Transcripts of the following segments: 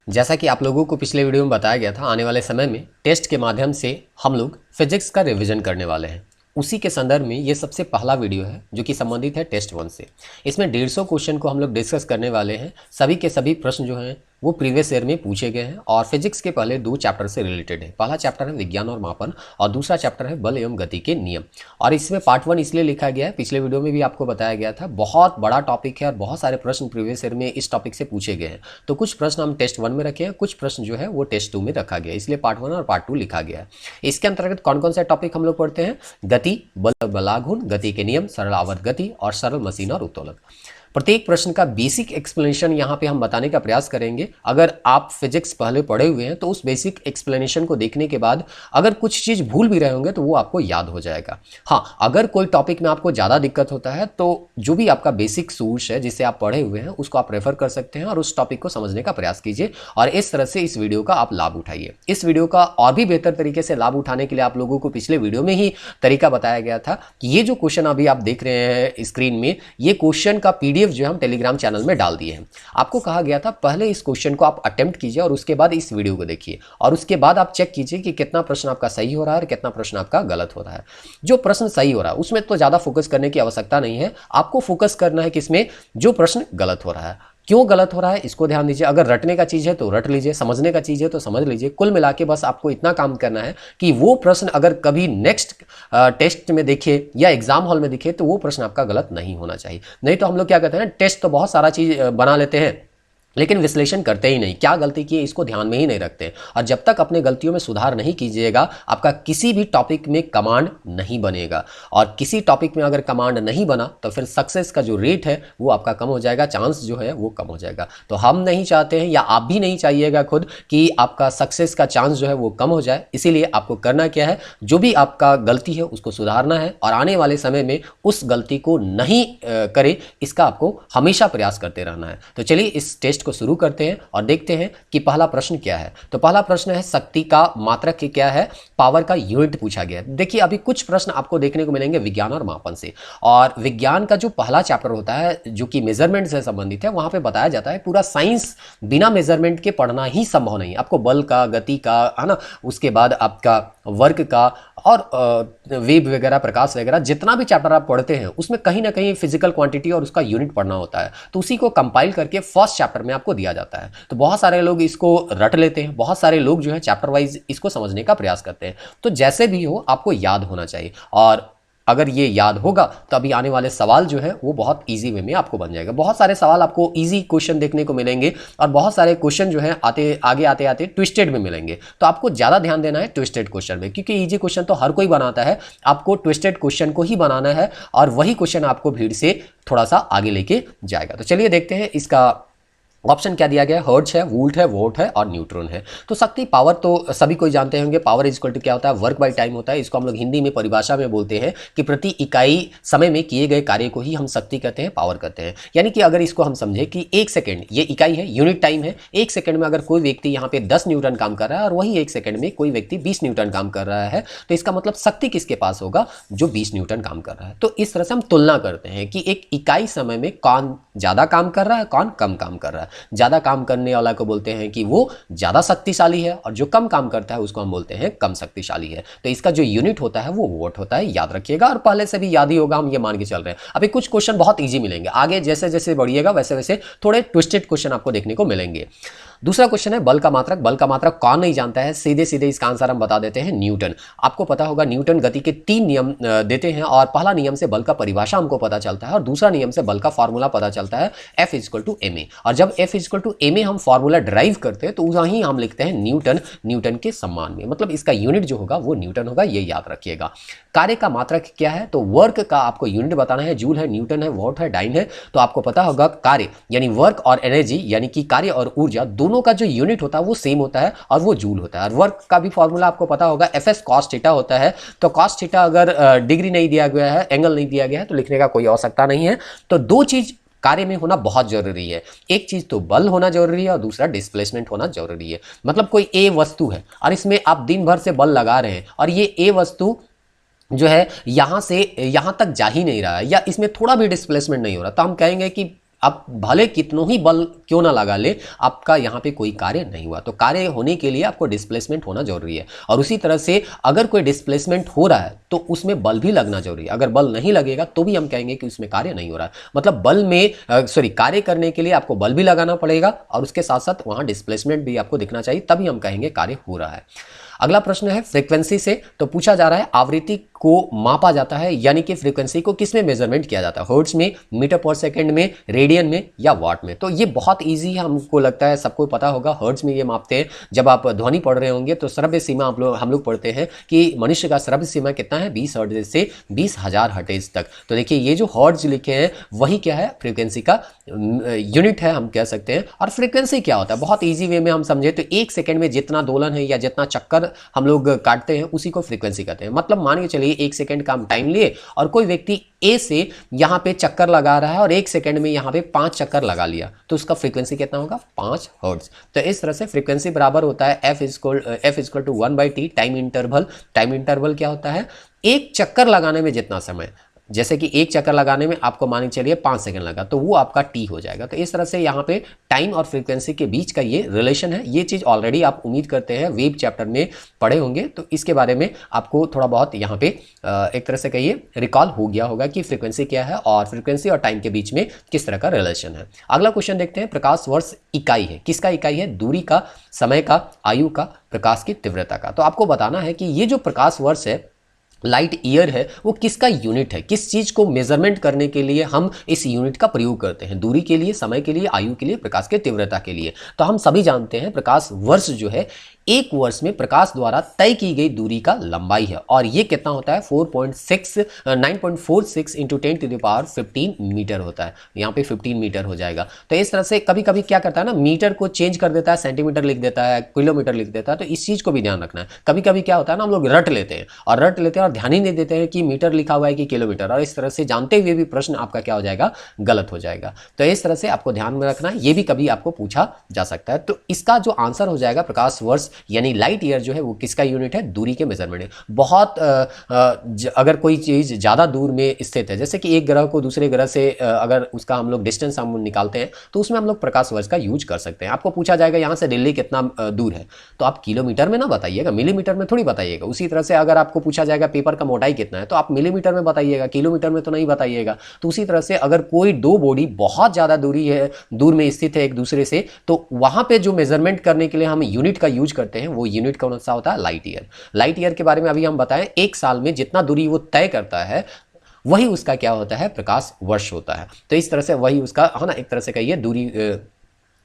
जैसा कि आप लोगों को पिछले वीडियो में बताया गया था, आने वाले समय में टेस्ट के माध्यम से हम लोग फिजिक्स का रिवीजन करने वाले हैं। उसी के संदर्भ में ये सबसे पहला वीडियो है जो कि संबंधित है टेस्ट 1 से। इसमें 150 क्वेश्चन को हम लोग डिस्कस करने वाले हैं। सभी के सभी प्रश्न जो हैं वो प्रीवियस ईयर में पूछे गए हैं और फिजिक्स के पहले 2 चैप्टर से रिलेटेड है। पहला चैप्टर है विज्ञान और मापन और दूसरा चैप्टर है बल एवं गति के नियम। और इसमें पार्ट 1 इसलिए लिखा गया है, पिछले वीडियो में भी आपको बताया गया था, बहुत बड़ा टॉपिक है और बहुत सारे प्रश्न प्रीवियस ईयर में इस टॉपिक से पूछे गए हैं। तो कुछ प्रश्न हम टेस्ट 1 में रखे हैं, कुछ प्रश्न जो है वो टेस्ट 2 में रखा गया है, इसलिए पार्ट 1 और पार्ट 2 लिखा गया है। इसके अंतर्गत कौन कौन से टॉपिक हम लोग पढ़ते हैं? गति, बल, बलाघूर्ण, गति के नियम, सरल आवर्त गति और सरल मशीन और उत्तोलक। प्रत्येक प्रश्न का बेसिक एक्सप्लेनेशन यहाँ पे हम बताने का प्रयास करेंगे। अगर आप फिजिक्स पहले पढ़े हुए हैं तो उस बेसिक एक्सप्लेनेशन को देखने के बाद अगर कुछ चीज़ भूल भी रहे होंगे तो वो आपको याद हो जाएगा। हाँ, अगर कोई टॉपिक में आपको ज़्यादा दिक्कत होता है तो जो भी आपका बेसिक सोर्स है जिसे आप पढ़े हुए हैं उसको आप रेफर कर सकते हैं और उस टॉपिक को समझने का प्रयास कीजिए और इस तरह से इस वीडियो का आप लाभ उठाइए। इस वीडियो का और भी बेहतर तरीके से लाभ उठाने के लिए आप लोगों को पिछले वीडियो में ही तरीका बताया गया था कि ये जो क्वेश्चन अभी आप देख रहे हैं स्क्रीन में, ये क्वेश्चन का PDF जो हम टेलीग्राम चैनल में डाल दिए हैं। आपको कहा गया था पहले इस क्वेश्चन को आप अटेम्प्ट कीजिए और उसके बाद इस वीडियो को देखिए और उसके बाद आप चेक कीजिए कि कितना प्रश्न आपका सही हो रहा है और कितना प्रश्न आपका गलत हो रहा है। जो प्रश्न सही हो रहा है उसमें तो ज़्यादा फोकस करने की आवश्यकता नहीं है, आपको फोकस करना है किसमें? जो प्रश्न गलत हो रहा है। क्यों गलत हो रहा है इसको ध्यान दीजिए। अगर रटने का चीज़ है तो रट लीजिए, समझने का चीज़ है तो समझ लीजिए। कुल मिला के बस आपको इतना काम करना है कि वो प्रश्न अगर कभी नेक्स्ट टेस्ट में दिखे या एग्जाम हॉल में दिखे तो वो प्रश्न आपका गलत नहीं होना चाहिए। नहीं तो हम लोग क्या कहते हैं, टेस्ट तो बहुत सारा चीज़ बना लेते हैं लेकिन विश्लेषण करते ही नहीं, क्या गलती की है इसको ध्यान में ही नहीं रखते। और जब तक अपने गलतियों में सुधार नहीं कीजिएगा आपका किसी भी टॉपिक में कमांड नहीं बनेगा और किसी टॉपिक में अगर कमांड नहीं बना तो फिर सक्सेस का जो रेट है वो आपका कम हो जाएगा, चांस जो है वो कम हो जाएगा। तो हम नहीं चाहते हैं या आप भी नहीं चाहिएगा खुद कि आपका सक्सेस का चांस जो है वो कम हो जाए। इसीलिए आपको करना क्या है, जो भी आपका गलती है उसको सुधारना है और आने वाले समय में उस गलती को नहीं करे, इसका आपको हमेशा प्रयास करते रहना है। तो चलिए इस टेस्ट को शुरू करते हैं और देखते हैं कि पहला प्रश्न क्या है। तो पहला प्रश्न है शक्ति का मात्रक क्या है, पावर का यूनिट पूछा गया है। देखिए अभी कुछ प्रश्न आपको देखने को मिलेंगे विज्ञान और मापन से, और विज्ञान का जो पहला चैप्टर होता है जो कि मेजरमेंट से संबंधित है, वहां पे बताया जाता है पूरा साइंस बिना मेजरमेंट के पढ़ना ही संभव नहीं। आपको बल का, गति का, है ना, उसके बाद आपका वर्क का और वेव वगैरह, प्रकाश वगैरह, जितना भी चैप्टर आप पढ़ते हैं उसमें कहीं ना कहीं फिजिकल क्वांटिटी और उसका यूनिट पढ़ना होता है। तो उसी को कंपाइल करके फर्स्ट चैप्टर में आपको दिया जाता है। तो बहुत सारे लोग इसको रट लेते हैं, बहुत सारे लोग जो है चैप्टर वाइज इसको समझने का प्रयास करते हैं। तो जैसे भी हो आपको याद होना चाहिए और अगर ये याद होगा तो अभी आने वाले सवाल जो है वो बहुत इजी वे में आपको बन जाएगा। बहुत सारे सवाल आपको इजी क्वेश्चन देखने को मिलेंगे और बहुत सारे क्वेश्चन जो है आगे आते आते ट्विस्टेड में मिलेंगे। तो आपको ज़्यादा ध्यान देना है ट्विस्टेड क्वेश्चन में, क्योंकि इजी क्वेश्चन तो हर कोई बनाता है, आपको ट्विस्टेड क्वेश्चन को ही बनाना है और वही क्वेश्चन आपको भीड़ से थोड़ा सा आगे लेके जाएगा। तो चलिए देखते हैं इसका ऑप्शन क्या दिया गया है। हर्ट्ज है, वोल्ट है, वोट है और न्यूट्रॉन है। तो शक्ति, पावर तो सभी कोई जानते होंगे। पावर इज इक्वल टू क्या होता है? वर्क बाय टाइम होता है। इसको हम लोग हिंदी में परिभाषा में बोलते हैं कि प्रति इकाई समय में किए गए कार्य को ही हम शक्ति कहते हैं, पावर कहते हैं। यानी कि अगर इसको हम समझे कि 1 सेकंड ये इकाई है, यूनिट टाइम है। 1 सेकंड में अगर कोई व्यक्ति यहाँ पे 10 न्यूटन काम कर रहा है और वही 1 सेकंड में कोई व्यक्ति 20 न्यूटन काम कर रहा है, तो इसका मतलब शक्ति किसके पास होगा? जो 20 न्यूटन काम कर रहा है। तो इस तरह से हम तुलना करते हैं कि एक इकाई समय में कौन ज़्यादा काम कर रहा है, कौन कम काम कर रहा है। ज़्यादा काम करने वाला को बोलते हैं कि वो ज़्यादा शक्तिशाली है और जो कम काम करता है उसको हम बोलते हैं कम शक्तिशाली है। तो इसका जो यूनिट होता है वो वोट होता है, याद रखिएगा। और पहले से भी याद ही होगा, हम ये मान के चल रहे हैं। अभी कुछ क्वेश्चन बहुत ईजी मिलेंगे, आगे जैसे जैसे बढ़िएगा वैसे वैसे थोड़े ट्विस्टेड क्वेश्चन आपको देखने को मिलेंगे। दूसरा क्वेश्चन है बल का मात्रक। बल का मात्रक कौन नहीं जानता है? सीधे सीधे इसका आंसर हम बता देते हैं, न्यूटन। आपको पता होगा न्यूटन गति के 3 नियम देते हैं और पहला नियम से बल का परिभाषा हमको पता चलता है और दूसरा नियम से बल का फॉर्मूला पता चलता है, F = ma। और जब F = ma हम फॉर्मूला ड्राइव करते हैं तो वहीं हम लिखते हैं न्यूटन, न्यूटन के सम्मान में। मतलब इसका यूनिट जो होगा वो न्यूटन होगा, ये याद रखिएगा। कार्य का मात्रक क्या है? तो वर्क का आपको यूनिट बताना है। जूल है, न्यूटन है, वॉट है, डाइन है। तो आपको पता होगा कार्य यानी वर्क और एनर्जी यानी कि कार्य और ऊर्जा दोनों का जो यूनिट होता है वो सेम होता है और वो जूल होता है। और वर्क का भी फॉर्मूला आपको पता होगा, Fs cos थीटा होता है। तो cos थीटा अगर डिग्री नहीं दिया गया है, एंगल नहीं दिया गया है, तो लिखने का कोई आवश्यकता नहीं है। तो 2 चीज कार्य में होना बहुत जरूरी है। एक चीज तो बल होना जरूरी है और दूसरा डिस्प्लेसमेंट होना जरूरी है। मतलब कोई ए वस्तु है और इसमें आप दिन भर से बल लगा रहे हैं और ये ए वस्तु जो है यहां से यहां तक जा ही नहीं रहा है या इसमें थोड़ा भी डिस्प्लेसमेंट नहीं हो रहा, तो हम कहेंगे कि आप भले कितनों ही बल क्यों ना लगा ले, आपका यहाँ पे कोई कार्य नहीं हुआ। तो कार्य होने के लिए आपको डिस्प्लेसमेंट होना जरूरी है। और उसी तरह से अगर कोई डिस्प्लेसमेंट हो रहा है तो उसमें बल भी लगना जरूरी है। अगर बल नहीं लगेगा तो भी हम कहेंगे कि उसमें कार्य नहीं हो रहा है। मतलब बल में कार्य करने के लिए आपको बल भी लगाना पड़ेगा और उसके साथ साथ वहाँ डिस्प्लेसमेंट भी आपको दिखना चाहिए, तभी हम कहेंगे कार्य हो रहा है। अगला प्रश्न है फ्रीक्वेंसी से। तो पूछा जा रहा है आवृत्ति को मापा जाता है, यानी कि फ्रीक्वेंसी को किस में मेजरमेंट किया जाता है, हर्ट्ज में, मीटर पर सेकंड में, रेडियन में या वाट में। तो ये बहुत इजी है, हमको लगता है सबको पता होगा। हर्ट्ज में ये मापते हैं। जब आप ध्वनि पढ़ रहे होंगे तो श्रव्य सीमा हम लोग पढ़ते हैं कि मनुष्य का श्रव्य सीमा कितना है, 20 हर्ट्ज से 20,000 हर्ट्ज तक। तो देखिए ये जो हर्ट्ज लिखे हैं वही क्या है, फ्रीक्वेंसी का यूनिट है, हम कह सकते हैं। और फ्रीक्वेंसी क्या होता है, बहुत ईजी वे में हम समझे तो 1 सेकंड में जितना दोलन है या जितना चक्कर हम लोग काटते हैं उसी को फ्रीक्वेंसी कहते हैं। मतलब मान के चलिए 1 सेकंड का हम टाइम लिए और कोई व्यक्ति ए से यहाँ पे चक्कर लगा रहा है और 1 सेकंड में यहाँ पे 5 चक्कर लगा लिया, तो उसका फ्रीक्वेंसी कितना होगा, 5 हर्ट्ज। तो इस तरह से फ्रीक्वेंसी बराबर होता है F equal to 1/t time interval. Time interval क्या होता है, एक चक्कर लगाने में जितना समय, जैसे कि एक चक्कर लगाने में आपको मान के चलिए 5 सेकंड लगा, तो वो आपका टी हो जाएगा। तो इस तरह से यहाँ पे टाइम और फ्रीक्वेंसी के बीच का ये रिलेशन है। ये चीज़ ऑलरेडी आप उम्मीद करते हैं वेव चैप्टर में पढ़े होंगे, तो इसके बारे में आपको थोड़ा बहुत यहाँ पे एक तरह से कहिए रिकॉल हो गया होगा कि फ्रीक्वेंसी क्या है और फ्रीक्वेंसी और टाइम के बीच में किस तरह का रिलेशन है। अगला क्वेश्चन देखते हैं। प्रकाश वर्ष इकाई है, किसका इकाई है, दूरी का, समय का, आयु का, प्रकाश की तीव्रता का। तो आपको बताना है कि ये जो प्रकाश वर्ष है, लाइट ईयर है, वो किसका यूनिट है, किस चीज को मेजरमेंट करने के लिए हम इस यूनिट का प्रयोग करते हैं, दूरी के लिए, समय के लिए, आयु के लिए, प्रकाश की तीव्रता के लिए। तो हम सभी जानते हैं प्रकाश वर्ष जो है, एक वर्ष में प्रकाश द्वारा तय की गई दूरी का लंबाई है और ये कितना होता है, 9.46 इंटू 10⁻15 मीटर होता है। यहाँ पे 15 मीटर हो जाएगा। तो इस तरह से कभी कभी क्या करता है ना, मीटर को चेंज कर देता है, सेंटीमीटर लिख देता है, किलोमीटर लिख देता है। तो इस चीज को भी ध्यान रखना है। कभी कभी क्या होता है ना, हम लोग रट लेते हैं और ध्यान ही नहीं देते हैं कि मीटर लिखा हुआ है कि किलोमीटर, और इस तरह से जानते हुए भी प्रश्न आपका क्या हो जाएगा, गलत हो जाएगा। तो इस तरह से आपको ध्यान में रखना है, ये भी कभी आपको पूछा जा सकता है। तो इसका जो आंसर हो जाएगा प्रकाश वर्ष यानी लाइट ईयर जो है वो किसका यूनिट है, दूरी के मेजरमेंट है। बहुत अगर कोई चीज ज्यादा दूर में स्थित है, जैसे कि एक ग्रह को दूसरे ग्रह से अगर उसका हम लोग डिस्टेंस हम निकालते हैं तो उसमें हम लोग प्रकाश वर्ष का यूज कर सकते हैं। आपको पूछा जाएगा यहाँ से दिल्ली कितना दूर है, तो आप किलोमीटर में ना बताइएगा, मिलीमीटर में थोड़ी बताइएगा। उसी तरह से अगर आपको पूछा जाएगा पेपर का मोटाई कितना है, तो आप मिलीमीटर में बताइएगा, किलोमीटर में तो नहीं बताइएगा। तो उसी तरह से अगर कोई दो बॉडी बहुत ज्यादा दूर में स्थित है एक दूसरे से, तो वहां पे जो मेजरमेंट करने के लिए हम यूनिट का यूज करते हैं वो यूनिट कौन सा होता है, लाइट ईयर। लाइट ईयर के बारे में अभी हम बताएं, एक साल में जितना दूरी वो तय करता है वही उसका क्या होता है, प्रकाश वर्ष होता है। तो इस तरह से वही उसका है ना, एक तरह से कहिए दूरी,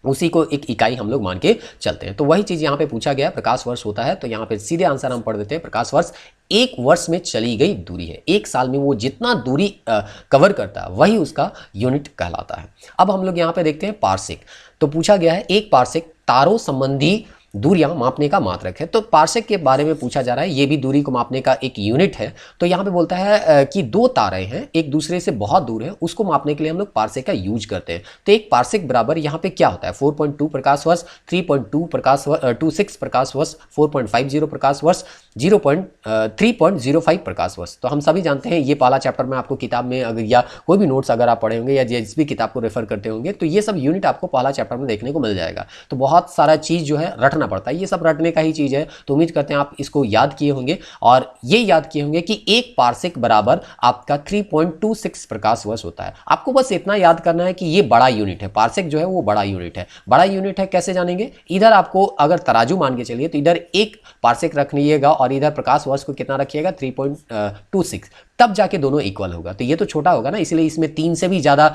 उसी को एक इकाई हम लोग मान के चलते हैं। तो वही चीज यहाँ पे पूछा गया, प्रकाश वर्ष होता है। तो यहाँ पे सीधे आंसर हम पढ़ देते हैं, प्रकाश वर्ष एक वर्ष में चली गई दूरी है। एक साल में वो जितना दूरी कवर करता है वही उसका यूनिट कहलाता है। अब हम लोग यहाँ पे देखते हैं पारसेक। तो पूछा गया है एक पारसेक तारों संबंधी दूरियां मापने का मात्रक है। तो पारसेक के बारे में पूछा जा रहा है, ये भी दूरी को मापने का एक यूनिट है। तो यहाँ पे बोलता है कि दो तारे हैं एक दूसरे से बहुत दूर है, उसको मापने के लिए हम लोग पारसेक का यूज करते हैं। तो एक पारसेक बराबर यहाँ पे क्या होता है, 4.2 प्रकाश वर्ष, 3.2 प्रकाश 26 प्रकाश वर्ष, 4.50 प्रकाश वर्ष, 3.05 प्रकाश वर्ष। तो हम सभी जानते हैं, ये पहला चैप्टर में आपको किताब में अगर या कोई भी नोट्स अगर आप पढ़े होंगे या जिस भी किताब को रेफर करते होंगे तो ये सब यूनिट आपको पहला चैप्टर में देखने को मिल जाएगा। तो बहुत सारा चीज जो है रटना पड़ता है, ये सब रटने का ही चीज है। तो उम्मीद करते हैं आप इसको याद किए होंगे और ये याद किए होंगे कि एक पारसेक बराबर आपका 3.26 प्रकाश वर्ष होता है। आपको बस इतना याद करना है कि ये बड़ा यूनिट है, पारसेक जो है वो बड़ा यूनिट है। बड़ा यूनिट है कैसे जानेंगे, इधर आपको अगर तराजू मान के चलिए तो इधर एक पारसेक रख लीजिएगा और इधर प्रकाश वर्ष को कितना रखिएगा, 3.26, तब जाके दोनों इक्वल होगा। तो ये तो छोटा होगा ना, इसलिए इसमें 3 से भी ज्यादा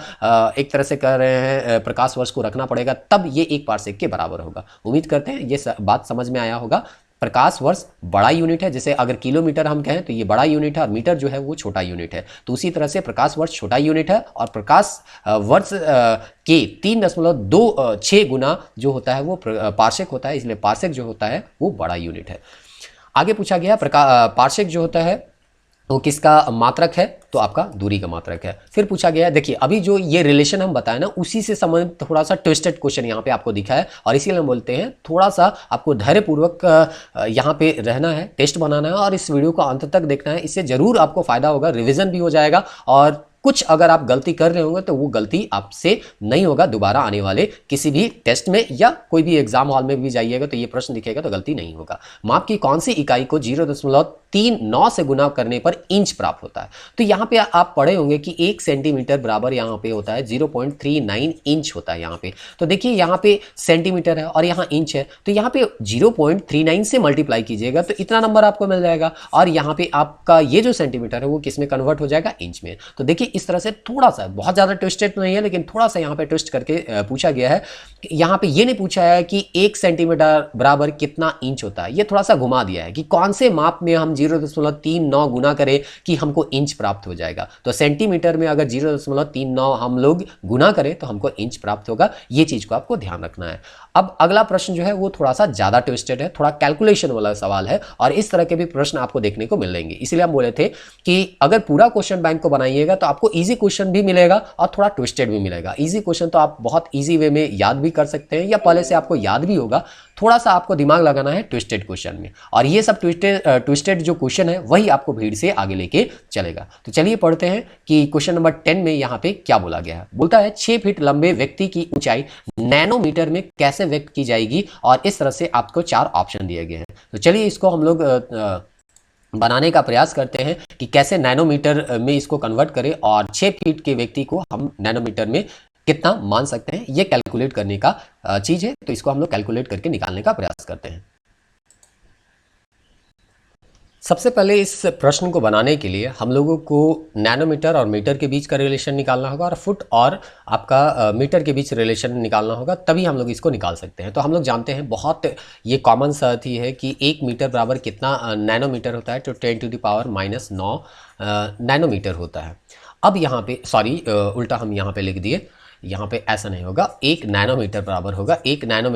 एक तरह से कर रहे हैं प्रकाश वर्ष को रखना पड़ेगा, तब ये एक पारसेक के बराबर होगा। उम्मीद करते हैं ये बात समझ में आया होगा। प्रकाश वर्ष बड़ा यूनिट है, जैसे अगर किलोमीटर हम कहें तो ये बड़ा यूनिट है और मीटर जो है वो छोटा यूनिट है। तो उसी तरह से प्रकाश वर्ष छोटा यूनिट है और प्रकाश वर्ष के 3.26 गुना जो होता है वो पारसेक होता है, इसलिए पारसेक जो होता है वो बड़ा यूनिट है। आगे पूछा गया पारसेक जो होता है वो किसका मात्रक है, तो आपका दूरी का मात्रक है। फिर पूछा गया, देखिए अभी जो ये रिलेशन हम बताए ना उसी से संबंधित थोड़ा सा ट्विस्टेड क्वेश्चन यहाँ पे आपको दिखा है और इसीलिए हम बोलते हैं थोड़ा सा आपको धैर्यपूर्वक यहाँ पे रहना है, टेस्ट बनाना है और इस वीडियो को अंत तक देखना है। इससे जरूर आपको फायदा होगा, रिविजन भी हो जाएगा और कुछ अगर आप गलती कर रहे होंगे तो वो गलती आपसे नहीं होगा दोबारा आने वाले किसी भी टेस्ट में या कोई भी एग्जाम हॉल में भी जाइएगा तो ये प्रश्न दिखेगा तो गलती नहीं होगा। माप की कौन सी इकाई को 0.39 से गुना करने पर इंच प्राप्त होता है? तो यहाँ पे आप पढ़े होंगे कि 1 सेंटीमीटर बराबर यहाँ पे होता है 0.39 इंच होता है यहाँ पे। तो देखिए यहाँ पे सेंटीमीटर है और यहाँ इंच है, तो यहाँ पे 0.39 से मल्टीप्लाई कीजिएगा तो इतना नंबर आपको मिल जाएगा, और यहाँ पे आपका ये जो सेंटीमीटर है वो किस में कन्वर्ट हो जाएगा? इंच में। तो देखिए इस तरह से थोड़ा सा, बहुत ज़्यादा ट्विस्टेड नहीं है लेकिन थोड़ा सा यहाँ पे ट्विस्ट करके पूछा गया है। यहाँ पे ये नहीं पूछा है कि 1 सेंटीमीटर बराबर कितना इंच होता है, ये थोड़ा सा घुमा दिया है कि कौन से माप में हम 0.39 गुना करें कि हमको इंच प्राप्त हो जाएगा। तो सेंटीमीटर में अगर 0.39 हम लोग गुना करें तो हमको इंच प्राप्त होगा, ये चीज़ को आपको ध्यान रखना है। अब अगला प्रश्न जो है वो थोड़ा सा ज़्यादा ट्विस्टेड है, थोड़ा कैलकुलेशन वाला सवाल है, और इस तरह के भी प्रश्न आपको देखने को मिलेंगे। इसलिए हम बोले थे कि अगर पूरा क्वेश्चन बैंक को बनाइएगा तो आपको इजी क्वेश्चन भी मिलेगा और थोड़ा ट्विस्टेड भी मिलेगा। इजी क्वेश्चन तो आप बहुत इजी वे में याद भी कर सकते हैं या पहले से आपको याद भी होगा, थोड़ा सा आपको दिमाग लगाना है ट्विस्टेड क्वेश्चन में, और ये सब ट्विस्टेड जो क्वेश्चन है वही आपको भीड़ से आगे लेके चलेगा। तो चलिए पढ़ते हैं कि क्वेश्चन नंबर 10 में यहाँ पे क्या बोला गया है। बोलता है 6 फीट लंबे व्यक्ति की ऊंचाई नैनोमीटर में कैसे व्यक्त की जाएगी, और इस तरह से आपको 4 ऑप्शन दिए गए हैं। तो चलिए इसको हम लोग बनाने का प्रयास करते हैं कि कैसे नैनोमीटर में इसको कन्वर्ट करें और 6 फीट के व्यक्ति को हम नैनोमीटर में कितना मान सकते हैं, ये कैलकुलेट करने का चीज़ है। तो इसको हम लोग कैलकुलेट करके निकालने का प्रयास करते हैं। सबसे पहले इस प्रश्न को बनाने के लिए हम लोगों को नैनोमीटर और मीटर के बीच का रिलेशन निकालना होगा और फुट और आपका मीटर के बीच रिलेशन निकालना होगा, तभी हम लोग इसको निकाल सकते हैं। तो हम लोग जानते हैं, बहुत ये कॉमन सा थी है कि 1 मीटर बराबर कितना नैनोमीटर होता है, तो 10⁻⁹ नैनोमीटर होता है। अब यहाँ पे उल्टा हम यहाँ पे लिख दिए, यहाँ पे ऐसा नहीं होगा। 1 नैनोमीटर बराबर होगा 10⁻⁹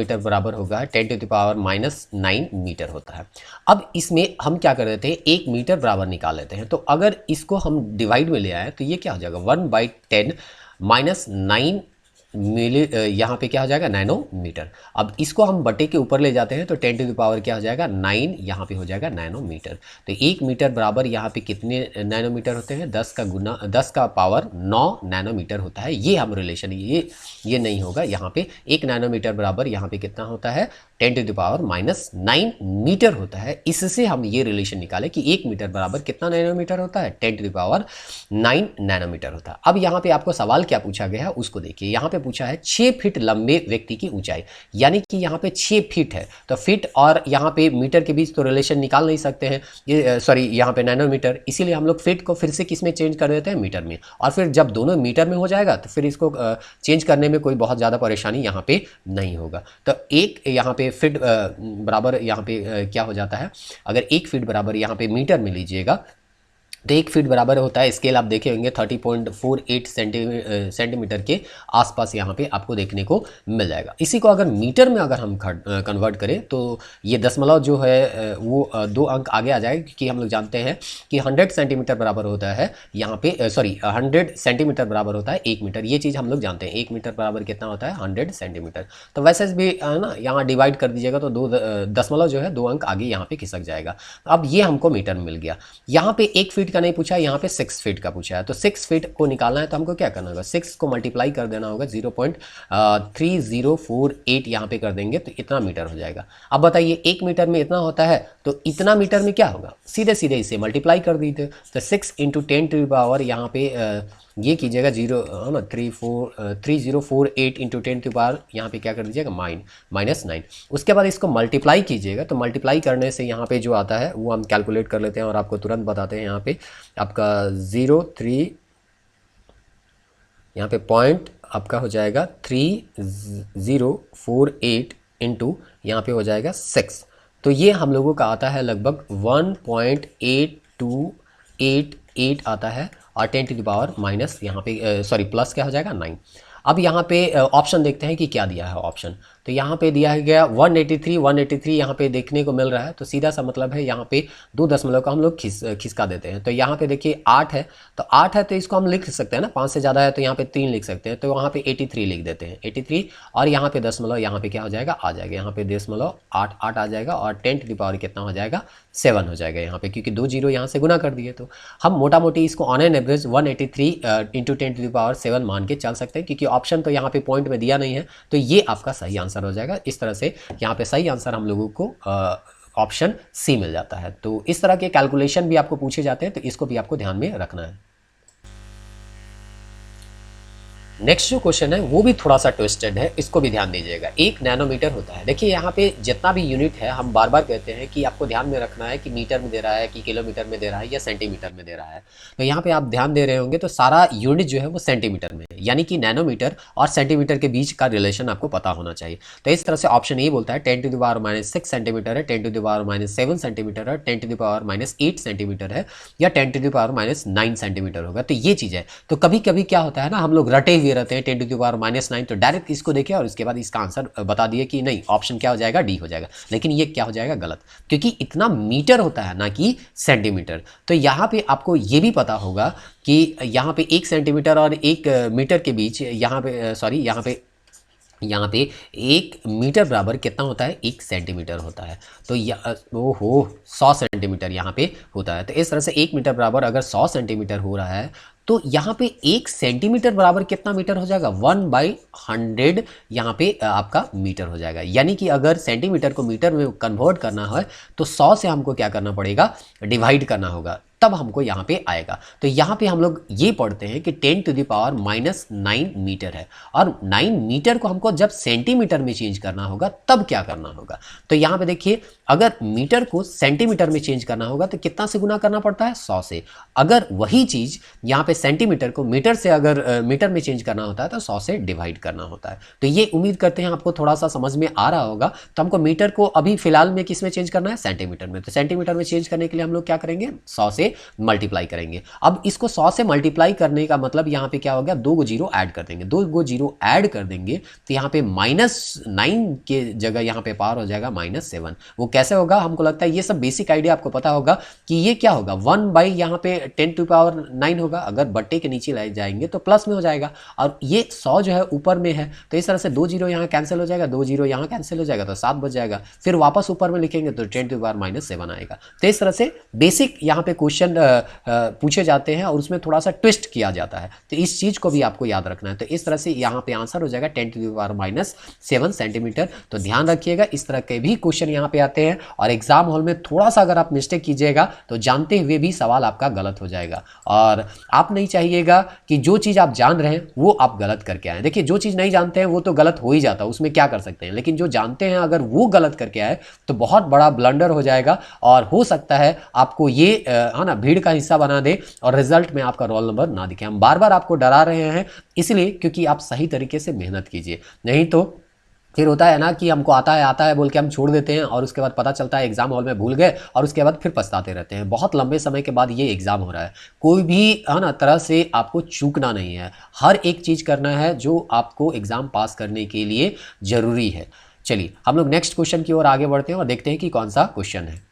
मीटर होता है। अब इसमें हम क्या कर देते हैं, 1 मीटर बराबर निकाल लेते हैं। तो अगर इसको हम डिवाइड में ले आए तो ये क्या हो जाएगा, 1/10 -9 मिली, यहाँ पे क्या हो जाएगा, नैनोमीटर। अब इसको हम बटे के ऊपर ले जाते हैं तो 10 टू द पावर क्या हो जाएगा, 9, यहाँ पे हो जाएगा नैनोमीटर। तो 1 मीटर बराबर यहाँ पे कितने नैनोमीटर होते हैं, 10 का पावर 9 नैनोमीटर होता है। ये हम रिलेशन ये नहीं होगा। यहाँ पे 1 नैनोमीटर बराबर यहाँ पे कितना होता है, 10 टू द पावर -9 मीटर होता है। इससे हम ये रिलेशन निकाले कि 1 मीटर बराबर कितना नैनोमीटर होता है, 10 टू द पावर 9 नैनोमीटर होता है। अब यहाँ पे आपको सवाल क्या पूछा गया है उसको देखिए। यहाँ पे पूछा है 6 फीट लंबे व्यक्ति की ऊंचाई, यानी कि यहाँ पे 6 फीट है, तो फीट और यहाँ पे मीटर के बीच तो रिलेशन निकाल नहीं सकते हैं, यहाँ पे नैनोमीटर, इसीलिए हम लोग फीट को फिर से किस में चेंज कर देते हैं, मीटर में। और फिर जब दोनों मीटर में हो जाएगा तो फिर इसको चेंज करने में कोई बहुत ज़्यादा परेशानी यहाँ पे नहीं होगा। तो एक यहाँ पे फीट बराबर यहाँ पे क्या हो जाता है, अगर 1 फीट बराबर यहाँ पे मीटर में लीजिएगा तो 1 फीट बराबर होता है, स्केल आप देखे होंगे 30.48 सेंटीमीटर के आसपास यहाँ पे आपको देखने को मिल जाएगा। इसी को अगर मीटर में अगर हम कन्वर्ट करें तो ये दशमलव जो है वो 2 अंक आगे आ जाएगा, क्योंकि हम लोग जानते हैं कि 100 सेंटीमीटर बराबर होता है यहाँ पे 100 सेंटीमीटर बराबर होता है 1 मीटर। ये चीज़ हम लोग जानते हैं, 1 मीटर बराबर कितना होता है, 100 सेंटीमीटर। तो वैसे भी ना यहाँ डिवाइड कर दीजिएगा तो 2 दशमलव जो है 2 अंक आगे यहाँ पे खिसक जाएगा। अब ये हमको मीटर में मिल गया। यहाँ पे 1 फीट का नहीं पूछा है, यहाँ पे 6 फीट का पूछा है। तो 6 फीट को निकालना है तो हमको क्या करना होगा, 6 को मल्टीप्लाई कर देना होगा 0.3048 यहाँ पे कर देंगे तो इतना मीटर हो जाएगा। अब बताइए 1 मीटर में इतना होता है तो इतना मीटर में क्या होगा, सीधे सीधे इसे मल्टीप्लाई कर दीजिए। तो 6 × 10 टू द पावर यहाँ पे ये कीजिएगा 3048 × 10 टू पावर यहाँ पे क्या कर दीजिएगा, -9। उसके बाद इसको मल्टीप्लाई कीजिएगा, तो मल्टीप्लाई करने से यहाँ पे जो आता है वो हम कैलकुलेट कर लेते हैं और आपको तुरंत बताते हैं। यहाँ पे आपका 0.3 यहाँ पे पॉइंट आपका हो जाएगा 3048 इंटू यहाँ पे हो जाएगा 6, तो ये हम लोगों का आता है लगभग 1.8288 आता है, और 10 टू द पावर माइनस यहाँ पे प्लस क्या हो जाएगा 9। अब यहाँ पे ऑप्शन देखते हैं कि क्या दिया है ऑप्शन। तो यहाँ पे दिया गया 183 यहाँ पे देखने को मिल रहा है। तो सीधा सा मतलब है यहाँ पे 2 दशमलव का हम लोग खिसका देते हैं। तो यहाँ पे देखिए 8 है, तो 8 है तो इसको हम लिख सकते हैं ना, 5 से ज़्यादा है तो यहाँ पे 3 लिख सकते हैं। तो वहाँ पे 83 लिख देते हैं, 83, और यहाँ पे दशमलव यहाँ पे क्या हो जाएगा, आ जाएगा यहाँ पे दशमलव 8 आ जाएगा, और 10 टू द पावर कितना हो जाएगा, 7 हो जाएगा यहाँ पे, क्योंकि 2 जीरो यहाँ से गुना कर दिए। तो हम मोटा मोटी इसको on an average 183 into 10 to the power 7 मान के चल सकते हैं, क्योंकि ऑप्शन तो यहाँ पे पॉइंट में दिया नहीं है। तो ये आपका सही आंसर हो जाएगा। इस तरह से यहाँ पे सही आंसर हम लोगों को ऑप्शन सी मिल जाता है। तो इस तरह के कैलकुलेशन भी आपको पूछे जाते हैं, तो इसको भी आपको ध्यान में रखना है। नेक्स्ट जो क्वेश्चन है वो भी थोड़ा सा ट्विस्टेड है, इसको भी ध्यान दीजिएगा। 1 नैनोमीटर होता है। देखिए यहाँ पे जितना भी यूनिट है, हम बार बार कहते हैं कि आपको ध्यान में रखना है कि मीटर में दे रहा है कि किलोमीटर में दे रहा है या सेंटीमीटर में दे रहा है। तो यहाँ पे आप ध्यान दे रहे होंगे तो सारा यूनिट जो है वो सेंटीमीटर में है, यानी कि नैनोमीटर और सेंटीमीटर के बीच का रिलेशन आपको पता होना चाहिए। तो इस तरह से ऑप्शन ए बोलता है 10 टू द पावर -6 सेंटीमीटर है, 10 टू द पावर -7 सेंटीमीटर है, 10 टू द पावर -8 सेंटीमीटर है, या 10 टू द पावर -9 सेंटीमीटर होगा। तो ये चीज़ है। तो कभी कभी क्या होता है ना, हम लोग रटे हुए रहते हैं 10 टू द पावर -9, तो डायरेक्ट इसको देखे और उसके बाद इसका आंसर बता दिए कि नहीं, ऑप्शन क्या हो जाएगा, डी हो जाएगा। लेकिन ये क्या हो जाएगा, गलत, क्योंकि इतना मीटर होता है ना कि सेंटीमीटर। तो यहाँ पे आपको ये भी पता होगा कि यहाँ पे 1 सेंटीमीटर और 1 मीटर के बीच, यहाँ पे 1 मीटर बराबर कितना होता है, 1 सेंटीमीटर होता है। तो ओहो 100 सेंटीमीटर यहाँ पे होता है। तो इस तरह से 1 मीटर बराबर अगर 100 सेंटीमीटर हो रहा है, तो यहाँ पे 1 सेंटीमीटर बराबर कितना मीटर हो जाएगा, 1/100 यहाँ पे आपका मीटर हो जाएगा। यानी कि अगर सेंटीमीटर को मीटर में कन्वर्ट करना है तो 100 से हमको क्या करना पड़ेगा, डिवाइड करना होगा, तब हमको यहाँ पे आएगा। तो यहाँ पे हम लोग ये पढ़ते हैं कि 10 टू द पावर -9 मीटर है, और 9 मीटर को हमको जब सेंटीमीटर में चेंज करना होगा तब क्या करना होगा। तो यहाँ पे देखिए, अगर मीटर को सेंटीमीटर में चेंज करना होगा तो कितना से गुना करना पड़ता है, 100 से। अगर वही चीज़ यहाँ पे सेंटीमीटर को मीटर से अगर मीटर में चेंज करना होता है तो 100 से डिवाइड करना होता है। तो ये उम्मीद करते हैं आपको थोड़ा सा समझ में आ रहा होगा। तो हमको मीटर को अभी फिलहाल में किस में चेंज करना है, सेंटीमीटर में। तो सेंटीमीटर में चेंज करने के लिए हम लोग क्या करेंगे, 100 से मल्टीप्लाई करेंगे। अब इसको 100 से मल्टीप्लाई करने का मतलब यहाँ पे क्या हो गया, 2 जीरो ऐड कर देंगे। 2 जीरो ऐड कर देंगे तो यहाँ पे -9 के जगह यहाँ पे पावर हो जाएगा -7। वो कैसे होगा, हमको लगता है ये सब बेसिक आइडिया आपको पता होगा कि ये क्या होगा, 1 यहाँ पे 10 टू पावर 9 होगा। अगर बट्टे के नीचे ले जाएंगे तो प्लस में हो जाएगा, और ये 100 जो है ऊपर में है। तो इस तरह से 2 जीरो यहाँ कैंसिल हो जाएगा, 2 जीरो यहाँ कैंसिल हो जाएगा, तो 7 बच जाएगा। फिर वापस ऊपर में लिखेंगे तो 10 टू पावर -7 आएगा। तो इस तरह से बेसिक यहाँ पे क्वेश्चन पूछे जाते हैं और उसमें थोड़ा सा ट्विस्ट किया जाता है। तो इस चीज़ को भी आपको याद रखना है। तो इस तरह से यहाँ पे आंसर हो जाएगा 10 टू द पावर -7 सेंटीमीटर। तो ध्यान रखिएगा, इस तरह के भी क्वेश्चन यहाँ पे आते हैं, और एग्जाम हॉल में थोड़ा सा अगर आप मिस्टेक कीजिएगा तो जानते हुए भी सवाल आपका गलत हो जाएगा। और आप नहीं चाहिएगा कि जो चीज़ आप जान रहे हैं वो आप गलत करके आए। देखिए, जो चीज़ नहीं जानते हैं वो तो गलत हो ही जाता है, उसमें क्या कर सकते हैं। लेकिन जो जानते हैं अगर वो गलत करके आए तो बहुत बड़ा ब्लंडर हो जाएगा, और हो सकता है आपको ये है ना, भीड़ का हिस्सा बना दे और रिजल्ट में आपका रोल नंबर ना दिखे। हम बार बार आपको डरा रहे हैं इसलिए क्योंकि आप सही तरीके से मेहनत कीजिए। नहीं तो फिर होता है ना कि हमको आता है बोल के हम छोड़ देते हैं, और उसके बाद पता चलता है एग्जाम हॉल में भूल गए, और उसके बाद फिर पछताते रहते हैं। बहुत लंबे समय के बाद ये एग्जाम हो रहा है। कोई भी है ना तरह से आपको चूकना नहीं है, हर एक चीज़ करना है जो आपको एग्जाम पास करने के लिए ज़रूरी है। चलिए हम लोग नेक्स्ट क्वेश्चन की ओर आगे बढ़ते हैं और देखते हैं कि कौन सा क्वेश्चन है।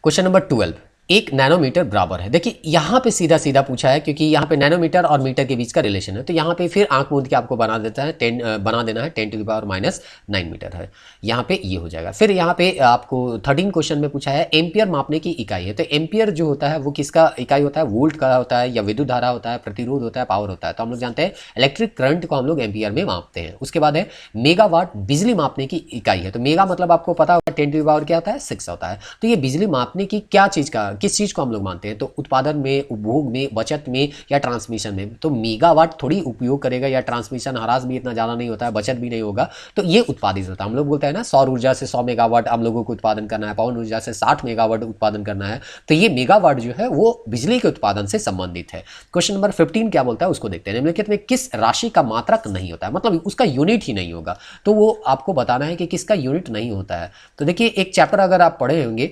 क्वेश्चन नंबर 12, 1 नैनोमीटर बराबर है। देखिए यहाँ पे सीधा सीधा पूछा है, क्योंकि यहाँ पे नैनोमीटर और मीटर के बीच का रिलेशन है। तो यहाँ पे फिर आंख मूंद के आपको बना देना है 10 टू द पावर -9 मीटर है। यहाँ पे ये हो जाएगा। फिर यहाँ पे आपको 13 क्वेश्चन में पूछा है एम्पियर मापने की इकाई है। तो एम्पियर जो होता है वो किसका इकाई होता है, वोल्ट का होता है, या विद्युत धारा होता है, प्रतिरोध होता है, पावर होता है। तो हम लोग जानते हैं इलेक्ट्रिक करंट को हम लोग एम्पियर में मापते हैं। उसके बाद है मेगावाट, बिजली मापने की इकाई है। तो मेगा मतलब आपको पता होगा 10 टू द पावर क्या होता है, 6 होता है। तो ये बिजली मापने की क्या चीज़ का, किस चीज़ को हम लोग मानते हैं, तो उत्पादन में, उपभोग में, बचत में, या ट्रांसमिशन में। तो मेगावाट थोड़ी उपयोग करेगा, या ट्रांसमिशन ह्रास भी इतना ज़्यादा नहीं होता है, बचत भी नहीं होगा। तो ये उत्पादित होता है। हम लोग बोलते हैं ना सौर ऊर्जा से 100 मेगावाट हम लोगों को उत्पादन करना है, पवन ऊर्जा से 60 मेगावाट उत्पादन करना है। तो ये मेगावाट जो है वो बिजली के उत्पादन से संबंधित है। क्वेश्चन नंबर 15 क्या बोलता है उसको देखते हैं। निम्नलिखित में किस राशि का मात्रक नहीं होता है, मतलब उसका यूनिट ही नहीं होगा। तो वो आपको बताना है कि किसका यूनिट नहीं होता है। तो देखिए, एक चैप्टर अगर आप पढ़े होंगे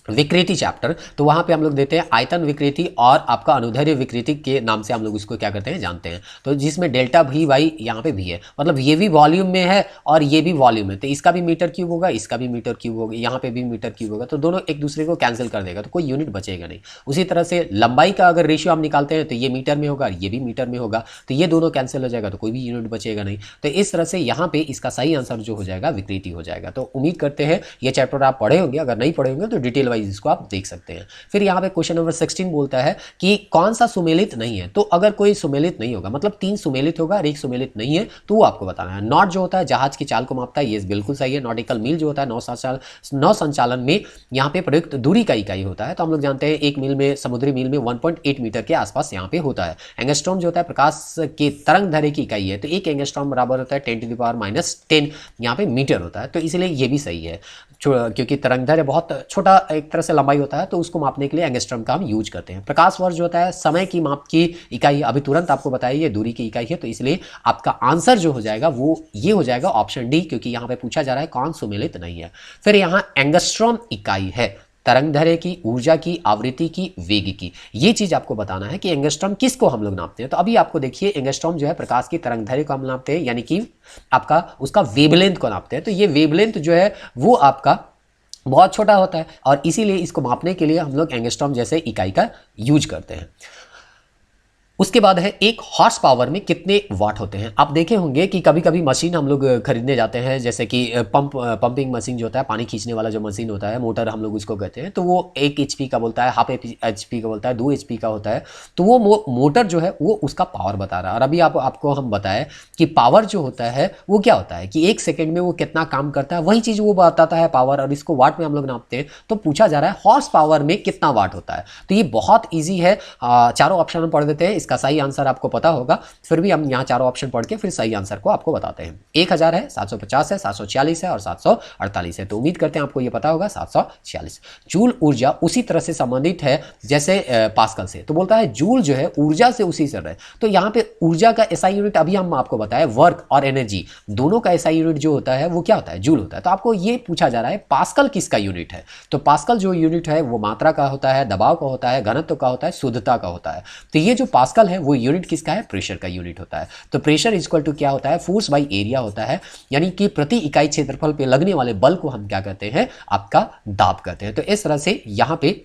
विकृति चैप्टर, तो वहाँ पे हम लोग देते हैं आयतन विकृति और आपका अनुदैर्ध्य विकृति के नाम से हम लोग उसको क्या करते हैं जानते हैं। तो जिसमें डेल्टा भी वाई यहाँ पे भी है, मतलब ये भी वॉल्यूम में है और ये भी वॉल्यूम है, तो इसका भी मीटर क्यूब होगा, इसका भी मीटर क्यूब होगा, यहाँ पे भी मीटर क्यूब होगा, तो दोनों एक दूसरे को कैंसिल कर देगा, तो कोई यूनिट बचेगा नहीं। उसी तरह से लंबाई का अगर रेशियो हम निकालते हैं तो ये मीटर में होगा, ये भी मीटर में होगा, तो ये दोनों कैंसिल हो जाएगा, तो कोई भी यूनिट बचेगा नहीं। तो इस तरह से यहाँ पे इसका सही आंसर जो हो जाएगा विकृति हो जाएगा। तो उम्मीद करते हैं ये चैप्टर आप पढ़े होंगे, अगर नहीं पढ़े होंगे तो डिटेल वाइज इसको आप देख सकते हैं। फिर यहाँ पे क्वेश्चन नंबर 16 बोलता है कि कौन सा सुमेलित नहीं है। तो अगर कोई सुमेलित नहीं होगा, मतलब 3 सुमेलित होगा और 1 सुमेलित नहीं है, तो वो आपको बताना है। नॉट जो होता है जहाज की चाल को मापता है, ये बिल्कुल सही है। नॉटिकल मील जो होता है नौ संचालन में यहाँ पे प्रयुक्त दूरी का इकाई होता है, तो हम लोग जानते हैं 1 मील में, समुद्री मील में 1.8 मीटर के आसपास यहाँ पे होता है। एंगस्ट्रॉम जो होता है प्रकाश के तरंग दैर्ध्य की इकाई है, तो 1 एंगस्ट्रॉम बराबर होता है 10⁻⁻10 यहाँ पे मीटर होता है, तो इसलिए ये भी सही है। क्योंकि तरंगदैर्घ्य बहुत छोटा एक तरह से लंबाई होता है, तो उसको मापने के लिए एंगस्ट्रॉम का हम यूज करते हैं। प्रकाश वर्ष जो होता है समय की माप की इकाई, अभी तुरंत आपको बताइए ये दूरी की इकाई है, तो इसलिए आपका आंसर जो हो जाएगा वो ये हो जाएगा ऑप्शन डी, क्योंकि यहाँ पे पूछा जा रहा है कौन सुमेलित नहीं है। फिर यहाँ एंगस्ट्रॉम इकाई है तरंगदैर्घ्य की, ऊर्जा की, आवृत्ति की, वेग की, ये चीज आपको बताना है कि एंगस्ट्रॉम किसको हम लोग नापते हैं। तो अभी आपको देखिए एंगस्ट्रॉम जो है प्रकाश की तरंगदैर्घ्य को हम नापते हैं, यानी कि आपका उसका वेवलेंथ को नापते हैं। तो ये वेवलेंथ जो है वो आपका बहुत छोटा होता है और इसीलिए इसको मापने के लिए हम लोग एंगस्ट्रॉम जैसे इकाई का यूज करते हैं। उसके बाद है एक हॉर्स पावर में कितने वाट होते हैं। आप देखे होंगे कि कभी कभी मशीन हम लोग खरीदने जाते हैं, जैसे कि पंपिंग मशीन जो होता है, पानी खींचने वाला जो मशीन होता है, मोटर हम लोग उसको कहते हैं, तो वो 1 HP का बोलता है, हाफ HP का बोलता है, 2 HP का होता है। तो वो मोटर जो है वो उसका पावर बता रहा है। और अभी आपको हम बताएं कि पावर जो होता है वो क्या होता है कि 1 सेकेंड में वो कितना काम करता है, वही चीज़ वो बताता है पावर, और इसको वाट में हम लोग नापते हैं। तो पूछा जा रहा है हॉर्स पावर में कितना वाट होता है। तो ये बहुत ईजी है, चारों ऑप्शन हम पढ़ देते हैं, इसका सही आंसर आपको पता होगा, फिर भी हम यहाँ चारों ऑप्शन पढ़ के फिर सही आंसर को आपको बताते हैं। 1000 है, 750 है, 746 है और 748 है। तो उम्मीद करते हैं आपको ये पता होगा 746। जूल ऊर्जा उसी तरह से संबंधित है जैसे पास्कल से। तो बोलता है जूल जो है ऊर्जा से उसी से रहे। तो यहाँ पे ऊर्जा का एसआई यूनिट अभी हम आपको बताए, वर्क और एनर्जी दोनों का एसआई यूनिट जो होता है वो क्या होता है, जूल होता है। तो आपको ये पूछा जा रहा है पास्कल किसका यूनिट है। तो पास्कल जो यूनिट है वो मात्रा का होता है, दबाव का होता है, घनत्व का होता है, शुद्धता का होता है। तो ये जो पास्कल है वो यूनिट किसका है, प्रेशर का यूनिट होता है। तो प्रेशर इक्वल टू क्या होता है, फोर्स बाई एरिया होता है, यानी कि प्रति इकाई क्षेत्रफल पे लगने वाले बल को हम क्या कहते हैं, आपका दाब कहते हैं। तो इस तरह से यहाँ पे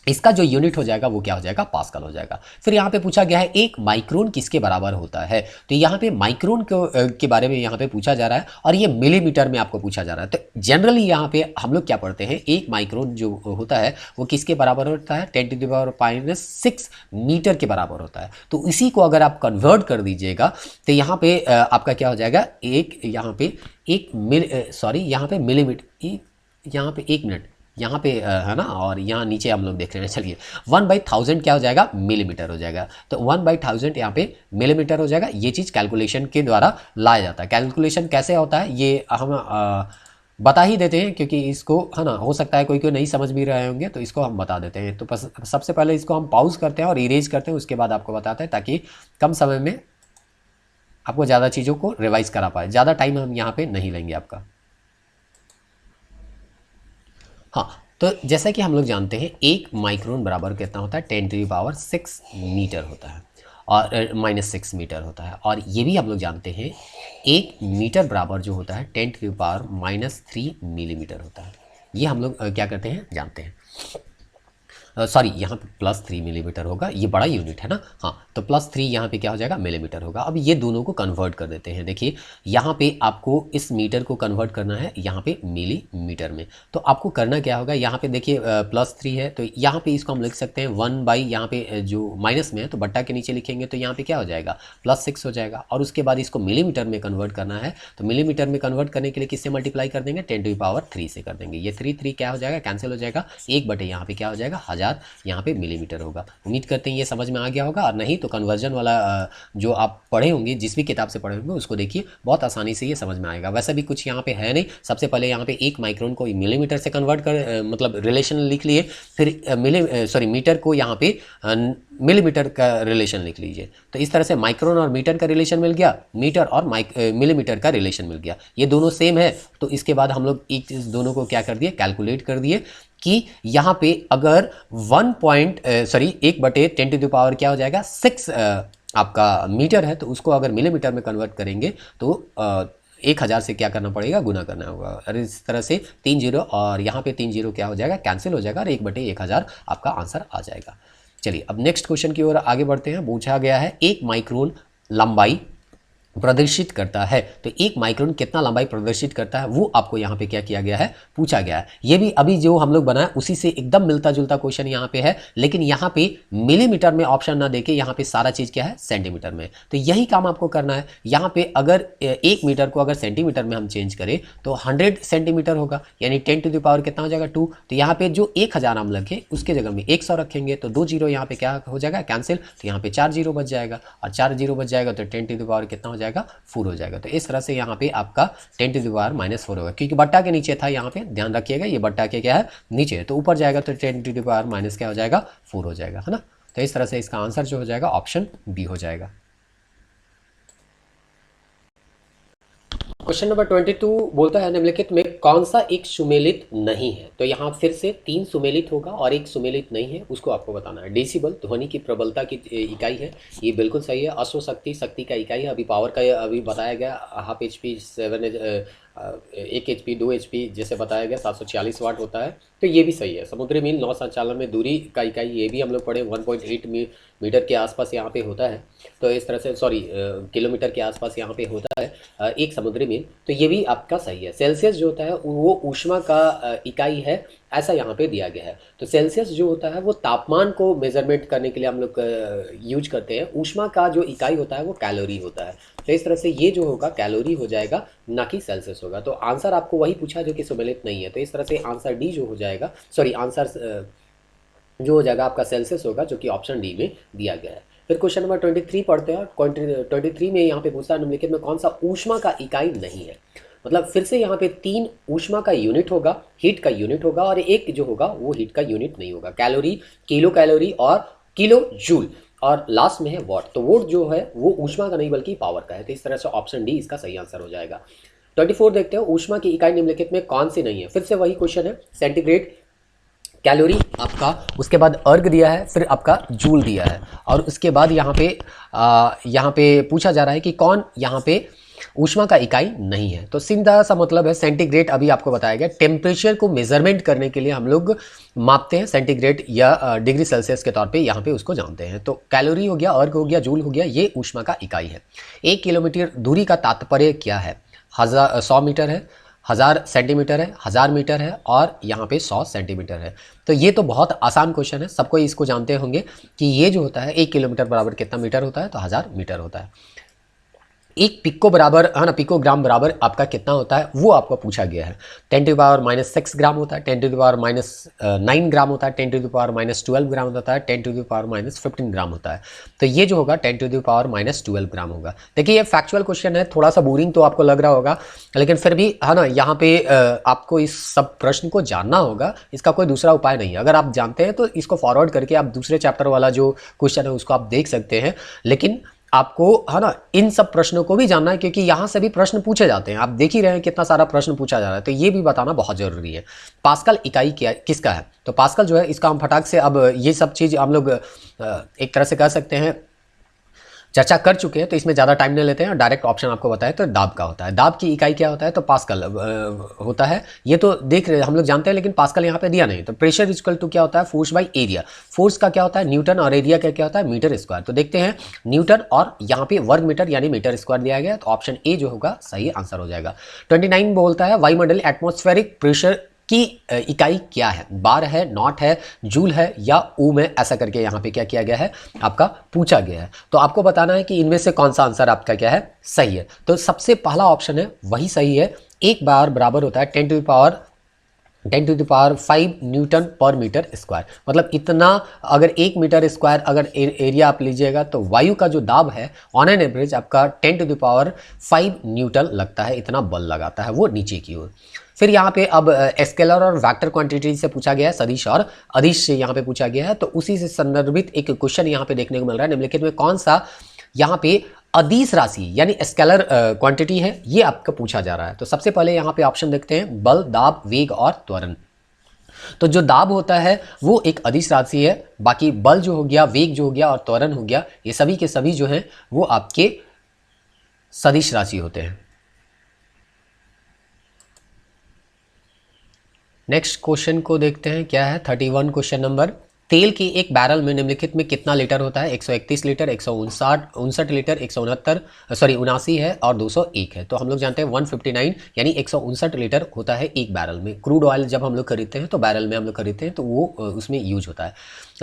इसका जो यूनिट हो जाएगा वो क्या हो जाएगा, पास्कल हो जाएगा। फिर यहाँ पे पूछा गया है एक माइक्रोन किसके बराबर होता है। तो यहाँ पे माइक्रोन के बारे में यहाँ पे पूछा जा रहा है और ये मिलीमीटर में आपको पूछा जा रहा है। तो जनरली यहाँ पे हम लोग क्या पढ़ते हैं, एक माइक्रोन जो होता है वो किसके बराबर होता है, 10⁻⁻6 मीटर के बराबर होता है। तो इसी को अगर आप कन्वर्ट कर दीजिएगा तो यहाँ पे आपका क्या हो जाएगा, यहाँ पे मिलीमीटर, यहाँ पे 1 मिनट यहाँ पे है ना, और यहाँ नीचे हम लोग देख रहे हैं, चलिए 1/1000 क्या हो जाएगा, मिलीमीटर हो जाएगा। तो 1/1000 यहाँ पे मिलीमीटर हो जाएगा। ये चीज़ कैलकुलेशन के द्वारा लाया जाता है। कैलकुलेशन कैसे होता है ये हम बता ही देते हैं, क्योंकि इसको है ना, हो सकता है कोई नहीं समझ भी रहे होंगे, तो इसको हम बता देते हैं। तो सबसे पहले इसको हम पॉज करते हैं और इरेज करते हैं, उसके बाद आपको बताते हैं, ताकि कम समय में आपको ज़्यादा चीज़ों को रिवाइज करा पाए। ज़्यादा टाइम हम यहाँ पे नहीं लेंगे आपका। हाँ, तो जैसा कि हम लोग जानते हैं 1 माइक्रोन बराबर कितना होता है, 10⁻6 मीटर होता है और -6 मीटर होता है। और ये भी हम लोग जानते हैं 1 मीटर बराबर जो होता है 10⁻³ मिलीमीटर होता है। ये हम लोग क्या करते हैं, जानते हैं। सॉरी, यहाँ पे +3 मिलीमीटर होगा, ये बड़ा यूनिट है ना। हाँ, तो +3 यहाँ पे क्या हो जाएगा, मिलीमीटर होगा। अब ये दोनों को कन्वर्ट कर देते हैं। देखिए यहाँ पे आपको इस मीटर को कन्वर्ट करना है यहाँ पे मिलीमीटर में। तो आपको करना क्या होगा, यहाँ पे देखिए +3 है, तो यहाँ पे इसको हम लिख सकते हैं 1 यहाँ पे जो माइनस में है तो बट्टा के नीचे लिखेंगे, तो यहाँ पे क्या हो जाएगा, +6 हो जाएगा। और उसके बाद इसको मिलीमीटर में कन्वर्ट करना है, तो मिलीमीटर में कन्वर्ट करने के लिए किससे मल्टीप्लाई कर देंगे, 10⁻³ से कर देंगे। ये 3 क्या हो जाएगा, कैंसिल हो जाएगा, 1/, यहाँ पे क्या हो जाएगा, 1000 यहाँ पे मिलीमीटर होगा। उम्मीद करते हैं ये समझ में आ गया होगा, और नहीं तो कन्वर्जन वाला जो आप पढ़े होंगे, जिस भी किताब से पढ़े होंगे, उसको देखिए, बहुत आसानी से ये समझ में आएगा। वैसे भी कुछ यहाँ पे है नहीं। सबसे पहले यहाँ पे 1 माइक्रोन को मिलीमीटर से कन्वर्ट कर मतलब रिलेशन लिख लिए, फिर मीटर को यहाँ पे मिलीमीटर का रिलेशन लिख लीजिए। तो इस तरह से माइक्रोन और मीटर का रिलेशन मिल गया, मीटर और मिलीमीटर का रिलेशन मिल गया। ये दोनों सेम है, तो इसके बाद हम लोग एक दोनों को क्या कर दिए, कैलकुलेट कर दिए कि यहाँ पे अगर 1/10 क्या हो जाएगा 6 आपका मीटर है, तो उसको अगर मिलीमीटर में कन्वर्ट करेंगे तो 1000 से क्या करना पड़ेगा, गुना करना होगा। और इस तरह से 3 जीरो और यहाँ पे 3 जीरो क्या हो जाएगा, कैंसिल हो जाएगा और 1/1000 आपका आंसर आ जाएगा। चलिए अब नेक्स्ट क्वेश्चन की ओर आगे बढ़ते हैं। पूछा गया है 1 माइक्रोन लंबाई प्रदर्शित करता है। तो 1 माइक्रोन कितना लंबाई प्रदर्शित करता है वो आपको यहाँ पे क्या किया गया है, पूछा गया है। ये भी अभी जो हम लोग बनाए उसी से एकदम मिलता जुलता क्वेश्चन यहाँ पे है, लेकिन यहाँ पे मिलीमीटर में ऑप्शन ना देके यहाँ पे सारा चीज़ क्या है, सेंटीमीटर में। तो यही काम आपको करना है। यहाँ पे अगर 1 मीटर को अगर सेंटीमीटर में हम चेंज करें तो 100 सेंटीमीटर होगा, यानी 10 कितना हो जाएगा 2। तो यहाँ पे जो 1000 हम रखें उसके जगह में 100 रखेंगे तो 2 जीरो यहाँ पे क्या हो जाएगा, कैंसिल। तो यहाँ पे 4 जीरो बच जाएगा और 4 जीरो बच जाएगा तो 10 कितना हो जाएगा, 4 हो जाएगा। तो इस तरह से यहाँ पे आपका 10⁻⁻4 होगा, क्योंकि बट्टा के नीचे था, यहाँ पे ध्यान रखिएगा ये बट्टा के क्या है, नीचे है। तो ऊपर जाएगा तो 10⁻⁻ क्या हो जाएगा, 4 हो जाएगा, है ना। तो इस तरह से इसका आंसर जो हो जाएगा ऑप्शन बी हो जाएगा। क्वेश्चन नंबर 22 बोलता है निम्नलिखित में कौन सा एक सुमेलित नहीं है। तो यहाँ फिर से 3 सुमेलित होगा और एक सुमेलित नहीं है, उसको आपको बताना है। डेसिबल ध्वनि की प्रबलता की इकाई है, ये बिल्कुल सही है। अश्वशक्ति शक्ति का इकाई है, अभी पावर का अभी बताया गया। हाफ HP 1 HP 2 HP जैसे बताया गया 746 वाट होता है, तो ये भी सही है। समुद्री मील नौ संचालन में दूरी का इकाई, ये भी हम लोग पढ़े 1.8 मीटर के आसपास यहाँ पे होता है। तो इस तरह से किलोमीटर के आसपास यहाँ पे होता है एक समुद्री मील, तो ये भी आपका सही है। सेल्सियस जो होता है वो ऊष्मा का इकाई है, ऐसा यहाँ पे दिया गया है। तो सेल्सियस जो होता है वो तापमान को मेजरमेंट करने के लिए हम लोग यूज करते हैं। ऊष्मा का जो इकाई होता है वो कैलोरी होता है। तो इस तरह से ये जो होगा कैलोरी हो जाएगा, ना कि सेल्सियस होगा। तो आंसर आपको वही पूछा जो कि सुमेलित नहीं है। तो इस तरह से आंसर डी जो हो जाएगा, आंसर जो हो जाएगा आपका सेल्सियस होगा, जो कि ऑप्शन डी में दिया गया है। फिर क्वेश्चन नंबर 23 पढ़ते हैं। 23 में यहाँ पे पूछा है निम्नलिखित में कौन सा ऊष्मा का इकाई नहीं है। मतलब फिर से यहाँ पे 3 ऊष्मा का यूनिट होगा, हीट का यूनिट होगा, और एक जो होगा वो हीट का यूनिट नहीं होगा। कैलोरी, किलो कैलोरी और किलो जूल, और लास्ट में है वॉट। तो वोट जो है वो ऊष्मा का नहीं बल्कि पावर का है। तो इस तरह से ऑप्शन डी इसका सही आंसर हो जाएगा। 24 देखते हैं, ऊष्मा की इकाई निम्नलिखित में कौन सी नहीं है। फिर से वही क्वेश्चन है, सेंटीग्रेड, कैलोरी आपका, उसके बाद अर्ग दिया है, फिर आपका जूल दिया है, और उसके बाद यहाँ पे पूछा जा रहा है कि कौन यहाँ पे ऊष्मा का इकाई नहीं है। तो सीधा सा मतलब है सेंटीग्रेड, अभी आपको बताया गया टेम्परेचर को मेजरमेंट करने के लिए हम लोग मापते हैं सेंटीग्रेड या डिग्री सेल्सियस के तौर पे यहाँ पे उसको जानते हैं। तो कैलोरी हो गया, अर्ग हो गया, जूल हो गया, ये ऊष्मा का इकाई है। 1 किलोमीटर दूरी का तात्पर्य क्या है, 100 मीटर है, 1000 सेंटीमीटर है, 1000 मीटर है, और यहाँ पे 100 सेंटीमीटर है। तो ये तो बहुत आसान क्वेश्चन है, सबको इसको जानते होंगे कि ये जो होता है 1 किलोमीटर बराबर कितना मीटर होता है, तो 1000 मीटर होता है। 1 पिको बराबर है ना, पिकोग्राम बराबर आपका कितना होता है वो आपको पूछा गया है। 10⁻⁻6 ग्राम होता है, 10⁻⁹ ग्राम होता है, 10⁻12 ग्राम होता है, 10⁻15 ग्राम होता है। तो ये जो होगा 10⁻12 ग्राम होगा। देखिए ये फैक्चुअल क्वेश्चन है, थोड़ा सा बोरिंग तो आपको लग रहा होगा, लेकिन फिर भी है ना, यहाँ पे आपको इस सब प्रश्न को जानना होगा, इसका कोई दूसरा उपाय नहीं है। अगर आप जानते हैं तो इसको फॉरवर्ड करके आप दूसरे चैप्टर वाला जो क्वेश्चन है उसको आप देख सकते हैं, लेकिन आपको है ना इन सब प्रश्नों को भी जानना है, क्योंकि यहाँ से भी प्रश्न पूछे जाते हैं। आप देख ही रहे हैं कितना सारा प्रश्न पूछा जा रहा है, तो ये भी बताना बहुत जरूरी है। पास्कल इकाई क्या किसका है, तो पास्कल जो है इसका हम फटाक से अब ये सब चीज़ हम लोग एक तरह से कह सकते हैं चर्चा कर चुके हैं, तो इसमें ज़्यादा टाइम नहीं लेते हैं। डायरेक्ट ऑप्शन आपको बताए तो दाब का होता है। दाब की इकाई क्या होता है, तो पास्कल होता है। ये तो देख रहे हम लोग जानते हैं, लेकिन पास्कल यहाँ पे दिया नहीं। तो प्रेशर इक्वल टू क्या होता है, फोर्स बाई एरिया। फोर्स का क्या होता है न्यूटन, और एरिया का क्या होता है मीटर स्क्वायर। तो देखते हैं न्यूटन, और यहाँ पे वर्ग मीटर यानी मीटर स्क्वायर दिया गया, तो ऑप्शन ए जो होगा सही आंसर हो जाएगा। 29 बोलता है वायुमंडल एटमॉस्फेरिक प्रेशर की इकाई क्या है, बार है, नॉट है, जूल है, या ओम है, ऐसा करके यहाँ पे क्या किया गया है आपका पूछा गया है। तो आपको बताना है कि इनमें से कौन सा आंसर आपका क्या है सही है। तो सबसे पहला ऑप्शन है वही सही है। एक बार बराबर होता है 10⁻5 न्यूटन पर मीटर स्क्वायर। मतलब इतना, अगर 1 मीटर स्क्वायर अगर एरिया आप लीजिएगा तो वायु का जो दाब है ऑन एन एवरेज आपका 10⁻5 न्यूटन लगता है, इतना बल लगाता है वो नीचे की ओर। फिर यहाँ पे अब स्केलर और वेक्टर क्वांटिटी से पूछा गया है, सदिश और अदिश से यहाँ पे पूछा गया है। तो उसी से संदर्भित एक क्वेश्चन यहाँ पे देखने को मिल रहा है, निम्नलिखित में कौन सा यहाँ पे अदिश राशि यानी स्केलर क्वांटिटी है, ये आपका पूछा जा रहा है। तो सबसे पहले यहाँ पे ऑप्शन देखते हैं, बल, दाब, वेग और त्वरण। तो जो दाब होता है वो एक अदिश राशि है, बाकी बल जो हो गया, वेग जो हो गया और त्वरण हो गया, ये सभी के सभी जो हैं वो आपके सदिश राशि होते हैं। नेक्स्ट क्वेश्चन को देखते हैं, क्या है 31 क्वेश्चन नंबर। तेल की एक बैरल में निम्नलिखित में कितना लीटर होता है? 131 लीटर, 159 लीटर, 169 सॉरी 79 है और 201 है। तो हम लोग जानते हैं 159 यानी 159 लीटर होता है एक बैरल में। क्रूड ऑयल जब हम लोग खरीदते हैं तो बैरल में हम लोग खरीदते हैं तो वो उसमें यूज होता है।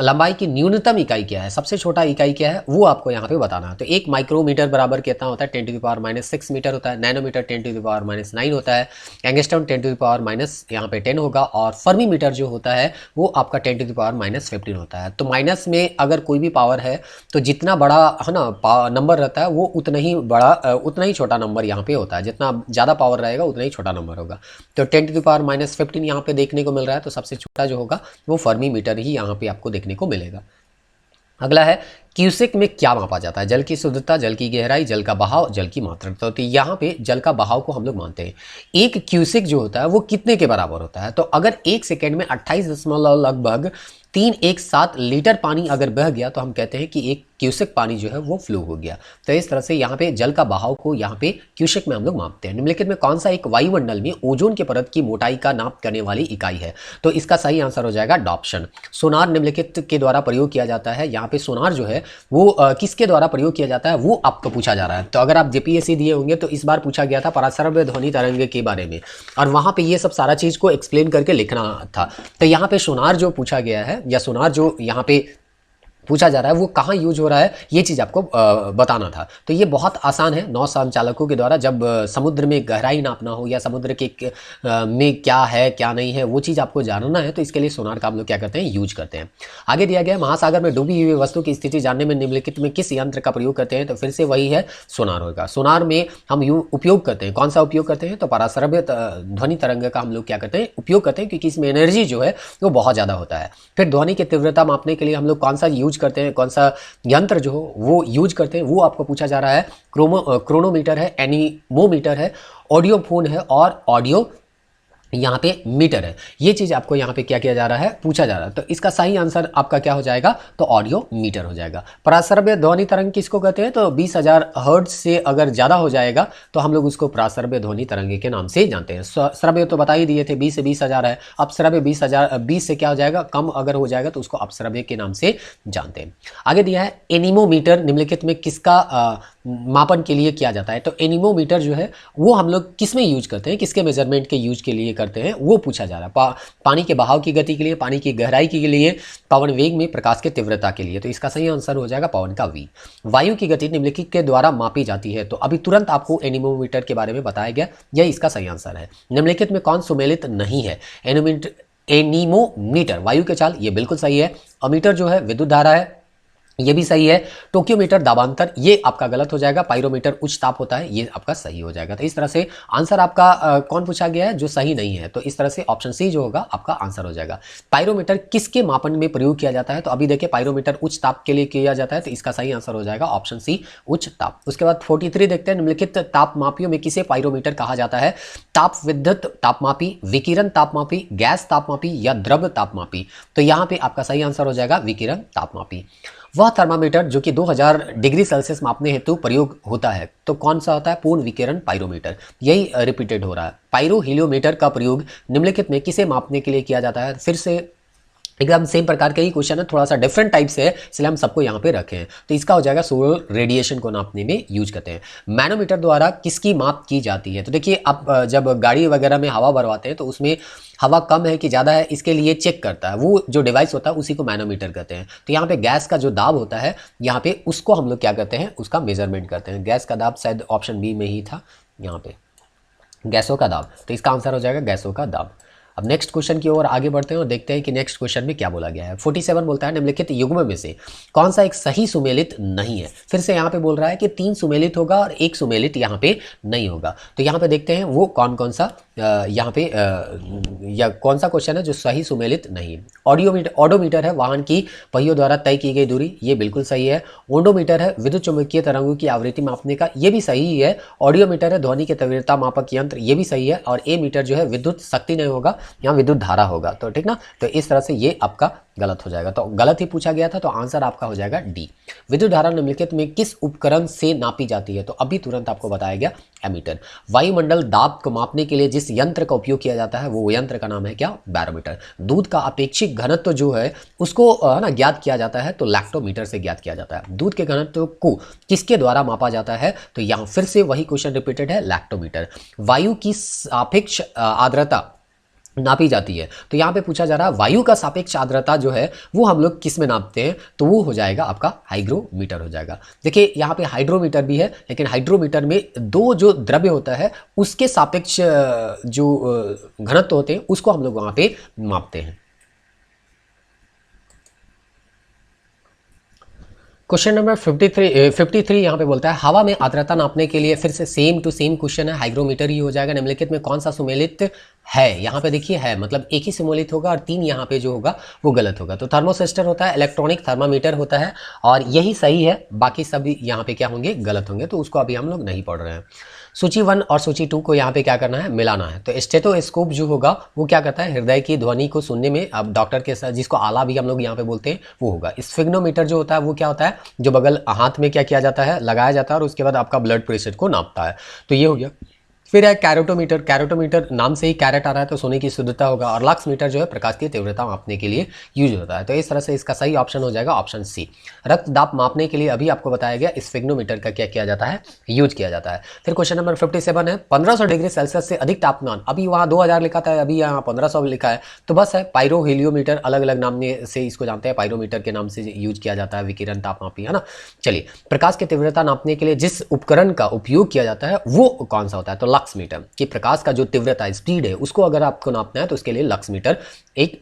लंबाई की न्यूनतम इकाई क्या है, सबसे छोटा इकाई क्या है, वो आपको यहाँ पे बताना है। तो एक माइक्रोमीटर बराबर कितना होता है? 10⁻⁻6 मीटर होता है। नैनोमीटर 10⁻⁻9 होता है। एंगस्ट्रॉम 10⁻⁻ यहाँ पे 10 होगा और फर्मी मीटर जो होता है वो आपका 10⁻⁻15 होता है। तो माइनस में अगर कोई भी पावर है तो जितना बड़ा है ना नंबर रहता है वो उतना ही बड़ा उतना ही छोटा नंबर यहाँ पे होता है। जितना ज़्यादा पावर रहेगा उतना ही छोटा नंबर होगा। तो 10⁻⁻15 यहाँ पे देखने को मिल रहा है, तो सबसे छोटा जो होगा वो फर्मी मीटर ही यहाँ पे आपको देखने को मिलेगा। अगला है क्यूसेक में क्या मापा जाता है? जल की शुद्धता, जल की गहराई, जल का बहाव, जल की मात्रा। तो यहाँ पे जल का बहाव को हम लोग मानते हैं। एक क्यूसेक जो होता है वो कितने के बराबर होता है? तो अगर एक सेकेंड में 28 लगभग 317 लीटर पानी अगर बह गया तो हम कहते हैं कि एक क्यूसेक पानी जो है वो फ्लो हो गया। तो इस तरह से यहाँ पे जल का बहाव को यहाँ पे क्यूसेक में हम लोग मापते हैं। निम्नलिखित में कौन सा एक वायुमंडल में ओजोन के परत की मोटाई का नाप करने वाली इकाई है? तो इसका सही आंसर हो जाएगा डॉप्शन। सोनार निम्नलिखित के द्वारा प्रयोग किया जाता है। यहाँ पे सोनार जो है वो किसके द्वारा प्रयोग किया जाता है वो आपको पूछा जा रहा है। तो अगर आप जेपीएससी दिए होंगे तो इस बार पूछा गया था पराश्रव्य ध्वनि तरंग के बारे में और वहाँ पे ये सब सारा चीज़ को एक्सप्लेन करके लिखना था। तो यहाँ पे सोनार जो पूछा गया है या सोनार जो यहाँ पे पूछा जा रहा है वो कहाँ यूज हो रहा है ये चीज़ आपको बताना था। तो ये बहुत आसान है। नौ संचालकों के द्वारा जब समुद्र में गहराई नापना हो या समुद्र के में क्या है क्या नहीं है वो चीज़ आपको जानना है तो इसके लिए सोनार का हम लोग क्या करते हैं यूज करते हैं। आगे दिया गया महासागर में डूबी हुई वस्तु की स्थिति जानने में निम्नलिखित में किस यंत्र का प्रयोग करते हैं? तो फिर से वही है सोनार होगा। सोनार में हम उपयोग करते हैं, कौन सा उपयोग करते हैं? तो पराश्रव्य ध्वनि तरंग का हम लोग क्या करते हैं उपयोग करते हैं क्योंकि इसमें एनर्जी जो है वो बहुत ज़्यादा होता है। फिर ध्वनि की तीव्रता मापने के लिए हम लोग कौन सा यूज करते हैं, कौन सा यंत्र जो हो वो यूज करते हैं वो आपको पूछा जा रहा है। क्रोनोमीटर है, एनीमोमीटर है, ऑडियोफोन है और ऑडियो यहाँ पे मीटर है। ये चीज़ आपको यहाँ पे क्या किया जा रहा है पूछा जा रहा है। तो इसका सही आंसर आपका क्या हो जाएगा? तो ऑडियो मीटर हो जाएगा। पराश्रव्य ध्वनि तरंग किसको कहते हैं? तो 20,000 हर्ट्ज से अगर ज़्यादा हो जाएगा तो हम लोग उसको पराश्रव्य ध्वनि तरंग के नाम से जानते हैं। श्रव्य तो बता ही दिए थे 20 से 20,000 है। अपश्रव्य 20 से क्या हो जाएगा कम अगर हो जाएगा तो उसको अपश्रव्य के नाम से जानते हैं। आगे दिया है एनीमोमीटर निम्नलिखित में किसका मापन के लिए किया जाता है? तो एनीमोमीटर जो है वो हम लोग किस में यूज करते हैं, किसके मेजरमेंट के यूज के लिए करते हैं वो पूछा जा रहा है। पानी के बहाव की गति के लिए, पानी की गहराई के लिए, पवन वेग में, प्रकाश की तीव्रता के लिए। तो इसका सही आंसर हो जाएगा पवन का वी। वायु की गति निम्नलिखित के द्वारा मापी जाती है। तो अभी तुरंत आपको एनीमोमीटर के बारे में बताया गया, यह इसका सही आंसर है। निम्नलिखित में कौन सुमेलित नहीं है? एनीमोमीटर वायु के चाल, ये बिल्कुल सही है। अमीटर जो है विद्युत धारा है, ये भी सही है। टोक्योमीटर दाबांतर, ये आपका गलत हो जाएगा। पायरोमीटर उच्च ताप होता है, ये आपका सही हो जाएगा। तो इस तरह से आंसर आपका कौन पूछा गया है? जो सही नहीं है। तो इस तरह से ऑप्शन सी जो होगा आपका आंसर हो जाएगा। पायरोमीटर किसके मापन में प्रयोग किया जाता है? तो अभी देखिए पायरोमीटर उच्च ताप के लिए किया जाता है, तो इसका सही आंसर हो जाएगा ऑप्शन सी उच्च ताप। उसके बाद 43 देखते हैं, निम्नलिखित तापमापियों में किसे पायरोमीटर कहा जाता है? ताप विद्युत तापमापी, विकिरण तापमापी, गैस तापमापी या द्रव तापमापी। तो यहाँ पे आपका सही आंसर हो जाएगा विकिरण तापमापी। वह थर्मामीटर जो कि 2000 डिग्री सेल्सियस मापने हेतु प्रयोग होता है, तो कौन सा होता है? पूर्ण विकिरण पायरोमीटर। यही रिपीटेड हो रहा है। पायरो हीलियोमीटर का प्रयोग निम्नलिखित में किसे मापने के लिए किया जाता है? फिर से एकदम सेम प्रकार का ही क्वेश्चन है, थोड़ा सा डिफरेंट टाइप से है, इसलिए हम सबको यहाँ पे रखे हैं। तो इसका हो जाएगा सोलर रेडिएशन को नापने में यूज करते हैं। मैनोमीटर द्वारा किसकी माप की जाती है? तो देखिए आप जब गाड़ी वगैरह में हवा भरवाते हैं तो उसमें हवा कम है कि ज़्यादा है इसके लिए चेक करता है, वो जो डिवाइस होता है उसी को मैनोमीटर कहते हैं। तो यहाँ पे गैस का जो दाब होता है यहाँ पे उसको हम लोग क्या करते हैं, उसका मेजरमेंट करते हैं। गैस का दाब शायद ऑप्शन बी में ही था, यहाँ पे गैसों का दाब। तो इसका आंसर हो जाएगा गैसों का दाब। अब नेक्स्ट क्वेश्चन की ओर आगे बढ़ते हैं और देखते हैं कि नेक्स्ट क्वेश्चन में क्या बोला गया है। 47 बोलता है निम्नलिखित युग्म में से कौन सा एक सही सुमेलित नहीं है? फिर से यहाँ पे बोल रहा है कि 3 सुमेलित होगा और 1 सुमेलित यहाँ पे नहीं होगा। तो यहाँ पे देखते हैं वो कौन कौन सा यहाँ पे या कौन सा क्वेश्चन है जो सही सुमेलित नहीं है। ऑडोमीटर है वाहन की पहियों द्वारा तय की गई दूरी, ये बिल्कुल सही है। ओडोमीटर है विद्युत चुम्बकीय तरंगों की आवृत्ति मापने का, ये भी सही है। ऑडियोमीटर है ध्वनि के तीव्रता मापक यंत्र, ये भी सही है। और ए मीटर जो है विद्युत शक्ति नहीं होगा, यहाँ विद्युत धारा होगा। तो ठीक ना, तो इस तरह से ये आपका गलत हो जाएगा। तो गलत ही पूछा गया था, तो आंसर आपका हो जाएगा डी। विद्युत धारा निम्नलिखित में किस उपकरण से नापी जाती है? तो अभी तुरंत आपको बताया गया एमीटर। वायुमंडल दाब को मापने के लिए जिस यंत्र का उपयोग किया जाता है वो यंत्र का नाम है क्या? बैरोमीटर। दूध का अपेक्षित घनत्व जो है उसको है ना ज्ञात किया जाता है, तो लैक्टोमीटर से ज्ञात किया जाता है। दूध के घनत्व को किसके द्वारा मापा जाता है? तो यहाँ फिर से वही क्वेश्चन रिपीटेड है, लैक्टोमीटर। वायु की सापेक्ष आर्द्रता नापी जाती है, तो यहाँ पे पूछा जा रहा है वायु का सापेक्ष आर्द्रता जो है वो हम लोग किस में नापते हैं? तो वो हो जाएगा आपका हाइग्रोमीटर हो जाएगा। देखिए यहाँ पे हाइड्रोमीटर भी है, लेकिन हाइड्रोमीटर में दो जो द्रव्य होता है उसके सापेक्ष जो घनत्व होते हैं उसको हम लोग वहाँ पे मापते हैं। क्वेश्चन नंबर 53 यहाँ पे बोलता है हवा में आर्द्रता नापने के लिए, फिर से सेम टू सेम क्वेश्चन है, हाइग्रोमीटर ही हो जाएगा। निम्नलिखित में कौन सा सुमेलित है? यहाँ पे देखिए है, मतलब एक ही सुमेलित होगा और 3 यहाँ पे जो होगा वो गलत होगा। तो थर्मोसिस्टर होता है, इलेक्ट्रॉनिक थर्मामीटर होता है और यही सही है, बाकी सभी यहाँ पे क्या होंगे? गलत होंगे। तो उसको अभी हम लोग नहीं पढ़ रहे हैं। सूची 1 और सूची 2 को यहाँ पे क्या करना है? मिलाना है। तो स्टेथोस्कोप जो होगा वो क्या करता है? हृदय की ध्वनि को सुनने में, अब डॉक्टर के साथ जिसको आला भी हम लोग यहाँ पे बोलते हैं वो होगा। स्फिग्नोमीटर जो होता है वो क्या होता है? जो बगल हाथ में क्या किया जाता है? लगाया जाता है और उसके बाद आपका ब्लड प्रेशर को नापता है। तो ये हो गया। फिर है कैरोटोमीटर। कैरोटोमीटर नाम से ही कैरेट आ रहा है तो सोने की शुद्धता होगा। और लक्स मीटर जो है प्रकाश की तीव्रता मापने के लिए यूज होता है। तो इस तरह से इसका सही ऑप्शन हो जाएगा ऑप्शन सी। रक्तदाब मापने के लिए अभी आपको बताया गया स्फिग्नोमीटर का क्या किया जाता है? यूज किया जाता है। फिर क्वेश्चन नंबर 57 है 1500 डिग्री सेल्सियस से अधिक तापमान, अभी वहाँ 2000 लिखा था, अभी यहाँ 1500 लिखा है, तो बस है पायरो हीलियोमीटर, अलग अलग नाम से इसको जानते हैं, पायरोमीटर के नाम से यूज किया जाता है, विकिरण तापमापी है ना। चलिए, प्रकाश की तीव्रता नापने के लिए जिस उपकरण का उपयोग किया जाता है वो कौन सा होता है? तो लक्स मीटर। कि प्रकाश का जो तीव्रता स्पीड है उसको अगर आपको नापना है तो उसके लिए लक्स मीटर एक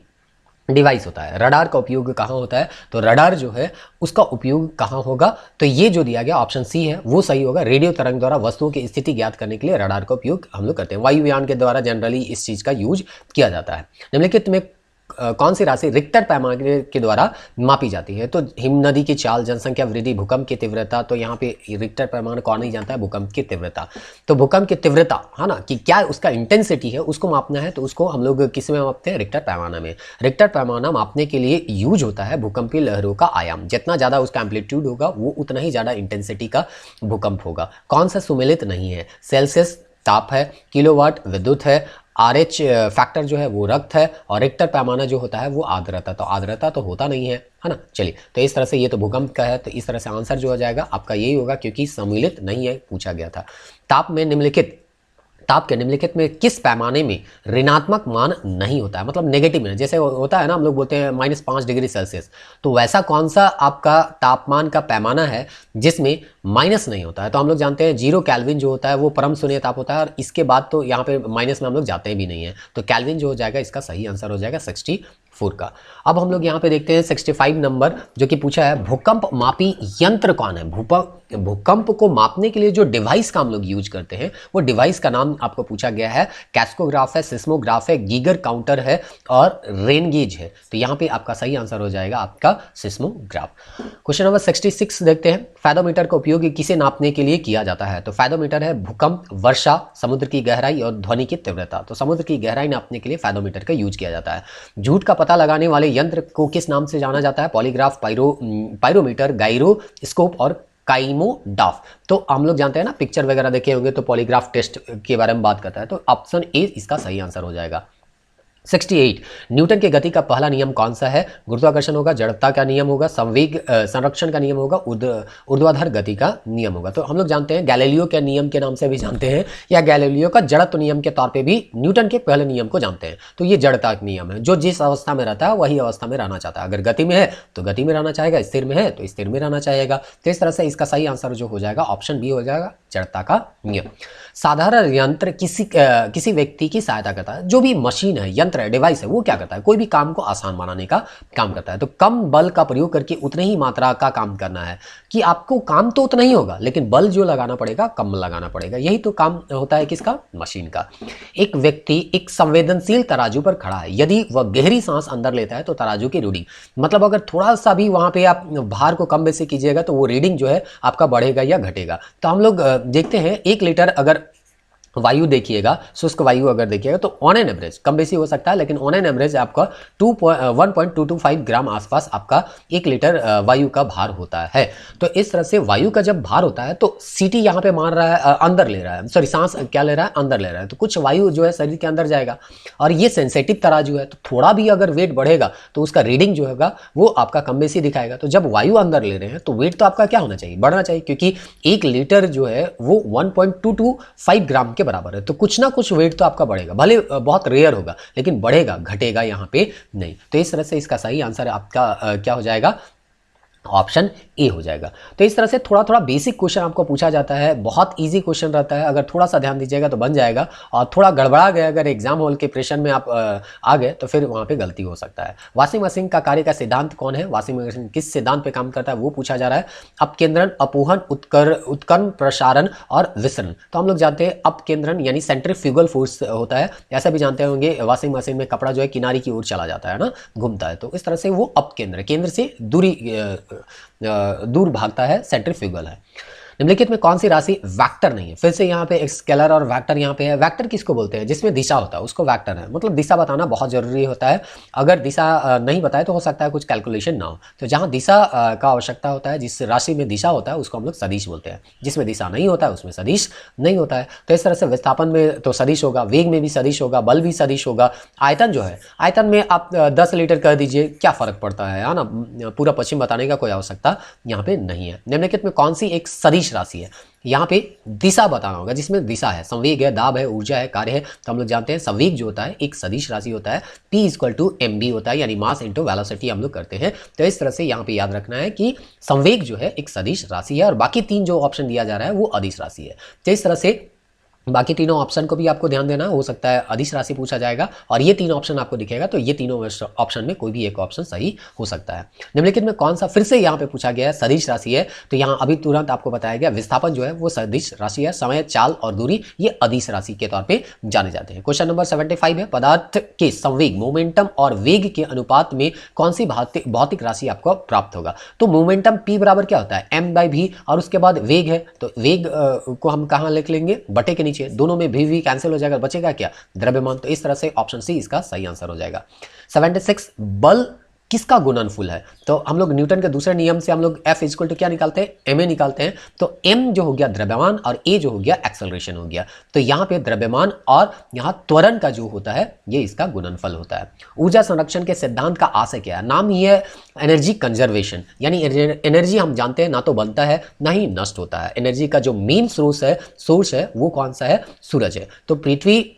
डिवाइस होता है। रडार का उपयोग कहाँ होता है? तो रडार जो है उसका उपयोग कहाँ होगा? तो ये जो दिया गया ऑप्शन सी है वो सही होगा। रेडियो तरंग द्वारा वस्तुओं की स्थिति ज्ञात करने के लिए रडार का उपयोग हम लोग करते हैं। वायुयान के द्वारा जनरली इस चीज़ का यूज किया जाता है। निम्नलिखित में कौन सी राशि रिक्टर पैमाने के द्वारा मापी जाती है? तो हिम नदी की चाल, जनसंख्या वृद्धि, भूकंप की तीव्रता। तो यहाँ पे रिक्टर पैमाना कौन नहीं जानता है? भूकंप की तीव्रता। तो भूकंप की तीव्रता है ना, कि क्या उसका इंटेंसिटी है उसको मापना है, तो उसको हम लोग किस में मापते हैं? रिक्टर पैमाना में। रिक्टर पैमाना मापने के लिए यूज होता है भूकंपीय लहरों का आयाम। जितना ज़्यादा उसका एम्पलीट्यूड होगा वो उतना ही ज़्यादा इंटेंसिटी का भूकंप होगा। कौन सा सुमेलित नहीं है? सेल्सियस ताप है, किलोवाट विद्युत है, RH फैक्टर जो है वो रक्त है, और रिक्टर पैमाना जो होता है वो आर्द्रता। तो आर्द्रता तो होता नहीं है ना। चलिए, तो इस तरह से ये तो भूकंप का है, तो इस तरह से आंसर जो हो जाएगा आपका यही होगा, क्योंकि सम्मिलित नहीं है, पूछा गया था। ताप के निम्नलिखित में किस पैमाने में ऋणात्मक मान नहीं होता है? मतलब नेगेटिव में, जैसे होता है ना, हम लोग बोलते हैं -5 डिग्री सेल्सियस, तो वैसा कौन सा आपका तापमान का पैमाना है जिसमें माइनस नहीं होता है? तो हम लोग जानते हैं 0 केल्विन जो होता है वो परम शून्य ताप होता है, और इसके बाद तो यहाँ पे माइनस में हम लोग जाते भी नहीं है। तो केल्विन जो हो जाएगा इसका सही आंसर हो जाएगा 64 का। अब हम लोग यहाँ पे देखते हैं 65 नंबर जो कि पूछा है भूकंप मापी यंत्र कौन है? भूकंप को मापने के लिए जो डिवाइस का हम लोग यूज करते हैं वो डिवाइस का नाम आपको पूछा गया है। कैस्कोग्राफ है, सिस्मोग्राफ है, गीगर काउंटर है और रेन गेज है। तो यहाँ पे आपका सही आंसर हो जाएगा आपका सिस्मोग्राफ। क्वेश्चन नंबर 66 देखते हैं। फायदोमीटर का उपयोग किसे नापने के लिए किया जाता है? तो फायदोमीटर है भूकंप, वर्षा, समुद्र की गहराई और ध्वनि की तीव्रता। तो समुद्र की गहराई नापने के लिए फायदोमीटर का यूज किया जाता है। झूठ का पता लगाने वाले यंत्र को किस नाम से जाना जाता है? पॉलीग्राफ, पायरोमीटर, गायरोस्कोप और काइमोडाफ। तो हम लोग जानते हैं ना, पिक्चर वगैरह देखे होंगे तो पॉलीग्राफ टेस्ट के बारे में बात करता है। तो ऑप्शन ए इसका सही आंसर हो जाएगा। 68 न्यूटन के गति का पहला नियम कौन सा है? गुरुत्वाकर्षण होगा, जड़ता का नियम होगा, संवेग संरक्षण का नियम होगा, ऊर्ध्वाधर गति का नियम होगा। तो हम लोग जानते हैं गैलीलियो के नियम के नाम से भी जानते हैं, या गैलीलियो का जड़त्व नियम के तौर पे भी न्यूटन के पहले नियम को जानते हैं। तो ये जड़ता का नियम है, जो जिस अवस्था में रहता है वही अवस्था में रहना चाहता है। अगर गति में है तो गति में रहना चाहेगा, स्थिर में है तो स्थिर में रहना चाहेगा। तो इस तरह से इसका सही आंसर जो हो जाएगा ऑप्शन बी हो जाएगा, जड़ता का नियम। साधारण यंत्र किसी व्यक्ति की सहायता करता है। जो भी मशीन है, यंत्र है, डिवाइस है, वो क्या करता है, कोई भी काम को आसान बनाने का काम करता है। तो कम बल का प्रयोग करके उतनी ही मात्रा का काम करना है कि आपको काम तो उतना ही होगा लेकिन बल जो लगाना पड़ेगा कम लगाना पड़ेगा। यही तो काम होता है किसका, मशीन का। एक व्यक्ति एक संवेदनशील तराजू पर खड़ा है। यदि वह गहरी सांस अंदर लेता है तो तराजू की रीडिंग, मतलब अगर थोड़ा सा भी वहां पे आप भार को कम बेसी कीजिएगा तो वो रीडिंग जो है आपका बढ़ेगा या घटेगा। तो हम लोग देखते हैं 1 लीटर अगर वायु देखिएगा, शुष्क वायु अगर देखिएगा तो ऑन एन एवरेज, कम बेसी हो सकता है लेकिन ऑन एन एवरेज आपका 1.225 ग्राम आसपास आपका 1 लीटर वायु का भार होता है। तो इस तरह से वायु का जब भार होता है तो सीटी यहाँ पे मार रहा है, अंदर ले रहा है, सॉरी सांस क्या ले रहा है, अंदर ले रहा है, तो कुछ वायु जो है शरीर के अंदर जाएगा। और ये सेंसेटिव तराजू है, तो थोड़ा भी अगर वेट बढ़ेगा तो उसका रीडिंग जो होगा वो आपका कम बेसी दिखाएगा। तो जब वायु अंदर ले रहे हैं तो वेट तो आपका क्या होना चाहिए, बढ़ना चाहिए, क्योंकि 1 लीटर जो है वो 1.225 ग्राम के बराबर है। तो कुछ ना कुछ वेट तो आपका बढ़ेगा, भले बहुत रेयर होगा लेकिन बढ़ेगा, घटेगा यहाँ पे नहीं। तो इस तरह से इसका सही आंसर आपका क्या हो जाएगा, ऑप्शन ए हो जाएगा। तो इस तरह से थोड़ा थोड़ा बेसिक क्वेश्चन आपको पूछा जाता है, बहुत इजी क्वेश्चन रहता है, अगर थोड़ा सा ध्यान दीजिएगा तो बन जाएगा। और थोड़ा गड़बड़ा गया अगर एग्जाम हॉल के प्रेशर में आप आ गए तो फिर वहाँ पे गलती हो सकता है। वॉशिंग मशीन का कार्य का सिद्धांत कौन है, वॉशिंग मशीन किस सिद्धांत पे काम करता है वो पूछा जा रहा है। अपकेंद्रण, अपोहन, उत्कर्ण, प्रसारण और विसरण। तो हम लोग जानते हैं अपकेंद्रण यानी सेंट्रीफ्यूगल फोर्स होता है। ऐसा भी जानते होंगे वॉशिंग मशीन में कपड़ा जो है किनारे की ओर चला जाता है ना, घूमता है, तो इस तरह से वो अपकेंद्र, केंद्र से दूर भागता है, सेंट्रीफ्यूगल है। निम्नलिखित में कौन सी राशि वेक्टर नहीं है, फिर से यहाँ पे एक स्केलर और वेक्टर यहाँ पे है। वेक्टर किसको बोलते हैं, जिसमें दिशा होता है उसको वेक्टर है, मतलब दिशा बताना बहुत जरूरी होता है। अगर दिशा नहीं बताए तो हो सकता है कुछ कैलकुलेशन ना हो। तो जहाँ दिशा का आवश्यकता होता है, जिस राशि में दिशा होता है उसको हम लोग सदिश बोलते हैं, जिसमें दिशा नहीं होता है उसमें सदिश नहीं होता है। तो इस तरह से विस्थापन में तो सदिश होगा, वेग में भी सदिश होगा, बल भी सदिश होगा। आयतन जो है, आयतन में आप 10 लीटर कर दीजिए, क्या फर्क पड़ता है ना, पूरा पश्चिम बताने का कोई आवश्यकता यहाँ पे नहीं है। निम्नलिखित में कौन सी एक सदिश राशि है, यहाँ पे दिशा बताना होगा, जिसमें दिशा है, संवेग है, दाब है, ऊर्जा है, कार्य है। तो हम लोग जानते हैं संवेग जो होता है एक सदिश राशि होता है, P = mv होता है, यानी मास इंटू वेलोसिटी हम लोग करते हैं। तो इस तरह से यहाँ पे याद रखना है कि संवेग जो है एक सदिश राशि है और बाकी 3 जो ऑप्शन दिया जा रहा है वो अदिश राशि है। तो इस तरह से बाकी तीनों ऑप्शन को भी आपको ध्यान देना, हो सकता है अदिश राशि पूछा जाएगा और ये 3 ऑप्शन आपको दिखेगा, तो ये तीनों ऑप्शन में कोई भी एक ऑप्शन सही हो सकता है। निम्नलिखित में कौन सा, फिर से यहाँ पे पूछा गया है, सदिश राशि है, तो यहाँ अभी तुरंत आपको बताया गया विस्थापन जो है वो सदिश राशि है, समय, चाल और दूरी ये अदिश राशि के तौर पर जाने जाते हैं। क्वेश्चन नंबर 75 है, पदार्थ के संवेग, मोमेंटम और वेग के अनुपात में कौन सी भौतिक राशि आपको प्राप्त होगा। तो मोमेंटम P बराबर क्या होता है, m/v, और उसके बाद वेग है, तो वेग को हम कहाँ लिख लेंगे, बटे के नीचे, दोनों में भी कैंसिल हो जाएगा, बचेगा क्या, द्रव्यमान। तो इस तरह से ऑप्शन सी इसका सही आंसर हो जाएगा। 76, बल किसका गुणनफल है। तो हम लोग न्यूटन के दूसरे नियम से हम लोग F = क्या निकालते हैं, ma निकालते हैं। तो m जो हो गया द्रव्यमान और a जो हो गया एक्सेलरेशन हो गया। तो यहाँ पे द्रव्यमान और यहाँ त्वरण का जो होता है ये इसका गुणनफल होता है। ऊर्जा संरक्षण के सिद्धांत का आशय क्या है, नाम ही है एनर्जी कंजर्वेशन, यानी एनर्जी हम जानते हैं ना तो बनता है ना ही नष्ट होता है। एनर्जी का जो मेन सोर्स है वो कौन सा है, सूरज है। तो पृथ्वी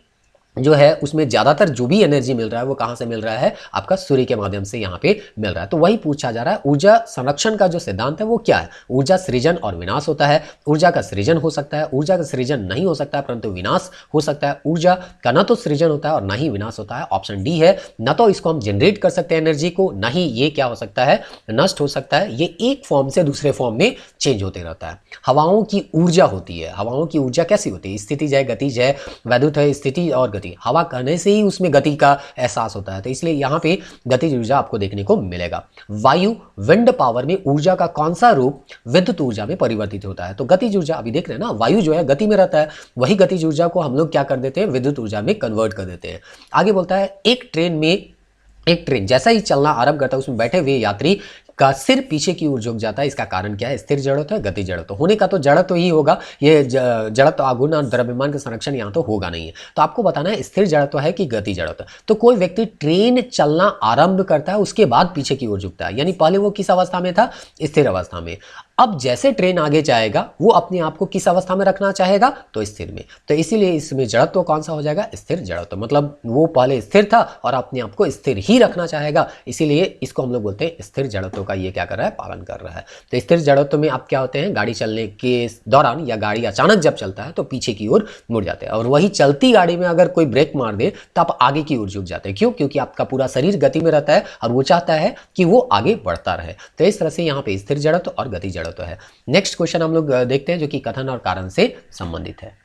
जो है उसमें ज़्यादातर जो भी एनर्जी मिल रहा है वो कहाँ से मिल रहा है, आपका सूर्य के माध्यम से यहाँ पे मिल रहा है। तो वही पूछा जा रहा है, ऊर्जा संरक्षण का जो सिद्धांत है वो क्या है। ऊर्जा सृजन और विनाश होता है, ऊर्जा का सृजन हो सकता है, ऊर्जा का सृजन नहीं हो सकता है परंतु विनाश हो सकता है। ऊर्जा का न तो सृजन होता है और ना ही विनाश होता है। ऑप्शन डी है, न तो इसको हम जनरेट कर सकते हैं एनर्जी को, ना ही ये क्या हो सकता है, नष्ट हो सकता है। ये एक फॉर्म से दूसरे फॉर्म में चेंज होते रहता है। हवाओं की ऊर्जा होती है, हवाओं की ऊर्जा कैसी होती है, स्थितिज है, गतिज है, वैद्युत है, स्थिति और गति। हवा कहने से ही उसमें गति का एहसास होता है, तो इसलिए यहाँ पे गतिज ऊर्जा आपको देखने को मिलेगा। वायु, विंड पावर में ऊर्जा का कौन सा रूप विद्युत ऊर्जा में परिवर्तित होता है। तो गतिज ऊर्जा अभी देख रहे हैं ना, वायु जो है गति में रहता है, वही गतिज ऊर्जा को हम लोग क्या कर देते हैं, विद्युत ऊर्जा में कन्वर्ट कर देते हैं। आगे बोलता है, एक ट्रेन जैसा ही चलना आरंभ करता है उसमें बैठे हुए यात्री का सिर पीछे की ओर झुक जाता है, इसका कारण क्या है। स्थिर जड़त्व है, गति जड़त्व होने का तो जड़त्व ही होगा, ये जड़त्व आघूर्ण और द्रव्यमान का संरक्षण यहाँ तो होगा नहीं है। तो आपको बताना है स्थिर जड़त्व है कि गति जड़त्व। तो कोई व्यक्ति ट्रेन चलना आरंभ करता है उसके बाद पीछे की ओर झुकता है, यानी पहले वो किस अवस्था में था, स्थिर अवस्था में। अब जैसे ट्रेन आगे जाएगा वो अपने आप को किस अवस्था में रखना चाहेगा, तो स्थिर में। तो इसीलिए इसमें जड़त्व कौन सा हो जाएगा, स्थिर जड़त्व। मतलब वो पहले स्थिर था और अपने आप को स्थिर ही रखना चाहेगा, इसीलिए इसको हम लोग बोलते हैं स्थिर जड़त्व का ये क्या कर रहा है, पालन कर रहा है। तो स्थिर जड़त्व में आप क्या होते हैं, गाड़ी चलने के दौरान या गाड़ी अचानक जब चलता है तो पीछे की ओर मुड़ जाते हैं, और वही चलती गाड़ी में अगर कोई ब्रेक मार दे तो आप आगे की ओर झुक जाते हैं। क्यों? क्योंकि आपका पूरा शरीर गति में रहता है और वो चाहता है कि वो आगे बढ़ता रहे। तो इस तरह से यहाँ पे स्थिर जड़त्व और गति जड़त्व है। नेक्स्ट क्वेश्चन हम लोग देखते हैं जो कि कथन और कारण से संबंधित है।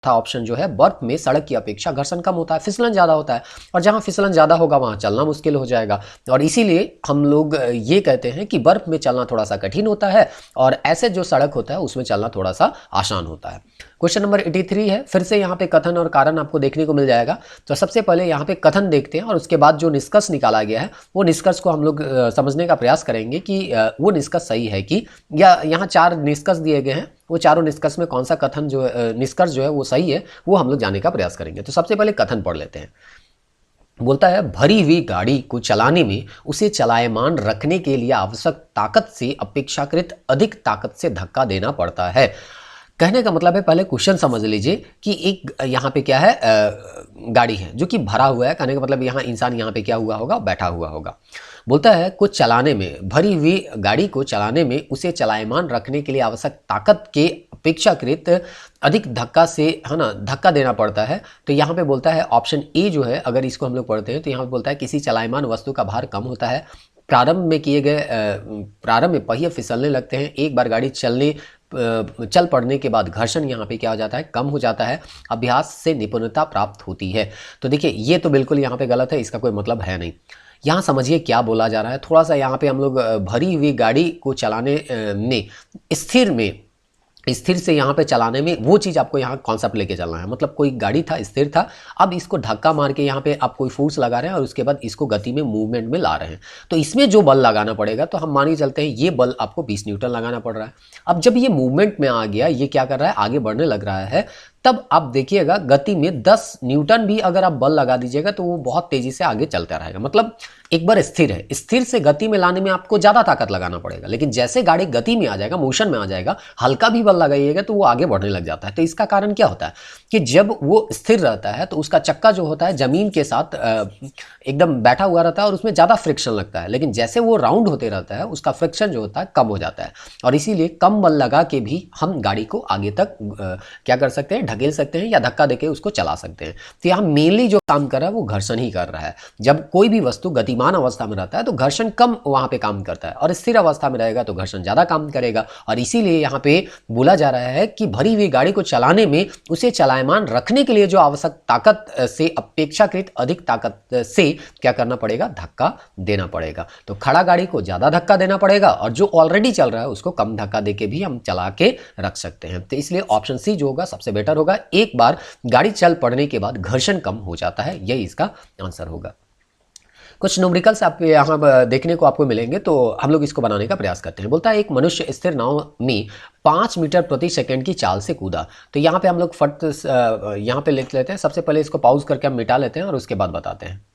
था ऑप्शन जो है, बर्फ में सड़क की अपेक्षा घर्षण कम होता है, फिसलन ज़्यादा होता है, और जहाँ फिसलन ज़्यादा होगा वहाँ चलना मुश्किल हो जाएगा, और इसीलिए हम लोग ये कहते हैं कि बर्फ में चलना थोड़ा सा कठिन होता है और ऐसे जो सड़क होता है उसमें चलना थोड़ा सा आसान होता है। क्वेश्चन नंबर 83 है, फिर से यहाँ पे कथन और कारण आपको देखने को मिल जाएगा। तो सबसे पहले यहाँ पे कथन देखते हैं और उसके बाद जो निष्कर्ष निकाला गया है वो निष्कर्ष को हम लोग समझने का प्रयास करेंगे कि वो निष्कर्ष सही है कि, या यहाँ 4 निष्कर्ष दिए गए हैं, वो चारों निष्कर्ष में कौन सा कथन जो है, निष्कर्ष जो है वो सही है, वो हम लोग जानने का प्रयास करेंगे। तो सबसे पहले कथन पढ़ लेते हैं। बोलता है, भरी हुई गाड़ी को चलाने में उसे चलायमान रखने के लिए आवश्यक ताकत से अपेक्षाकृत अधिक ताकत से धक्का देना पड़ता है। कहने का मतलब है, पहले क्वेश्चन समझ लीजिए कि एक यहाँ पे क्या है, गाड़ी है जो कि भरा हुआ है। कहने का मतलब यहाँ इंसान यहाँ पे क्या हुआ होगा, बैठा हुआ होगा। बोलता है, कुछ चलाने में, भरी हुई गाड़ी को चलाने में उसे चलायमान रखने के लिए आवश्यक ताकत के अपेक्षाकृत अधिक धक्का से, है ना, धक्का देना पड़ता है। तो यहाँ पे बोलता है ऑप्शन ए जो है, अगर इसको हम लोग पढ़ते हैं तो यहाँ पे बोलता है किसी चलायमान वस्तु का भार कम होता है, प्रारंभ में पहिए फिसलने लगते हैं, एक बार गाड़ी चल पड़ने के बाद घर्षण यहाँ पे क्या हो जाता है, कम हो जाता है, अभ्यास से निपुणता प्राप्त होती है। तो देखिए ये तो बिल्कुल यहाँ पे गलत है, इसका कोई मतलब है नहीं। यहाँ समझिए क्या बोला जा रहा है, थोड़ा सा यहाँ पे हम लोग भरी हुई गाड़ी को चलाने में, स्थिर में स्थिर से यहाँ पे चलाने में वो चीज़ आपको यहाँ कॉन्सेप्ट लेके चलना है। मतलब कोई गाड़ी था, स्थिर था, अब इसको धक्का मार के यहाँ पे आप कोई फोर्स लगा रहे हैं और उसके बाद इसको गति में, मूवमेंट में ला रहे हैं। तो इसमें जो बल लगाना पड़ेगा, तो हम मान के चलते हैं ये बल आपको 20 न्यूटन लगाना पड़ रहा है। अब जब ये मूवमेंट में आ गया, ये क्या कर रहा है, आगे बढ़ने लग रहा है, तब आप देखिएगा गति में 10 न्यूटन भी अगर आप बल लगा दीजिएगा तो वो बहुत तेजी से आगे चलता रहेगा। मतलब एक बार स्थिर है, स्थिर से गति में लाने में आपको ज़्यादा ताकत लगाना पड़ेगा, लेकिन जैसे गाड़ी गति में आ जाएगा, मोशन में आ जाएगा, हल्का भी बल लगाइएगा तो वो आगे बढ़ने लग जाता है। तो इसका कारण क्या होता है कि जब वो स्थिर रहता है तो उसका चक्का जो होता है ज़मीन के साथ एकदम बैठा हुआ रहता है और उसमें ज़्यादा फ्रिक्शन लगता है, लेकिन जैसे वो राउंड होते रहता है उसका फ्रिक्शन जो होता है कम हो जाता है, और इसीलिए कम बल लगा के भी हम गाड़ी को आगे तक क्या कर सकते हैं, ढकेल सकते हैं या धक्का देके उसको चला सकते हैं। तो यहाँ मेनली जो काम कर रहा है वो घर्षण ही कर रहा है। जब कोई भी वस्तु गतिमान अवस्था में रहता है तो घर्षण कम वहाँ पे काम करता है, और स्थिर अवस्था में रहेगा तो घर्षण ज़्यादा काम करेगा। और इसीलिए यहाँ पे बोला जा रहा है कि भरी हुई गाड़ी को चलाने में उसे चलायमान रखने के लिए जो आवश्यक ताकत से अपेक्षाकृत अधिक ताकत से क्या करना पड़ेगा, धक्का देना पड़ेगा। तो खड़ा गाड़ी को ज़्यादा धक्का देना पड़ेगा और जो ऑलरेडी चल रहा है उसको कम धक्का देके भी हम चला के रख सकते हैं। तो इसलिए ऑप्शन सी जो होगा सबसे बेटर होगा। एक बार गाड़ी चल पड़ने के बाद घर्षण कम हो जाता है, यही इसका आंसर होगा। कुछ न्यूमेरिकल्स आप यहाँ देखने को आपको मिलेंगे, तो हम लोग इसको बनाने का प्रयास करते हैं। बोलता है एक मनुष्य स्थिर नाव में 5 मीटर प्रति सेकंड की चाल से कूदा। तो यहाँ पे हम लोग फट यहाँ पे लिख लेते हैं। सबसे पहले इसको पॉज करके हम मिटा लेते हैं और उसके बाद बताते हैं।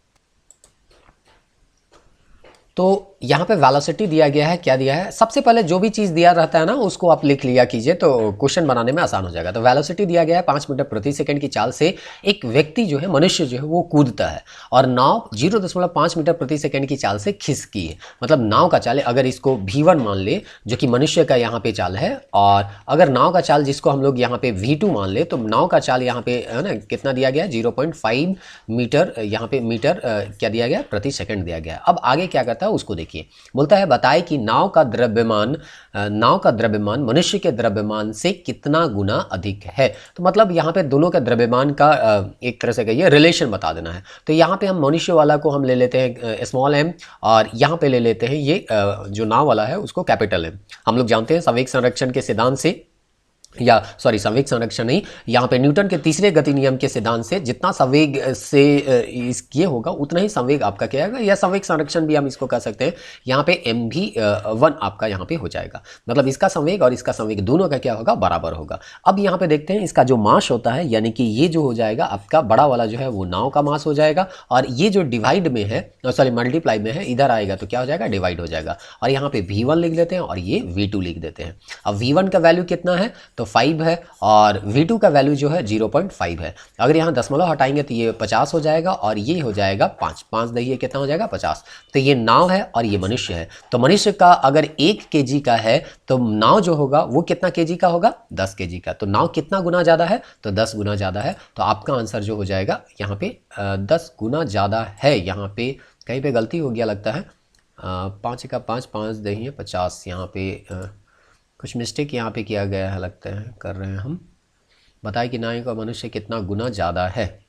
तो यहाँ पे वेलोसिटी दिया गया है, क्या दिया है, सबसे पहले जो भी चीज़ दिया रहता है ना उसको आप लिख लिया कीजिए तो क्वेश्चन बनाने में आसान हो जाएगा। तो वेलोसिटी दिया गया है 5 मीटर प्रति सेकंड की चाल से एक व्यक्ति जो है, मनुष्य जो है वो कूदता है और नाव 0.5 मीटर प्रति सेकंड की चाल से खिसकी है। मतलब नाव का चाल, अगर इसको V1 मान ले जो कि मनुष्य का यहाँ पे चाल है, और अगर नाव का चाल जिसको हम लोग यहाँ पे V2 मान ले, तो नाव का चाल यहाँ पे है ना कितना दिया गया है, 0.5 मीटर यहाँ पे मीटर क्या दिया गया, प्रति सेकंड दिया गया। अब आगे क्या करता है उसको देखिए। बोलता है बताए कि नाव का द्रव्यमान मनुष्य के द्रव्यमान से कितना गुना अधिक है। तो मतलब यहाँ पे दोनों के द्रव्यमान का एक तरह से कहिए रिलेशन बता देना है। तो यहाँ पे हम मनुष्य वाला को हम ले लेते हैं स्मॉल m, और यहाँ पे ले लेते हैं ये जो नाव वाला है उसको कैपिटल M। हम लोग जानते हैं संवेग संरक्षण के सिद्धांत से, या सॉरी संवेग संरक्षण नहीं, यहाँ पे न्यूटन के तीसरे गति नियम के सिद्धांत से जितना संवेग से ये होगा उतना ही संवेग आपका क्या होगा, या संवेग संरक्षण भी हम इसको कह सकते हैं। यहाँ पे m भी 1 आपका यहाँ पे हो जाएगा। मतलब इसका संवेग और इसका संवेग दोनों का क्या होगा, बराबर होगा। अब यहाँ पे देखते हैं इसका जो मास होता है, यानी कि ये जो हो जाएगा आपका बड़ा वाला जो है वो नाव का मास हो जाएगा, और ये जो डिवाइड में है, सॉरी मल्टीप्लाई में है, इधर आएगा तो क्या हो जाएगा, डिवाइड हो जाएगा। और यहाँ पे V1 लिख देते हैं और ये V2 लिख देते हैं। अब V1 का वैल्यू कितना है, तो 5 है, और V2 का वैल्यू जो है 0.5 है। अगर यहाँ दशमलव हटाएंगे तो ये 50 हो जाएगा, और ये हो जाएगा 5 दही कितना हो जाएगा, 50। तो ये नाव है और ये मनुष्य है। तो मनुष्य का अगर 1 kg का है तो नाव जो होगा वो कितना kg का होगा, 10 kg का। तो नाव कितना गुना ज़्यादा है, तो 10 गुना ज़्यादा है। तो आपका आंसर जो हो जाएगा यहाँ पे 10 गुना ज़्यादा है। यहाँ पे कहीं पे गलती हो गया लगता है, 5 का 5 दही है 50, यहाँ पे कुछ मिस्टेक यहाँ पे किया गया है लगता है, कर रहे हैं हम। बताए कि नाव का मनुष्य कितना गुना ज़्यादा है।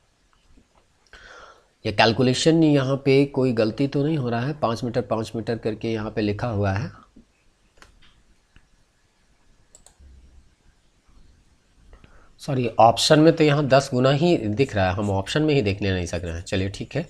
ये कैलकुलेशन यहाँ पे कोई गलती तो नहीं हो रहा है, 5 मीटर करके यहाँ पे लिखा हुआ है। सॉरी, ऑप्शन में तो यहाँ 10 गुना ही दिख रहा है, हम ऑप्शन में ही देखने नहीं सक रहे हैं। चलिए ठीक है,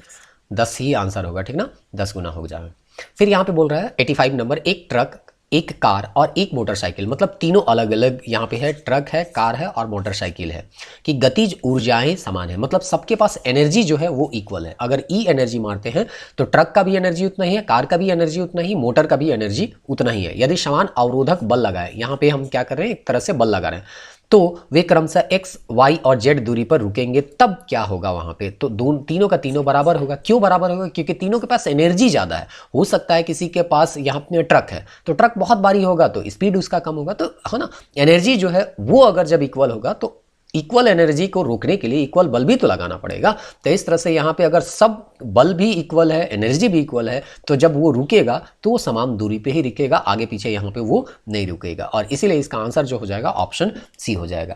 10 ही आंसर होगा, ठीक ना, 10 गुना हो जाएगा। फिर यहाँ पे बोल रहा है 85 नंबर, एक ट्रक, एक कार और एक मोटरसाइकिल, मतलब तीनों अलग अलग यहाँ पे है, ट्रक है, कार है और मोटरसाइकिल है, कि गतिज ऊर्जाएं समान है। मतलब सबके पास एनर्जी जो है वो इक्वल है। अगर ई एनर्जी मारते हैं तो ट्रक का भी एनर्जी उतना ही है, कार का भी एनर्जी उतना ही, मोटर का भी एनर्जी उतना ही है। यदि समान अवरोधक बल लगाए, यहाँ पे हम क्या कर रहे हैं, एक तरह से बल लगा रहे हैं, तो वे क्रमशः x, y और z दूरी पर रुकेंगे, तब क्या होगा वहां पे, तो तीनों का तीनों बराबर होगा। क्यों बराबर होगा, क्योंकि तीनों के पास एनर्जी ज़्यादा है। हो सकता है किसी के पास यहाँ पे ट्रक है तो ट्रक बहुत भारी होगा तो स्पीड उसका कम होगा, तो है ना, एनर्जी जो है वो अगर जब इक्वल होगा तो इक्वल एनर्जी को रोकने के लिए इक्वल बल भी तो लगाना पड़ेगा। तो इस तरह से यहाँ पे अगर सब बल भी इक्वल है, एनर्जी भी इक्वल है, तो जब वो रुकेगा तो वो समान दूरी पे ही रुकेगा, आगे पीछे यहाँ पे वो नहीं रुकेगा। और इसीलिए इसका आंसर जो हो जाएगा ऑप्शन सी हो जाएगा।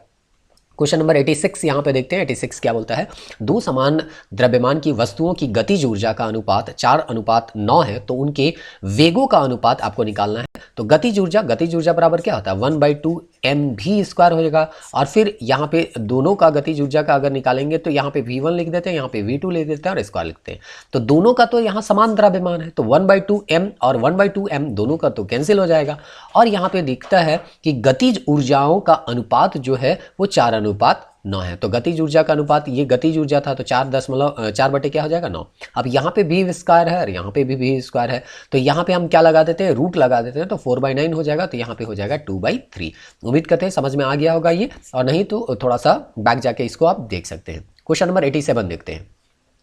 क्वेश्चन नंबर 86 यहाँ पे देखते हैं। 86 क्या बोलता है, दो समान द्रव्यमान की वस्तुओं की गतिज ऊर्जा का अनुपात 4:9 है, तो उनके वेगों का अनुपात आपको निकालना है। तो गतिज ऊर्जा बराबर क्या होता है, 1/2 एम भी स्क्वायर हो जाएगा। और फिर यहाँ पे दोनों का गतिज ऊर्जा का अगर निकालेंगे तो यहाँ पे V1 लिख देते हैं, यहाँ पे V2 लिख देते हैं और स्क्वायर लिखते हैं। तो दोनों का तो यहाँ समान द्रव्यमान है, तो 1/2m और 1/2m दोनों का तो कैंसिल हो जाएगा। और यहाँ पे दिखता है कि गतिज ऊर्जाओं का अनुपात जो है वो 4:9 है। तो गतिज ऊर्जा का अनुपात, ये गतिज ऊर्जा था तो 4 बटे क्या हो जाएगा 9। अब यहाँ पे भी स्क्वायर है और यहाँ पे भी स्क्वायर है, तो यहाँ पे हम क्या लगा देते हैं, रूट लगा देते हैं, तो 4/9 हो जाएगा, तो यहाँ पे हो जाएगा 2/3। उम्मीद करते हैं समझ में आ गया होगा ये, और नहीं तो थोड़ा सा बैक जाके इसको आप देख सकते हैं। क्वेश्चन नंबर 87 देखते हैं।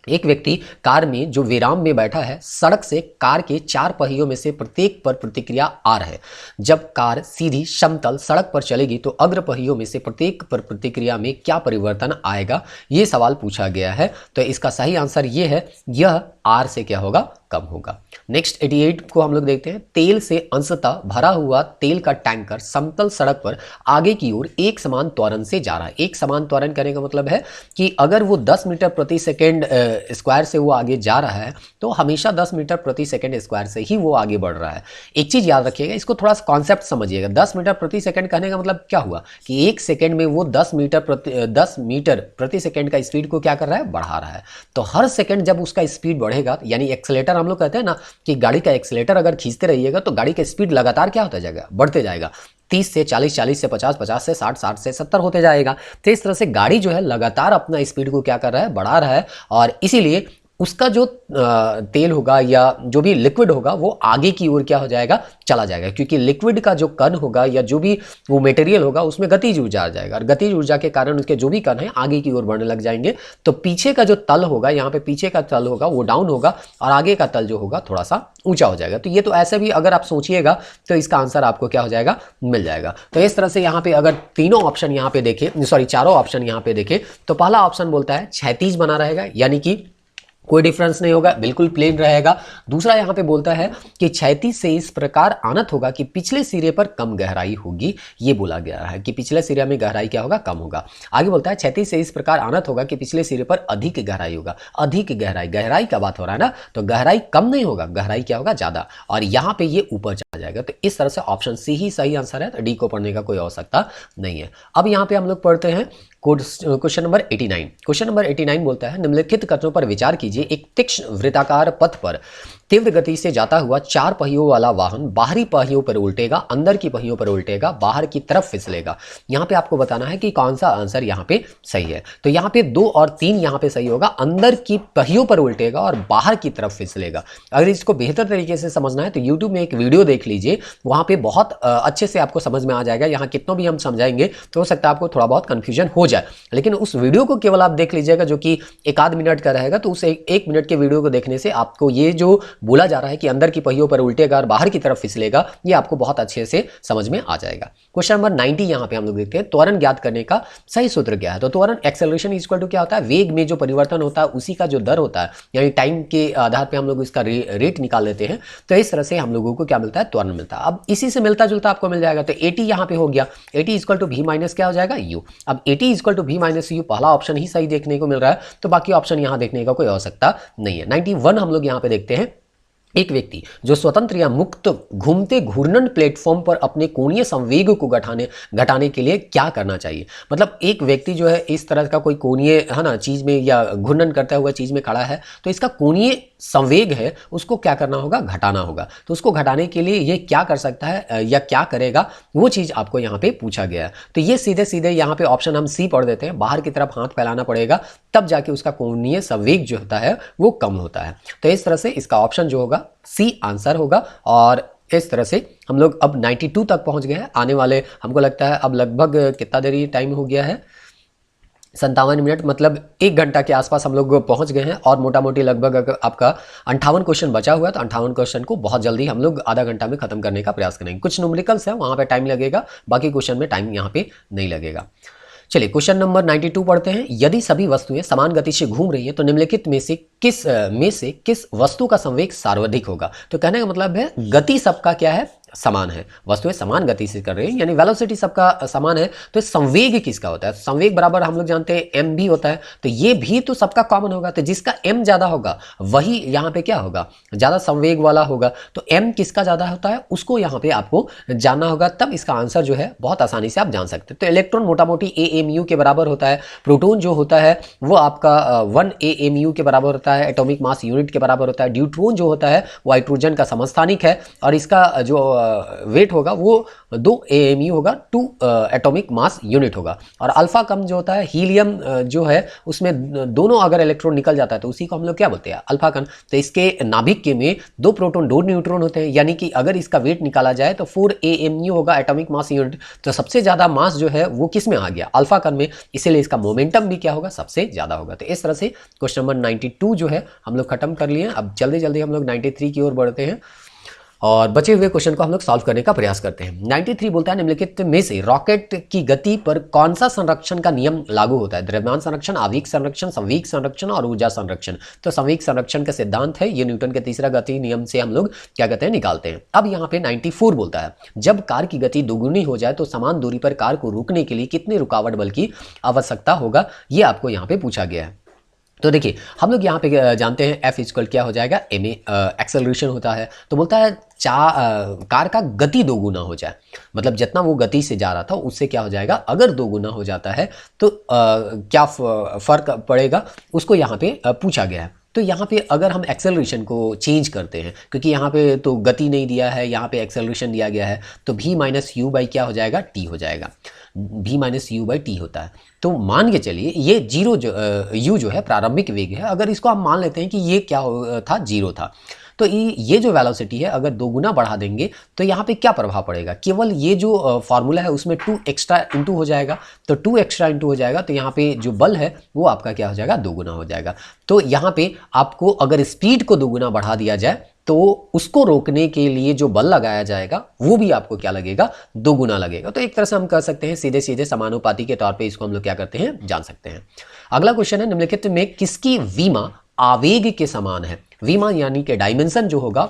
एक व्यक्ति कार में जो विराम में बैठा है, सड़क से कार के 4 पहियों में से प्रत्येक पर प्रतिक्रिया R है। जब कार सीधी समतल सड़क पर चलेगी तो अग्र पहियों में से प्रत्येक पर प्रतिक्रिया में क्या परिवर्तन आएगा, ये सवाल पूछा गया है। तो इसका सही आंसर ये है, यह R से क्या होगा, कम होगा। नेक्स्ट 88 को हम लोग देखते हैं। तेल से अंशतः भरा हुआ तेल का टैंकर समतल सड़क पर आगे की ओर एक समान त्वरण से जा रहा है। एक समान त्वरण करने का मतलब है कि अगर वो 10 मीटर प्रति सेकेंड स्क्वायर से वो आगे जा रहा है तो हमेशा 10 मीटर प्रति सेकेंड स्क्वायर से ही वो आगे बढ़ रहा है। एक चीज याद रखिएगा, इसको थोड़ा सा कॉन्सेप्ट समझिएगा। 10 मीटर प्रति सेकेंड कहने का मतलब क्या हुआ कि एक सेकेंड में वो 10 मीटर प्रति सेकेंड का स्पीड को क्या कर रहा है, बढ़ा रहा है। तो हर सेकेंड जब उसका स्पीड बढ़ेगा, यानी एक्सेलेटर हम लोग कहते हैं ना कि गाड़ी का एक्सेलेटर अगर खींचते रहिएगा तो गाड़ी का स्पीड लगातार क्या होता जाएगा, बढ़ते जाएगा। 30 से 40, 40 से 50, 50 से 60, 60 से 70 होते जाएगा। तो इस तरह से गाड़ी जो है लगातार अपना स्पीड को क्या कर रहा है, बढ़ा रहा है। और इसीलिए उसका जो तेल होगा या जो भी लिक्विड होगा वो आगे की ओर क्या हो जाएगा, चला जाएगा, क्योंकि लिक्विड का जो कण होगा या जो भी वो मटेरियल होगा उसमें गतिज ऊर्जा आ जाएगा, और गतिज ऊर्जा के कारण उसके जो भी कण हैं आगे की ओर बढ़ने लग जाएंगे। तो पीछे का जो तल होगा, यहाँ पे पीछे का तल होगा वो डाउन होगा और आगे का तल जो होगा थोड़ा सा ऊंचा हो जाएगा। तो ये तो ऐसे भी अगर आप सोचिएगा तो इसका आंसर आपको क्या हो जाएगा, मिल जाएगा। तो इस तरह से यहाँ पे अगर तीनों ऑप्शन यहाँ पे देखें, सॉरी चारों ऑप्शन यहाँ पे देखें, तो पहला ऑप्शन बोलता है क्षैतिज बना रहेगा, यानी कि कोई डिफरेंस नहीं होगा, बिल्कुल प्लेन रहेगा। दूसरा यहाँ पे बोलता है कि क्षैतिज से इस प्रकार आनत होगा कि पिछले सिरे पर कम गहराई होगी, ये बोला गया है कि पिछले सिरे में गहराई क्या होगा, कम होगा। आगे बोलता है क्षैतिज से इस प्रकार आनत होगा कि पिछले सिरे पर अधिक गहराई होगा। अधिक गहराई, गहराई का बात हो रहा है ना, तो गहराई कम नहीं होगा, गहराई क्या होगा, ज्यादा, और यहाँ पे ये ऊपर चला जाएगा। तो इस तरह से ऑप्शन सी ही सही आंसर है, तो डी को पढ़ने का कोई आवश्यकता नहीं है। अब यहाँ पे हम लोग पढ़ते हैं क्वेश्चन नंबर 89। क्वेश्चन नंबर 89 बोलता है निम्नलिखित कथनों पर विचार कीजिए। एक तीक्ष्ण वृत्ताकार पथ पर तीव्र गति से जाता हुआ 4 पहियों वाला वाहन बाहरी पहियों पर उल्टेगा, अंदर की पहियों पर उल्टेगा, बाहर की तरफ फिसलेगा। यहाँ पे आपको बताना है कि कौन सा आंसर यहाँ पे सही है। तो यहाँ पे 2 और 3 यहाँ पे सही होगा, अंदर की पहियों पर उल्टेगा और बाहर की तरफ फिसलेगा। अगर इसको बेहतर तरीके से समझना है तो यूट्यूब में एक वीडियो देख लीजिए, वहाँ पे बहुत अच्छे से आपको समझ में आ जाएगा। यहाँ कितना भी हम समझाएंगे तो हो सकता है आपको थोड़ा बहुत कन्फ्यूजन हो जाए, लेकिन उस वीडियो को केवल आप देख लीजिएगा जो कि 1 मिनट का रहेगा। तो उस 1 मिनट के वीडियो को देखने से आपको ये जो बोला जा रहा है कि अंदर की पहियों पर उल्टेगा और बाहर की तरफ फिसलेगा, ये आपको बहुत अच्छे से समझ में आ जाएगा। क्वेश्चन नंबर 90 यहाँ पे हम लोग देखते हैं त्वरण ज्ञात करने का सही सूत्र क्या है। तो त्वरण एक्सेलरेशन इक्वल टू क्या होता है, वेग में जो परिवर्तन होता है उसी का जो दर होता है, यानी टाइम के आधार पर हम लोग इसका रेट निकाल लेते हैं। तो इस तरह से हम लोगों को क्या मिलता है, त्वरण मिलता है। अब इसी से मिलता जुलता आपको मिल जाएगा। तो 80 यहाँ पे हो गया, 80 इक्वल टू v माइनस क्या हो जाएगा, u। अब 80 equal to v minus u, पहला ऑप्शन ही सही देखने को मिल रहा है, तो बाकी ऑप्शन यहाँ देखने का कोई आवश्यकता नहीं है। 91 हम लोग यहाँ पे देखते हैं। एक व्यक्ति जो स्वतंत्र या मुक्त घूमते घूर्णन प्लेटफॉर्म पर अपने कोणीय संवेग को घटाने के लिए क्या करना चाहिए। मतलब एक व्यक्ति जो है इस तरह का कोई कोणीय है ना चीज में या घूर्णन करता हुआ चीज में खड़ा है, तो इसका कोणीय संवेग है उसको क्या करना होगा, घटाना होगा। तो उसको घटाने के लिए ये क्या कर सकता है या क्या करेगा, वो चीज आपको यहाँ पे पूछा गया है। तो ये सीधे सीधे यहाँ पे ऑप्शन हम सी पढ़ देते हैं, बाहर की तरफ हाथ फैलाना पड़ेगा, तब जाके उसका कोणीय संवेग जो होता है वो कम होता है। तो इस तरह से इसका ऑप्शन जो होगा सी आंसर होगा। और इस तरह से हम लोग अब 92 तक पहुंच गए हैं। आने वाले हमको लगता है अब लगभग कितना देरी टाइम हो गया है, 57 मिनट, मतलब 1 घंटा के आसपास हम लोग पहुंच गए हैं। और मोटा मोटी लगभग अगर आपका 58 क्वेश्चन बचा हुआ है तो 58 क्वेश्चन को बहुत जल्दी हम लोग आधा घंटा में खत्म करने का प्रयास करेंगे। कुछ न्यूमेरिकल्स है वहां पे टाइम लगेगा, बाकी क्वेश्चन में टाइम यहाँ पे नहीं लगेगा। चलिए क्वेश्चन नंबर 92 पढ़ते हैं। यदि सभी वस्तुएं समान गति से घूम रही हैं तो निम्नलिखित में से किस वस्तु का संवेग सर्वाधिक होगा। तो कहने का मतलब है गति सबका क्या है, समान है, वस्तुएं समान गति से कर रही है, यानी वेलोसिटी सबका समान है। तो संवेग किसका होता है? संवेग बराबर हम लोग जानते हैं एम भी होता है, तो ये भी तो सबका कॉमन होगा, तो जिसका एम ज्यादा होगा वही यहाँ पे क्या होगा, ज्यादा संवेग वाला होगा। तो एम किसका ज्यादा होता है उसको यहाँ पे आपको जानना होगा, तब इसका आंसर जो है बहुत आसानी से आप जान सकते हैं। तो इलेक्ट्रॉन मोटा मोटी AMU के बराबर होता है, प्रोटॉन जो होता है वो आपका 1 AMU के बराबर होता है, एटॉमिक मास यूनिट के बराबर होता है। ड्यूट्रॉन जो होता है वो हाइड्रोजन का समस्थानिक है और इसका जो वेट होगा वो 2 AMU होगा, 2 एटॉमिक मास यूनिट होगा। और अल्फा कम जो होता है, हीलियम जो है उसमें दोनों अगर इलेक्ट्रॉन निकल जाता है तो उसी को हम लोग क्या बोलते हैं, अल्फा कण। तो इसके नाभिक के में 2 प्रोटॉन 2 न्यूट्रॉन होते हैं, यानी कि अगर इसका वेट निकाला जाए तो 4 AMU होगा, एटॉमिक मास यूनिट। तो सबसे ज्यादा मास जो है वो किस में आ गया, अल्फा कण में, इसीलिए इसका मोमेंटम भी क्या होगा, सबसे ज्यादा होगा। तो इस तरह से क्वेश्चन नंबर 92 जो है हम लोग खत्म कर लिए। अब जल्दी जल्दी हम लोग 93 की ओर बढ़ते हैं और बचे हुए क्वेश्चन को हम लोग सॉल्व करने का प्रयास करते हैं। 93 बोलता है निम्नलिखित में से रॉकेट की गति पर कौन सा संरक्षण का नियम लागू होता है? द्रव्यमान संरक्षण, आवधिक संरक्षण, संवेग संरक्षण और ऊर्जा संरक्षण। तो संवेग संरक्षण का सिद्धांत है, ये न्यूटन के तीसरा गति नियम से हम लोग क्या कहते हैं, निकालते हैं। अब यहाँ पे 94 बोलता है जब कार की गति दोगुनी हो जाए तो समान दूरी पर कार को रोकने के लिए कितने रुकावट बल की आवश्यकता होगा, ये आपको यहाँ पे पूछा गया है। तो देखिए हम लोग यहाँ पे जानते हैं F इक्वल क्या हो जाएगा, ma एक्सेलरेशन होता है। तो बोलता है कार का गति दोगुना हो जाए, मतलब जितना वो गति से जा रहा था उससे क्या हो जाएगा, अगर दोगुना हो जाता है तो क्या फर्क पड़ेगा, उसको यहाँ पे पूछा गया है। तो यहाँ पे अगर हम एक्सेलरेशन को चेंज करते हैं, क्योंकि यहाँ पे तो गति नहीं दिया है, यहाँ पे एक्सेलरेशन दिया गया है, तो v माइनस यू बाई क्या हो जाएगा, t हो जाएगा। v minus you by T होता है। तो मान के चलिए ये जीरो u जो है प्रारंभिक वेग है, अगर इसको हम मान लेते हैं कि ये क्या था, जीरो था, तो ये जो वेलोसिटी है अगर 2 गुना बढ़ा देंगे तो यहाँ पे क्या प्रभाव पड़ेगा, केवल ये जो फॉर्मूला है उसमें 2 एक्स्ट्रा इंटू हो जाएगा। तो 2 एक्स्ट्रा इंटू हो जाएगा तो यहाँ पे जो बल है वो आपका क्या हो जाएगा, 2 गुना हो जाएगा। तो यहाँ पे आपको अगर स्पीड को 2 गुना बढ़ा दिया जाए तो उसको रोकने के लिए जो बल लगाया जाएगा वो भी आपको क्या लगेगा, 2 गुना लगेगा। तो एक तरह से हम कह सकते हैं सीधे सीधे समानुपाती के तौर पे इसको हम लोग क्या करते हैं, जान सकते हैं। अगला क्वेश्चन है निम्नलिखित में किसकी वीमा आवेग के समान है? वीमा यानी कि डायमेंशन जो होगा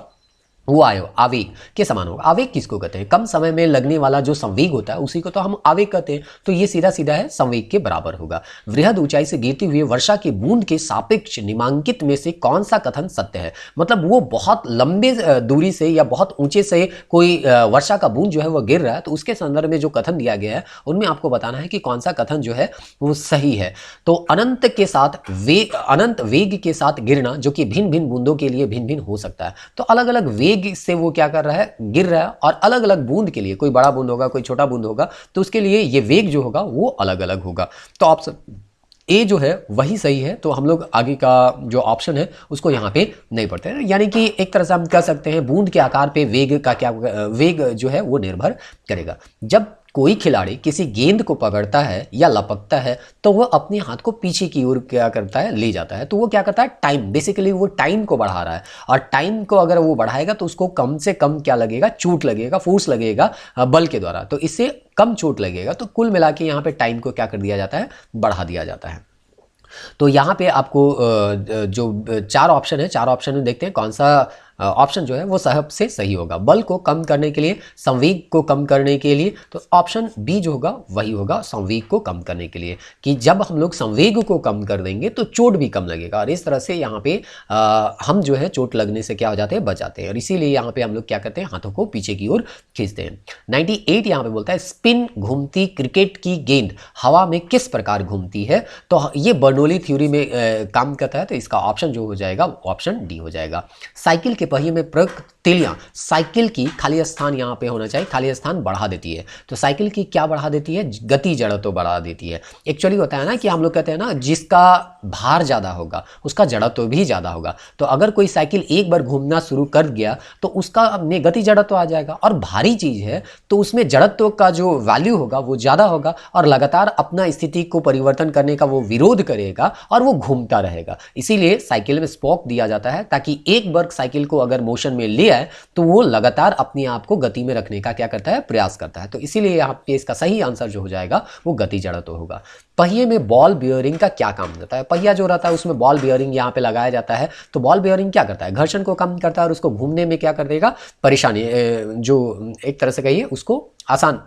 वो आवेग के समान होगा। आवेग किसको कहते हैं, कम समय में लगने वाला जो संवेग होता है उसी को तो हम आवेग कहते हैं। तो ये सीधा सीधा है संवेग के बराबर होगा। वृहद ऊंचाई से गिरती हुई वर्षा की बूंद के सापेक्ष निम्नांकित में से कौन सा कथन सत्य है? मतलब वो बहुत लंबे दूरी से या बहुत ऊंचे से कोई वर्षा का बूंद जो है वो गिर रहा है, तो उसके संदर्भ में जो कथन दिया गया है उनमें आपको बताना है कि कौन सा कथन जो है वो सही है। तो अनंत वेग के साथ गिरना, जो कि भिन्न भिन्न बूंदों के लिए भिन्न भिन्न हो सकता है। तो अलग अलग वेग से वो क्या कर रहा है, गिर रहा है, और अलग अलग बूंद के लिए, कोई बड़ा बूंद होगा कोई छोटा बूंद होगा, तो उसके लिए ये वेग जो होगा वो अलग अलग होगा। तो ऑप्शन ए जो है वही सही है। तो हम लोग आगे का जो ऑप्शन है उसको यहाँ पे नहीं पढ़ते हैं, यानी कि एक तरह से हम कह सकते हैं बूंद के आकार पे वेग का क्या, वेग जो है वो निर्भर करेगा। जब कोई खिलाड़ी किसी गेंद को पकड़ता है या लपकता है तो वह अपने हाथ को पीछे की ओर क्या करता है, ले जाता है। तो वो क्या करता है, टाइम, बेसिकली वो टाइम को बढ़ा रहा है, और टाइम को अगर वो बढ़ाएगा तो उसको कम से कम क्या लगेगा, चोट लगेगा, फोर्स लगेगा बल के द्वारा, तो इससे कम चोट लगेगा। तो कुल मिला के यहाँ पे टाइम को क्या कर दिया जाता है, बढ़ा दिया जाता है। तो यहाँ पे आपको जो 4 ऑप्शन है, 4 ऑप्शन में देखते हैं कौन सा ऑप्शन जो है वो सबसे सही होगा। बल को कम करने के लिए, संवेग को कम करने के लिए, तो ऑप्शन बी जो होगा वही होगा, संवेग को कम करने के लिए, कि जब हम लोग संवेग को कम कर देंगे तो चोट भी कम लगेगा, और इस तरह से यहाँ पे हम जो है चोट लगने से क्या हो जाते हैं, बच जाते हैं। और इसीलिए यहाँ पे हम लोग क्या करते हैं, हाथों को पीछे की ओर खींचते हैं। 98 यहाँ पे बोलता है स्पिन घूमती क्रिकेट की गेंद हवा में किस प्रकार घूमती है? तो ये बर्नौली थ्योरी में काम करता है, तो इसका ऑप्शन जो हो जाएगा ऑप्शन डी हो जाएगा। साइकिल के पहिए में प्रयुक्त तीलियां साइकिल की खाली स्थान यहाँ पे होना चाहिए, खाली स्थान बढ़ा देती है। तो साइकिल की क्या बढ़ा देती है, गति जड़त्व बढ़ा देती है। एक्चुअली होता है ना कि हम लोग कहते हैं ना, जिसका भार ज़्यादा होगा उसका जड़त्व भी ज़्यादा होगा। तो अगर कोई साइकिल एक बार घूमना शुरू कर गया तो उसका में गति जड़त्व आ जाएगा, और भारी चीज़ है तो उसमें जड़त्व का जो वैल्यू होगा वो ज़्यादा होगा, और लगातार अपना स्थिति को परिवर्तन करने का वो विरोध करेगा और वो घूमता रहेगा। इसीलिए साइकिल में स्पोक दिया जाता है, ताकि एक बार साइकिल को को अगर मोशन में लिया है तो वो लगातार अपने आप को गति में रखने का क्या करता है, प्रयास करता है। तो इसीलिए यहाँ पे इसका सही आंसर जो हो जाएगा वो गति जड़त्व होगा। पहिए में बॉल बियरिंग का क्या काम होता है? पहिया जो रहता है उसमें बॉल बियरिंग यहाँ पे लगाया जाता है। तो बॉल बियरिंग क्या करता है, घर्षण को कम करता है और उसको घूमने में क्या कर देगा, परेशानी, जो एक तरह से कहिए उसको आसान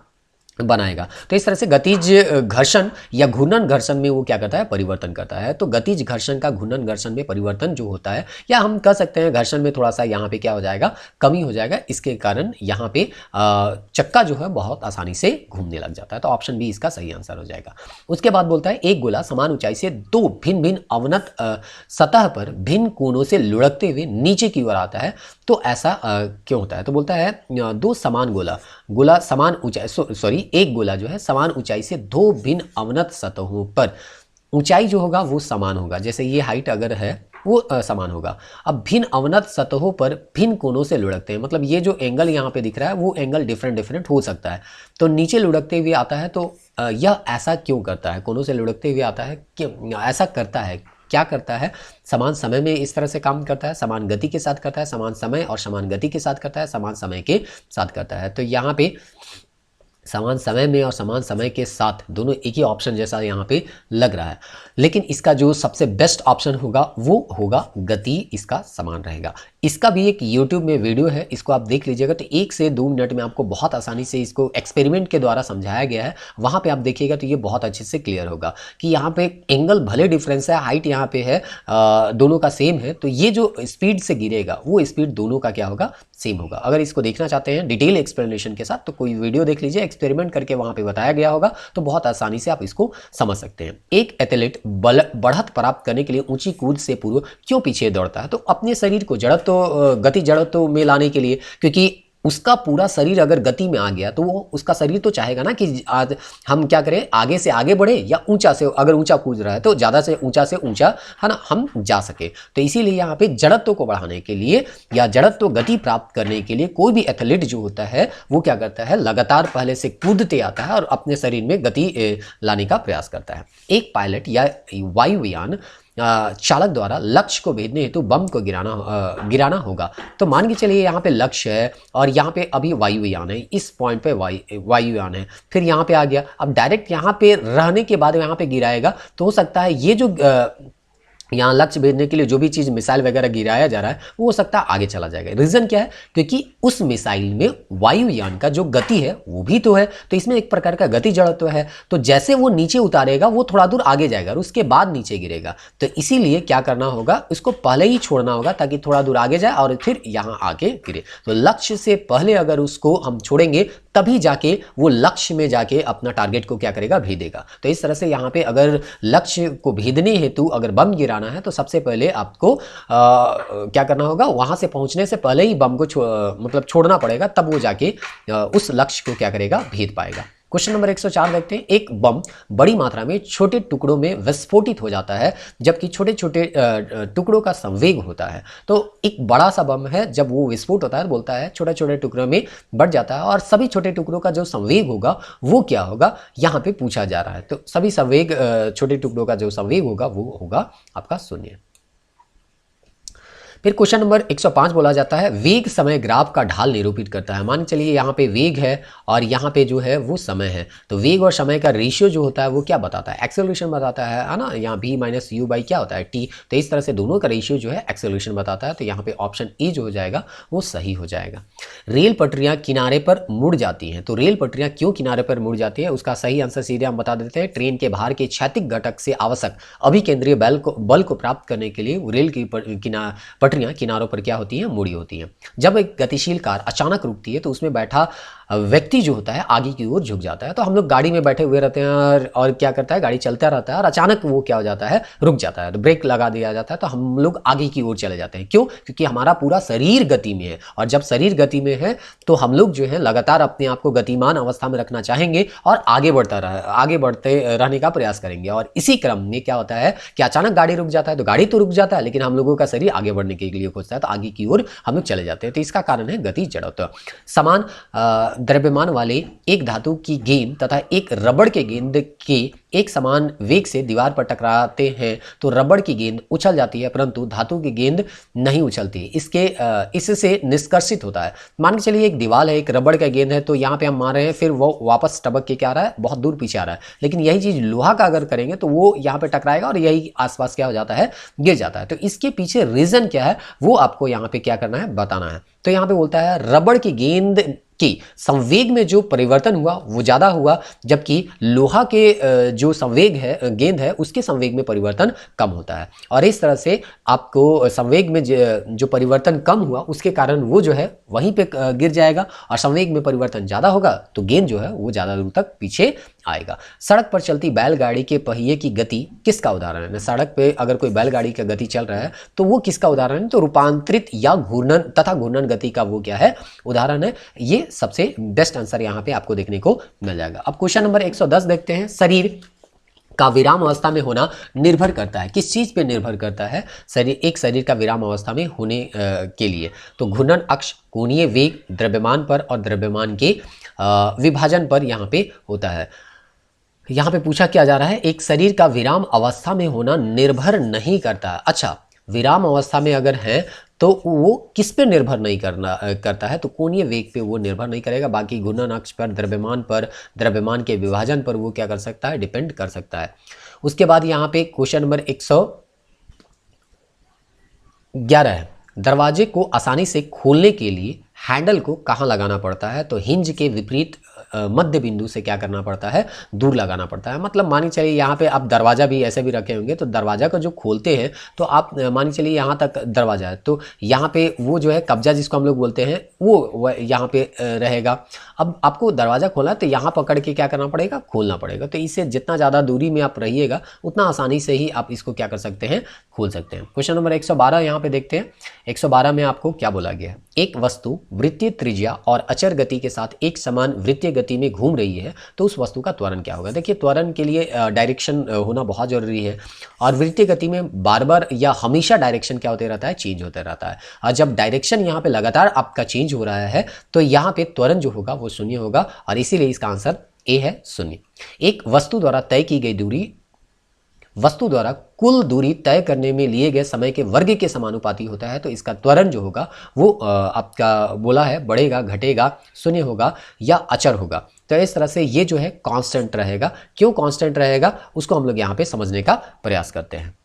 बनाएगा। तो इस तरह से गतिज घर्षण या घूर्णन घर्षण में वो क्या करता है, परिवर्तन करता है। तो गतिज घर्षण का घूर्णन घर्षण में परिवर्तन जो होता है, या हम कह सकते हैं घर्षण में थोड़ा सा यहाँ पे क्या हो जाएगा, कमी हो जाएगा। इसके कारण यहाँ पे चक्का जो है बहुत आसानी से घूमने लग जाता है। तो ऑप्शन बी इसका सही आंसर हो जाएगा। उसके बाद बोलता है एक गोला समान ऊंचाई से दो भिन्न भिन्न अवनत सतह पर भिन्न कोणों से लुढ़कते हुए नीचे की ओर आता है, तो ऐसा क्यों होता है? तो बोलता है दो समान गोला समान ऊंचाई एक गोला जो है समान ऊंचाई से दो भिन्न अवनत सतहों पर, ऊंचाई जो होगा वो समान होगा, जैसे ये हाइट अगर है वो समान होगा। अब भिन्न अवनत सतहों पर भिन्न कोणों से लुढ़कते हैं, मतलब ये जो एंगल यहाँ पे दिख रहा है वो एंगल डिफरेंट हो सकता है। तो नीचे लुढ़कते हुए आता है, तो यह ऐसा क्यों करता है, कोणों से लुढ़कते हुए आता है, क्यों ऐसा करता है, क्या करता है? समान समय में इस तरह से काम करता है, समान गति के साथ करता है, समान समय और समान गति के साथ करता है, समान समय के साथ करता है। तो यहाँ पे समान समय में और समान समय के साथ दोनों एक ही ऑप्शन जैसा यहाँ पे लग रहा है, लेकिन इसका जो सबसे बेस्ट ऑप्शन होगा वो होगा गति इसका समान रहेगा। इसका भी एक YouTube में वीडियो है, इसको आप देख लीजिएगा। तो 1 से 2 मिनट में आपको बहुत आसानी से इसको एक्सपेरिमेंट के द्वारा समझाया गया है, वहाँ पे आप देखिएगा तो ये बहुत अच्छे से क्लियर होगा कि यहाँ पे एंगल भले डिफरेंस है, हाइट यहाँ पे है, दोनों का सेम है, तो ये जो स्पीड से गिरेगा वो स्पीड दोनों का क्या होगा, सेम होगा। अगर इसको देखना चाहते हैं डिटेल एक्सप्लेनेशन के साथ तो कोई वीडियो देख लीजिए, एक्सपेरिमेंट करके वहाँ पे बताया गया होगा, तो बहुत आसानी से आप इसको समझ सकते हैं। एक एथलीट बढ़त प्राप्त करने के लिए ऊंची कूद से पूर्व क्यों पीछे दौड़ता है? तो अपने शरीर को गति जड़त्व में लाने के लिए, क्योंकि उसका पूरा शरीर अगर गति में आ गया तो वो उसका शरीर तो चाहेगा ना कि आज हम क्या करें, आगे से आगे बढ़े, या ऊंचा से, अगर ऊंचा कूद रहा है तो ज़्यादा से ऊंचा है ना हम जा सके। तो इसीलिए यहाँ पे जड़त्व को बढ़ाने के लिए या जड़त्व गति प्राप्त करने के लिए कोई भी एथलीट जो होता है वो क्या करता है, लगातार पहले से कूदते आता है और अपने शरीर में गति लाने का प्रयास करता है। एक पायलट या वायुयान चालक द्वारा लक्ष्य को भेदने हेतु बम को गिराना होगा। तो मान के चलिए यहाँ पे लक्ष्य है और यहाँ पे अभी वायुयान है, इस पॉइंट पे वायुयान है, फिर यहाँ पे आ गया। अब डायरेक्ट यहाँ पे रहने के बाद यहाँ पे गिराएगा तो हो सकता है ये जो यहाँ लक्ष्य भेजने के लिए जो भी चीज़ मिसाइल वगैरह गिराया जा रहा है वो हो सकता है आगे चला जाएगा। रीज़न क्या है? क्योंकि उस मिसाइल में वायुयान का जो गति है वो भी तो है, तो इसमें एक प्रकार का गति जड़त्व है। तो जैसे वो नीचे उतारेगा वो थोड़ा दूर आगे जाएगा और उसके बाद नीचे गिरेगा। तो इसीलिए क्या करना होगा, उसको पहले ही छोड़ना होगा ताकि थोड़ा दूर आगे जाए और फिर यहाँ आके गिरे। तो लक्ष्य से पहले अगर उसको हम छोड़ेंगे तभी जाके वो लक्ष्य में जाके अपना टारगेट को क्या करेगा, भेदेगा। तो इस तरह से यहाँ पे अगर लक्ष्य को भेदने हेतु अगर बम गिराना है तो सबसे पहले आपको क्या करना होगा, वहां से पहुंचने से पहले ही बम को मतलब छोड़ना पड़ेगा, तब वो जाके उस लक्ष्य को क्या करेगा, भेद पाएगा। क्वेश्चन नंबर 104 देखते हैं। एक बम बड़ी मात्रा में छोटे टुकड़ों में विस्फोटित हो जाता है जबकि छोटे छोटे टुकड़ों का संवेग होता है। तो एक बड़ा सा बम है, जब वो विस्फोट होता है बोलता है छोटे छोटे टुकड़ों में बढ़ जाता है और सभी छोटे टुकड़ों का जो संवेग होगा वो क्या होगा, यहाँ पे पूछा जा रहा है। तो सभी संवेग छोटे टुकड़ों का जो संवेग होगा वो होगा आपका 0। फिर क्वेश्चन नंबर 105 बोला जाता है वेग समय ग्राफ का ढाल निरूपित करता है। मान चलिए यहाँ पे वेग है और यहाँ पे जो है वो समय है, तो वेग और समय का रेशियो जो होता है वो क्या बताता है, एक्सेलरेशन बताता है ना। यहाँ v माइनस यू बाई क्या होता है t, तो इस तरह से दोनों का रेशियो जो है एक्सेलरेशन बताता है। तो यहाँ पे ऑप्शन ए जो हो जाएगा वो सही हो जाएगा। रेल पटरियाँ किनारे पर मुड़ जाती हैं, तो रेल पटरियाँ क्यों किनारे पर मुड़ जाती है, उसका सही आंसर सीधे हम बता देते हैं। ट्रेन के बाहर के क्षैतिज घटक से आवश्यक अभिकेंद्रीय बल को प्राप्त करने के लिए रेल की पटरियां किनारों पर क्या होती हैं, मुड़ी होती हैं। जब एक गतिशील कार अचानक रुकती है तो उसमें बैठा व्यक्ति जो होता है आगे की ओर झुक जाता है। तो हम लोग गाड़ी में बैठे हुए रहते हैं और क्या करता है, गाड़ी चलता रहता है और अचानक वो क्या हो जाता है, रुक जाता है, तो ब्रेक लगा दिया जाता है, तो हम लोग आगे की ओर चले जाते हैं। क्यों? क्योंकि हमारा पूरा शरीर गति में है और जब शरीर गति में है तो हम लोग जो है लगातार अपने आप को गतिमान अवस्था में रखना चाहेंगे और आगे बढ़ते रहने का प्रयास करेंगे। और इसी क्रम में क्या होता है कि अचानक गाड़ी रुक जाता है, तो गाड़ी तो रुक जाता है लेकिन हम लोगों का शरीर आगे बढ़ने के लिए खोजता है, तो आगे की ओर हम लोग चले जाते हैं। तो इसका कारण है गति जड़त्व। समान द्रव्यमान वाले एक धातु की गेंद तथा एक रबड़ के गेंद के एक समान वेग से दीवार पर टकराते हैं तो रबड़ की गेंद उछल जाती है परंतु धातु की गेंद नहीं उछलती। इससे निष्कर्षित होता है, मान के चलिए एक दीवार है, एक रबड़ का गेंद है, तो यहाँ पे हम मान रहे हैं फिर वो वापस टपक के क्या आ रहा है, बहुत दूर पीछे आ रहा है। लेकिन यही चीज़ लोहा का अगर करेंगे तो वो यहाँ पे टकराएगा और यही आसपास क्या हो जाता है, गिर जाता है। तो इसके पीछे रीजन क्या है वो आपको यहाँ पे क्या करना है, बताना है। तो यहाँ पे बोलता है रबड़ की गेंद कि संवेग में जो परिवर्तन हुआ वो ज़्यादा हुआ, जबकि लोहा के जो संवेग है गेंद है उसके संवेग में परिवर्तन कम होता है। और इस तरह से आपको संवेग में जो परिवर्तन कम हुआ उसके कारण वो जो है वहीं पे गिर जाएगा, और संवेग में परिवर्तन ज़्यादा होगा तो गेंद जो है वो ज़्यादा दूर तक पीछे आएगा। सड़क पर चलती बैलगाड़ी के पहिए की गति किसका उदाहरण है? सड़क पे अगर कोई बैलगाड़ी का गति चल रहा है तो वो किसका उदाहरण है? तो रूपांतरित या घूर्णन तथा घूर्णन गति का वो क्या है, उदाहरण है। ये सबसे बेस्ट आंसर यहाँ पे आपको देखने को मिल जाएगा। अब क्वेश्चन नंबर 110 देखते हैं। शरीर का विराम अवस्था में होना निर्भर करता है, किस चीज पे निर्भर करता है? एक शरीर का विराम अवस्था में होने के लिए तो घूर्णन अक्ष, कोणीय वेग, द्रव्यमान पर और द्रव्यमान के विभाजन पर यहाँ पे होता है। यहाँ पे पूछा क्या जा रहा है, एक शरीर का विराम अवस्था में होना निर्भर नहीं करता। अच्छा, विराम अवस्था में अगर है तो वो किस पे निर्भर नहीं करता है? तो कोणीय वेग पे वो निर्भर नहीं करेगा, बाकी घूर्णन अक्ष पर, द्रव्यमान पर, द्रव्यमान के विभाजन पर वो क्या कर सकता है, डिपेंड कर सकता है। उसके बाद यहाँ पे क्वेश्चन नंबर 111 है। दरवाजे को आसानी से खोलने के लिए हैंडल को कहाँ लगाना पड़ता है? तो हिंज के विपरीत मध्य बिंदु से क्या करना पड़ता है, दूर लगाना पड़ता है। मतलब मानी चलिए यहाँ पे आप दरवाजा भी ऐसे भी रखे होंगे तो दरवाजा का जो खोलते हैं तो आप मानी चलिए यहाँ तक दरवाजा है तो यहाँ पे वो जो है कब्जा जिसको हम लोग बोलते हैं वो यहाँ पे रहेगा। अब आपको दरवाजा खोला तो यहाँ पकड़ के क्या करना पड़ेगा, खोलना पड़ेगा। तो इससे जितना ज़्यादा दूरी में आप रहिएगा उतना आसानी से ही आप इसको क्या कर सकते हैं, खोल सकते हैं। क्वेश्चन नंबर 112 यहाँ पे देखते हैं। 112 में आपको क्या बोला गया है, एक वस्तु वृत्तीय त्रिज्या और अचर गति के साथ एक समान वृत्तीय गति में घूम रही है तो उस वस्तु का त्वरण क्या होगा? देखिए त्वरण के लिए डायरेक्शन होना बहुत जरूरी है, और वृत्तीय गति में बार बार या हमेशा डायरेक्शन क्या होते रहता है, चेंज होता रहता है। और जब डायरेक्शन यहाँ पे लगातार आपका चेंज हो रहा है तो यहाँ पे त्वरण जो होगा वो शून्य होगा, और इसीलिए इसका आंसर ए है, शून्य। एक वस्तु द्वारा तय की गई दूरी वस्तु द्वारा कुल दूरी तय करने में लिए गए समय के वर्ग के समानुपाती होता है, तो इसका त्वरण जो होगा वो आपका बोला है बढ़ेगा, घटेगा, शून्य होगा या अचर होगा। तो इस तरह से ये जो है कांस्टेंट रहेगा। क्यों कांस्टेंट रहेगा उसको हम लोग यहाँ पे समझने का प्रयास करते हैं।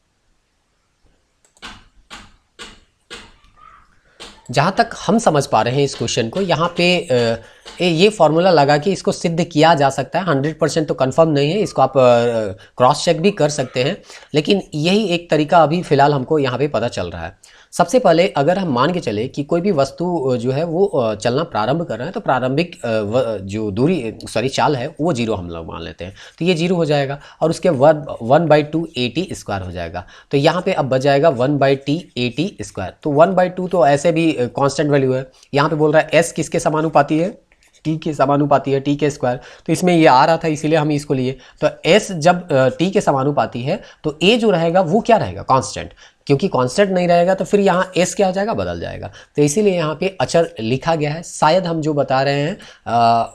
जहाँ तक हम समझ पा रहे हैं इस क्वेश्चन को, यहाँ पे ये फॉर्मूला लगा कि इसको सिद्ध किया जा सकता है। 100% तो कंफर्म नहीं है, इसको आप क्रॉस चेक भी कर सकते हैं, लेकिन यही एक तरीका अभी फ़िलहाल हमको यहाँ पे पता चल रहा है। सबसे पहले अगर हम मान के चले कि कोई भी वस्तु जो है वो चलना प्रारंभ कर रहा है तो प्रारंभिक जो दूरी चाल है वो 0 हम लोग मान लेते हैं, तो ये 0 हो जाएगा और उसके बाद 1/2 AT स्क्वायर हो जाएगा। तो यहाँ पे अब बच जाएगा 1/T AT स्क्वायर। तो 1/2 तो ऐसे भी कांस्टेंट वैल्यू है। यहाँ पे बोल रहा है S किसके समानुपाती है, टी के समानुपाती है, टी के स्क्वायर। तो इसमें ये आ रहा था इसीलिए हम इसको लिए। तो एस जब टी के समानुपाती है तो ए जो रहेगा वो क्या रहेगा, कांस्टेंट। क्योंकि कांस्टेंट नहीं रहेगा तो फिर यहाँ एस क्या हो जाएगा, बदल जाएगा। तो इसीलिए यहाँ पे अचर लिखा गया है। शायद हम जो बता रहे हैं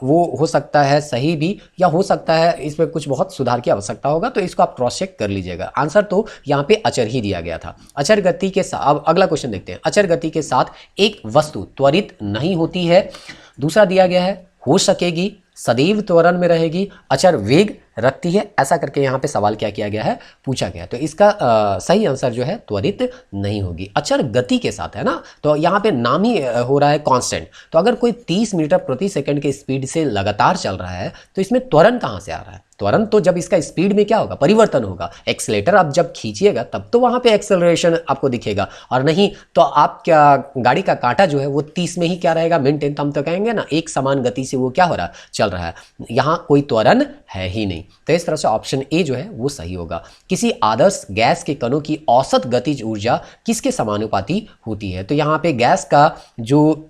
वो हो सकता है सही भी, या हो सकता है इसमें कुछ बहुत सुधार की आवश्यकता होगा, तो इसको आप क्रॉस चेक कर लीजिएगा। आंसर तो यहाँ पे अचर ही दिया गया था। अचर गति के साथ, अब अगला क्वेश्चन देखते हैं। अचर गति के साथ एक वस्तु त्वरित नहीं होती है। दूसरा दिया गया है हो सकेगी, सदैव त्वरण में रहेगी, अचर वेग रखती है। ऐसा करके यहाँ पे सवाल क्या किया गया है, पूछा गया। तो इसका सही आंसर जो है त्वरित नहीं होगी, अचर गति के साथ है ना। तो यहाँ पे नाम ही हो रहा है कांस्टेंट। तो अगर कोई 30 मीटर प्रति सेकंड के स्पीड से लगातार चल रहा है तो इसमें त्वरण कहाँ से आ रहा है? त्वरण तो जब इसका स्पीड में क्या होगा, परिवर्तन होगा। एक्सेलेटर आप जब खींचिएगा तब तो वहाँ पे एक्सेलरेशन आपको दिखेगा, और नहीं तो आप क्या गाड़ी का कांटा जो है वो 30 में ही क्या रहेगा, मेंटेन। हम तो कहेंगे ना एक समान गति से वो क्या हो रहा है, चल रहा है। यहाँ कोई त्वरण है ही नहीं। तो इस तरह से ऑप्शन ए जो है वो सही होगा। किसी आदर्श गैस के कणों की औसत गतिज ऊर्जा किसके समानुपाती होती है? तो यहाँ पे गैस का जो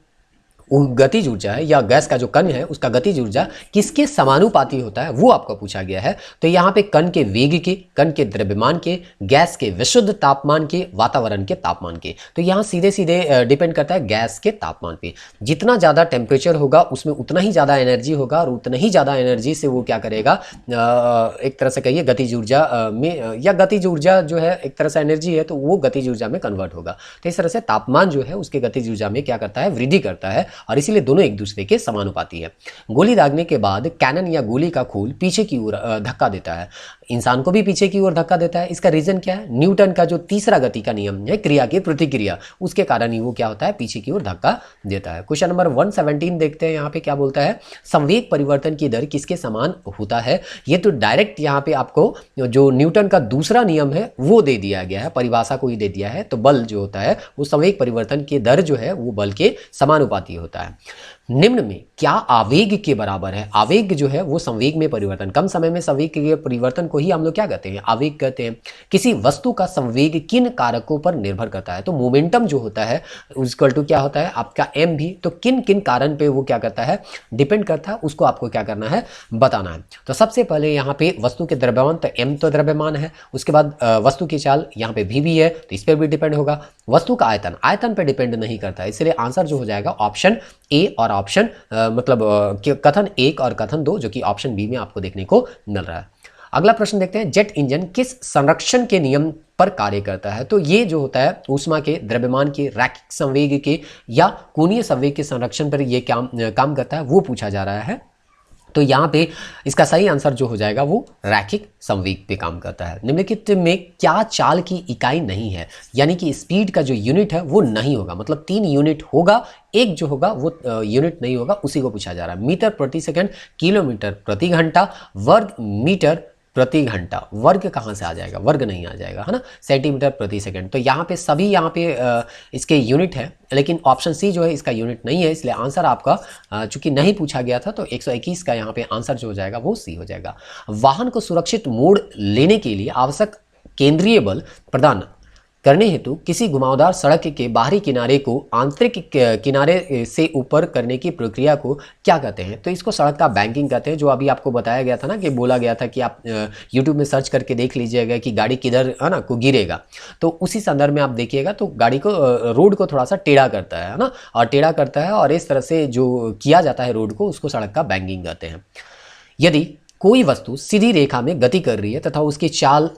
गतिज ऊर्जा है या गैस का जो कण है उसका गतिज ऊर्जा किसके समानुपाती होता है वो आपको पूछा गया है। तो यहाँ पे कण के वेग के, कण के द्रव्यमान के, गैस के विशुद्ध तापमान के, वातावरण के तापमान के। तो यहाँ सीधे सीधे डिपेंड करता है गैस के तापमान पे। जितना ज़्यादा टेम्परेचर होगा उसमें उतना ही ज़्यादा एनर्जी होगा और उतना ही ज़्यादा एनर्जी से वो क्या करेगा, एक तरह से कहिए गतिज ऊर्जा में, या गतिज ऊर्जा जो है एक तरह से एनर्जी है तो वो गतिज ऊर्जा में कन्वर्ट होगा। तो इस तरह से तापमान जो है उसके गतिज ऊर्जा में क्या करता है, वृद्धि करता है और इसीलिए दोनों एक दूसरे के समानुपाती है। गोली दागने के बाद कैनन या गोली का खोल पीछे की ओर धक्का देता है, इंसान को भी पीछे की ओर धक्का देता है। इसका रीजन क्या है, न्यूटन का जो तीसरा गति का नियम है, क्रिया की प्रतिक्रिया, उसके कारण ही वो क्या होता है, पीछे की ओर धक्का देता है। क्वेश्चन नंबर 117 देखते हैं, यहाँ पे क्या बोलता है, संवेग परिवर्तन की दर किसके समान होता है। ये तो डायरेक्ट यहाँ पे आपको जो न्यूटन का दूसरा नियम है वो दे दिया गया है, परिभाषा को ही दे दिया है। तो बल जो होता है वो संवेग परिवर्तन की दर जो है वो बल के समानुपाती होता है। निम्न में क्या आवेग के बराबर है। आवेग जो है वो संवेग में परिवर्तन, कम समय में संवेग के परिवर्तन को ही हम लोग क्या कहते हैं, आवेग कहते हैं। किसी वस्तु का संवेग किन कारकों पर निर्भर करता है। तो मोमेंटम जो होता है इक्वल टू क्या होता है आपका एम भी, तो किन किन कारण पे वो क्या करता है, डिपेंड करता है, उसको आपको क्या करना है, बताना है। तो सबसे पहले यहाँ पे वस्तु के द्रव्यमान, तो एम तो द्रव्यमान है, उसके बाद वस्तु की चाल, यहाँ पे भी है तो इस पर भी डिपेंड होगा। वस्तु का आयतन, आयतन पे डिपेंड नहीं करता है, इसलिए आंसर जो हो जाएगा ऑप्शन ए और ऑप्शन मतलब कथन 1 और कथन 2 जो कि ऑप्शन बी में आपको देखने को मिल रहा है। अगला प्रश्न देखते हैं, जेट इंजन किस संरक्षण के नियम पर कार्य करता है। तो ये जो होता है ऊष्मा के, द्रव्यमान के, रैखिक संवेग के या कोणीय संवेग के संरक्षण पर ये काम करता है, वो पूछा जा रहा है। तो यहाँ पे इसका सही आंसर जो हो जाएगा वो रैखिक संवेग पे काम करता है। निम्नलिखित में क्या चाल की इकाई नहीं है, यानी कि स्पीड का जो यूनिट है वो नहीं होगा, मतलब 3 यूनिट होगा, एक जो होगा वो यूनिट नहीं होगा, उसी को पूछा जा रहा है। मीटर प्रति सेकंड, किलोमीटर प्रति घंटा, वर्ग मीटर प्रति घंटा, वर्ग कहाँ से आ जाएगा, वर्ग नहीं आ जाएगा, है ना, सेंटीमीटर प्रति सेकंड। तो यहाँ पे सभी यहाँ पे इसके यूनिट है, लेकिन ऑप्शन सी जो है इसका यूनिट नहीं है, इसलिए आंसर आपका चूंकि नहीं पूछा गया था तो 121 का यहाँ पे आंसर जो हो जाएगा वो सी हो जाएगा। वाहन को सुरक्षित मोड़ लेने के लिए आवश्यक केंद्रीय बल प्रदान करने हेतु किसी घुमावदार सड़क के बाहरी किनारे को आंतरिक किनारे से ऊपर करने की प्रक्रिया को क्या कहते हैं। तो इसको सड़क का बैंकिंग कहते हैं, जो अभी आपको बताया गया था ना, कि बोला गया था कि आप YouTube में सर्च करके देख लीजिएगा कि गाड़ी किधर है ना को गिरेगा, तो उसी संदर्भ में आप देखिएगा तो गाड़ी को रोड को थोड़ा सा टेढ़ा करता है ना, और टेढ़ा करता है और इस तरह से जो किया जाता है रोड को, उसको सड़क का बैंकिंग कहते हैं। यदि कोई वस्तु सीधी रेखा में गति कर रही है तथा उसकी चाल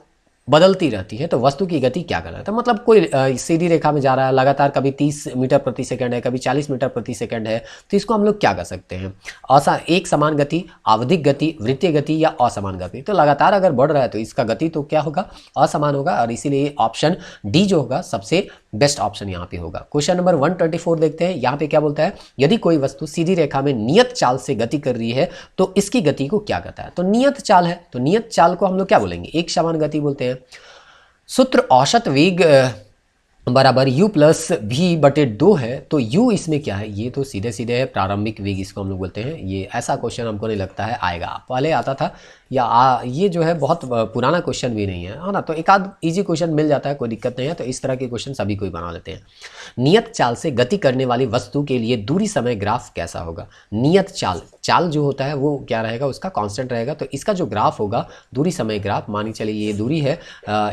बदलती रहती है तो वस्तु की गति क्या कहलाता है। मतलब कोई सीधी रेखा में जा रहा है लगातार, कभी 30 मीटर प्रति सेकंड है, कभी 40 मीटर प्रति सेकंड है, तो इसको हम लोग क्या कर सकते हैं, एक समान गति, आवधिक गति, वृत्तीय गति या असमान गति। तो लगातार अगर बढ़ रहा है तो इसका गति तो क्या होगा, असमान होगा, और इसीलिए ऑप्शन डी जो होगा सबसे बेस्ट ऑप्शन यहाँ पे होगा। क्वेश्चन नंबर 124 देखते हैं, यहाँ पे क्या बोलता है, यदि कोई वस्तु सीधी रेखा में नियत चाल से गति कर रही है तो इसकी गति को क्या कहता है। तो नियत चाल है, तो नियत चाल को हम लोग क्या बोलेंगे, एक समान गति बोलते हैं। सूत्र औसत वेग बराबर u प्लस भी बटे 2 है, तो u इसमें क्या है, ये तो सीधे सीधे है प्रारंभिक वेग, इसको हम लोग बोलते हैं। ये ऐसा क्वेश्चन हमको नहीं लगता है आएगा, पहले आता था या ये जो है बहुत पुराना क्वेश्चन भी नहीं है ना, तो एक आध इजी क्वेश्चन मिल जाता है, कोई दिक्कत नहीं है। तो इस तरह के क्वेश्चन सभी कोई बना लेते हैं। नियत चाल से गति करने वाली वस्तु के लिए दूरी समय ग्राफ कैसा होगा। नियत चाल, चाल जो होता है वो क्या रहेगा, उसका कांस्टेंट रहेगा, तो इसका जो ग्राफ होगा दूरी समय ग्राफ, मानी चलिए ये दूरी है,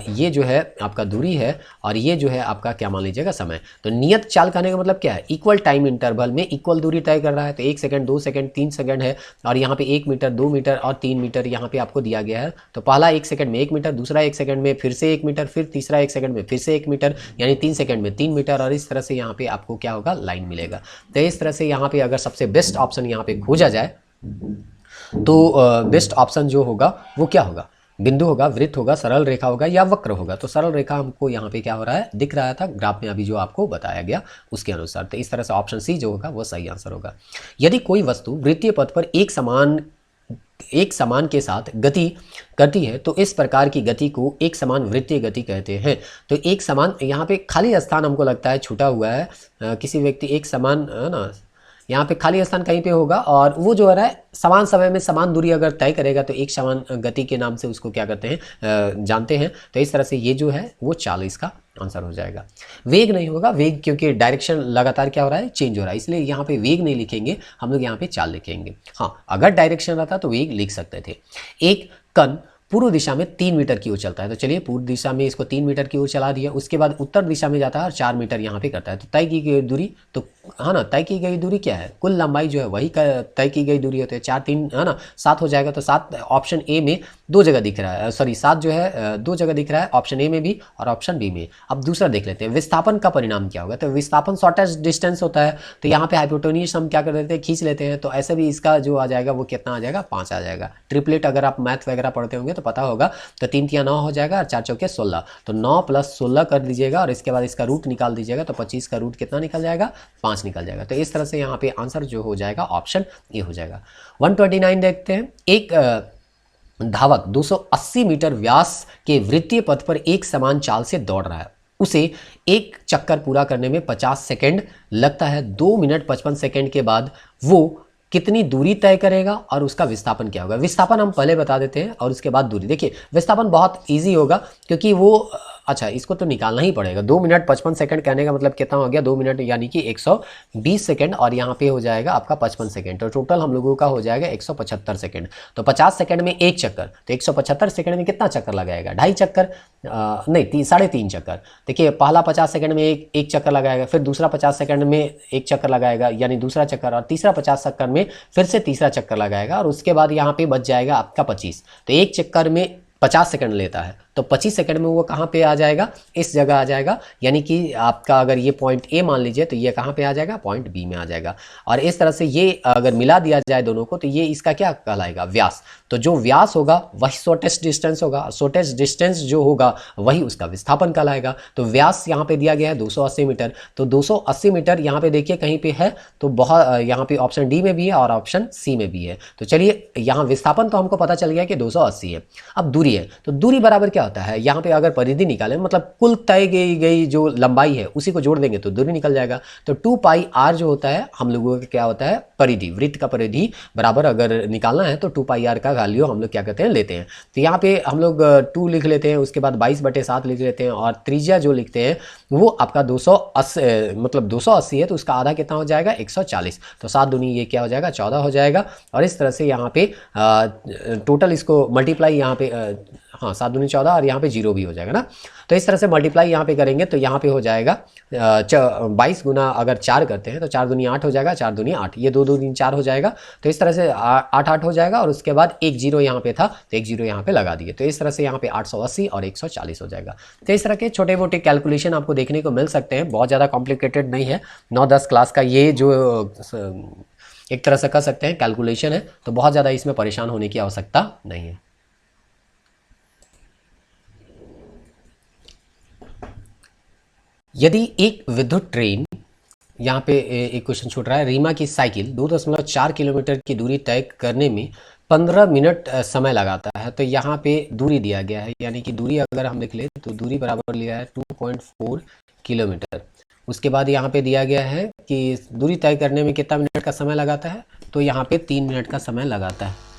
ये जो है आपका दूरी है, और ये जो है आपका क्या मान लीजिएगा समय। तो नियत चाल कहने का मतलब क्या है, इक्वल टाइम इंटरवल में इक्वल दूरी तय कर रहा है। तो 1 सेकंड, 2 सेकंड, 3 सेकंड है, और यहाँ पे 1 मीटर, 2 मीटर और 3 मीटर यहाँ पे आपको दिया गया है। तो पहला 1 सेकंड में 1 मीटर, दूसरा 1 सेकंड में फिर से 1 मीटर, फिर तीसरा 1 सेकंड में फिर से 1 मीटर, यानी 3 सेकंड में 3 मीटर, और इस तरह से यहाँ पे आपको क्या होगा, लाइन मिलेगा। तो इस तरह से यहाँ पे अगर सबसे बेस्ट ऑप्शन यहाँ पे खोजा जाए तो बेस्ट ऑप्शन जो होगा वो क्या होगा, बिंदु होगा, वृत्त होगा, सरल रेखा होगा या वक्र होगा। तो सरल रेखा हमको यहाँ पे क्या हो रहा है, दिख रहा था ग्राफ में अभी जो आपको बताया गया उसके अनुसार। तो इस तरह से ऑप्शन सी जो होगा वो सही आंसर होगा। यदि कोई वस्तु वृत्तीय पथ पर एक समान के साथ गति करती है तो इस प्रकार की गति को एक समान वृत्तीय गति कहते हैं। तो एक समान, यहाँ पे खाली स्थान हमको लगता है छूटा हुआ है, किसी व्यक्ति एक समान है ना, यहाँ पे खाली स्थान कहीं पे होगा और वो जो है समान समय में समान दूरी अगर तय करेगा तो एक समान गति के नाम से उसको क्या करते हैं, जानते हैं। तो इस तरह से ये जो है वो चाल इसका आंसर हो जाएगा। वेग नहीं होगा, वेग क्योंकि डायरेक्शन लगातार क्या हो रहा है, चेंज हो रहा है, इसलिए यहाँ पे वेग नहीं लिखेंगे, हम लोग यहाँ पे चाल लिखेंगे। हाँ, अगर डायरेक्शन रहता तो वेग लिख सकते थे। एक कण पूर्व दिशा में 3 मीटर की ओर चलता है, तो चलिए पूर्व दिशा में इसको 3 मीटर की ओर चला दिया, उसके बाद उत्तर दिशा में जाता है और 4 मीटर यहाँ पे करता है, तो तय की गई दूरी, तो है ना, तय की गई दूरी क्या है, कुल लंबाई जो है वही तय की गई दूरी होती है। 4 3 है ना 7 हो जाएगा, तो 7 ऑप्शन ए में 2 जगह दिख रहा है, सॉरी 7 जो है 2 जगह दिख रहा है, ऑप्शन ए में भी और ऑप्शन बी में। अब दूसरा देख लेते हैं, विस्थापन का परिणाम क्या होगा, तो विस्थापन शॉर्टेस्ट डिस्टेंस होता है, तो यहाँ पे हाइपोटेन्यूज हम क्या कर देते हैं, खींच लेते हैं, तो ऐसे भी इसका जो आ जाएगा वो कितना आ जाएगा, 5 आ जाएगा। ट्रिपलेट अगर आप मैथ वगैरह पढ़ते होंगे तो पता होगा, तो 3 तिया 9 हो जाएगा और 4 चौके 16, तो 9 + 16 कर दीजिएगा और इसके बाद इसका रूट निकाल दीजिएगा, तो 25 का रूट कितना निकल जाएगा, 5 निकल जाएगा। तो इस तरह से यहाँ पे आंसर जो हो जाएगा ऑप्शन ए हो जाएगा। 129 देखते हैं, एक धावक 280 मीटर व्यास के वृत्तीय पथ पर एक समान चाल से दौड़ रहा है, उसे एक चक्कर पूरा करने में 50 सेकंड लगता है। 2 मिनट 55 सेकंड के बाद वो कितनी दूरी तय करेगा और उसका विस्थापन क्या होगा। विस्थापन हम पहले बता देते हैं और उसके बाद दूरी। देखिए विस्थापन बहुत इजी होगा क्योंकि वो अच्छा इसको तो निकालना ही पड़ेगा। 2 मिनट 55 सेकंड कहने का मतलब कितना हो गया, 2 मिनट यानी कि 120 सेकंड और यहाँ पे हो जाएगा आपका 55 सेकंड, तो टोटल हम लोगों का हो जाएगा 175 सेकंड। तो 50 सेकंड में एक चक्कर, तो 175 सेकंड में कितना चक्कर लगाएगा, 2.5 चक्कर, नहीं 3.5 चक्कर। देखिए पहला 50 सेकंड में एक चक्कर लगाएगा, फिर दूसरा 50 सेकंड में एक चक्कर लगाएगा यानी दूसरा चक्कर, और तीसरा 50 सेकंड में फिर से तीसरा चक्कर लगाएगा, और उसके बाद यहाँ पे बच जाएगा आपका 25। तो एक चक्कर में 50 सेकंड लेता है, तो 25 सेकंड में वो कहाँ पे आ जाएगा, इस जगह आ जाएगा, यानी कि आपका अगर ये पॉइंट ए मान लीजिए तो ये कहाँ पे आ जाएगा, पॉइंट बी में आ जाएगा। और इस तरह से ये अगर मिला दिया जाए दोनों को तो ये इसका क्या कहलाएगा, व्यास। तो जो व्यास होगा वही शॉर्टेस्ट डिस्टेंस होगा, शॉर्टेस्ट डिस्टेंस जो होगा वही उसका विस्थापन कहलाएगा। तो व्यास यहाँ पे दिया गया है 280 मीटर, तो 280 मीटर यहाँ पे देखिए कहीं पे है, तो बहुत यहाँ पे ऑप्शन डी में भी है और ऑप्शन सी में भी है। तो चलिए यहाँ विस्थापन तो हमको पता चल गया कि 280 है। अब दूरी है, तो दूरी बराबर क्या होता है, यहाँ पे अगर परिधि निकालें मतलब कुल तय गई जो लंबाई है उसी को जोड़ देंगे तो दूरी निकल जाएगा। तो 2πr जो होता है हम लोगों का क्या होता है, परिधि, वृत्त का परिधि बराबर अगर निकालना है तो 2πr का वैल्यू हम लोग क्या करते हैं, लेते हैं। तो यहाँ पे हम लोग 2 लिख लेते हैं, उसके बाद 22/7 लिख लेते हैं, और त्रिज्या जो लिखते हैं वो आपका 280 मतलब 280 है, तो उसका आधा कितना हो जाएगा, 140। तो 7 दूनी ये क्या हो जाएगा, 14 हो जाएगा। और इस तरह से यहाँ पे टोटल इसको मल्टीप्लाई यहाँ पे हाँ 7 दूनी 14 और यहाँ पे 0 भी हो जाएगा ना। तो इस तरह से मल्टीप्लाई यहाँ पे करेंगे तो यहाँ पे हो जाएगा 22 गुना अगर 4 करते हैं तो 4 दूनी 8 हो जाएगा, 4 दूनी 8, ये 2 दूनी 4 हो जाएगा। तो इस तरह से 8 8 हो जाएगा, और उसके बाद एक जीरो यहाँ पे था तो एक जीरो यहाँ पे लगा दिए, तो इस तरह से यहाँ पे 880 और 140 हो जाएगा। तो इस तरह के छोटे मोटे कैलकुलेशन आपको देखने को मिल सकते हैं, बहुत ज़्यादा कॉम्प्लिकेटेड नहीं है। 9-10 क्लास का ये जो एक तरह से कह सकते हैं कैलकुलेशन है, तो बहुत ज़्यादा इसमें परेशान होने की आवश्यकता नहीं है। यदि एक विद्युत ट्रेन, यहाँ पे एक क्वेश्चन छूट रहा है, रीमा की साइकिल 2.4 किलोमीटर की दूरी तय करने में 15 मिनट समय लगाता है, तो यहाँ पे दूरी दिया गया है, यानी कि दूरी अगर हम लिख ले तो दूरी बराबर लिया है 2.4 किलोमीटर। उसके बाद यहाँ पे दिया गया है कि दूरी तय करने में कितना मिनट का समय लगाता है, तो यहाँ पे 3 मिनट का समय लगाता है।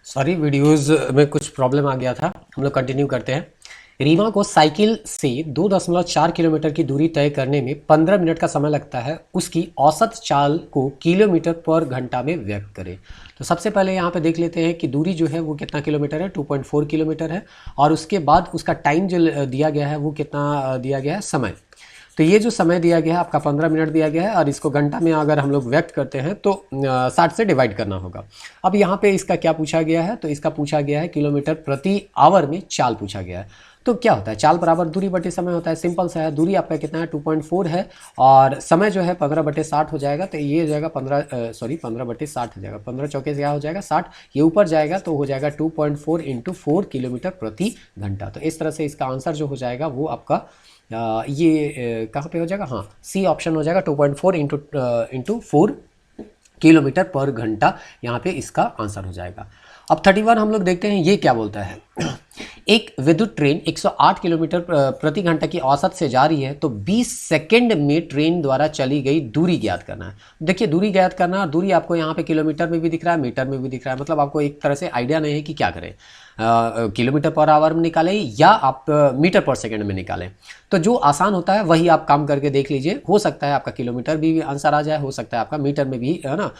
सॉरी, वीडियोस में कुछ प्रॉब्लम आ गया था। हम लोग कंटिन्यू करते हैं। रीमा को साइकिल से 2.4 किलोमीटर की दूरी तय करने में 15 मिनट का समय लगता है। उसकी औसत चाल को किलोमीटर पर घंटा में व्यक्त करें। तो सबसे पहले यहाँ पे देख लेते हैं कि दूरी जो है वो कितना किलोमीटर है, 2.4 किलोमीटर है। और उसके बाद उसका टाइम जो दिया गया है वो कितना दिया गया है, समय। तो ये जो समय दिया गया है आपका 15 मिनट दिया गया है, और इसको घंटा में अगर हम लोग व्यक्त करते हैं तो 60 से डिवाइड करना होगा। अब यहाँ पे इसका क्या पूछा गया है, तो इसका पूछा गया है किलोमीटर प्रति आवर में चाल पूछा गया है। तो क्या होता है, चाल बराबर दूरी बटे समय होता है। सिंपल सा है, दूरी आपका कितना है 2.4 है, और समय जो है 15/60 हो जाएगा। तो ये हो जाएगा 15/60 हो जाएगा। 15 चौके से क्या हो जाएगा 60, ये ऊपर जाएगा तो हो जाएगा 2.4 × 4 किलोमीटर प्रति घंटा। तो इस तरह से इसका आंसर जो हो जाएगा वो आपका ये कहाँ पे हो जाएगा, हाँ सी ऑप्शन हो जाएगा। 2.4 इंटू 4 किलोमीटर पर घंटा यहाँ पे इसका आंसर हो जाएगा। अब 31 हम लोग देखते हैं, ये क्या बोलता है। एक विद्युत ट्रेन 108 किलोमीटर प्रति घंटा की औसत से जा रही है, तो 20 सेकंड में ट्रेन द्वारा चली गई दूरी ज्ञात करना है। देखिए दूरी ज्ञात करना, दूरी आपको यहाँ पे किलोमीटर में भी दिख रहा है, मीटर में भी दिख रहा है। मतलब आपको एक तरह से आइडिया नहीं है कि क्या करें, किलोमीटर पर आवर में निकालें या आप मीटर पर सेकंड में निकालें। तो जो आसान होता है वही आप काम करके देख लीजिए। हो सकता है आपका किलोमीटर भी आंसर आ जाए, हो सकता है आपका मीटर में भी, है ना,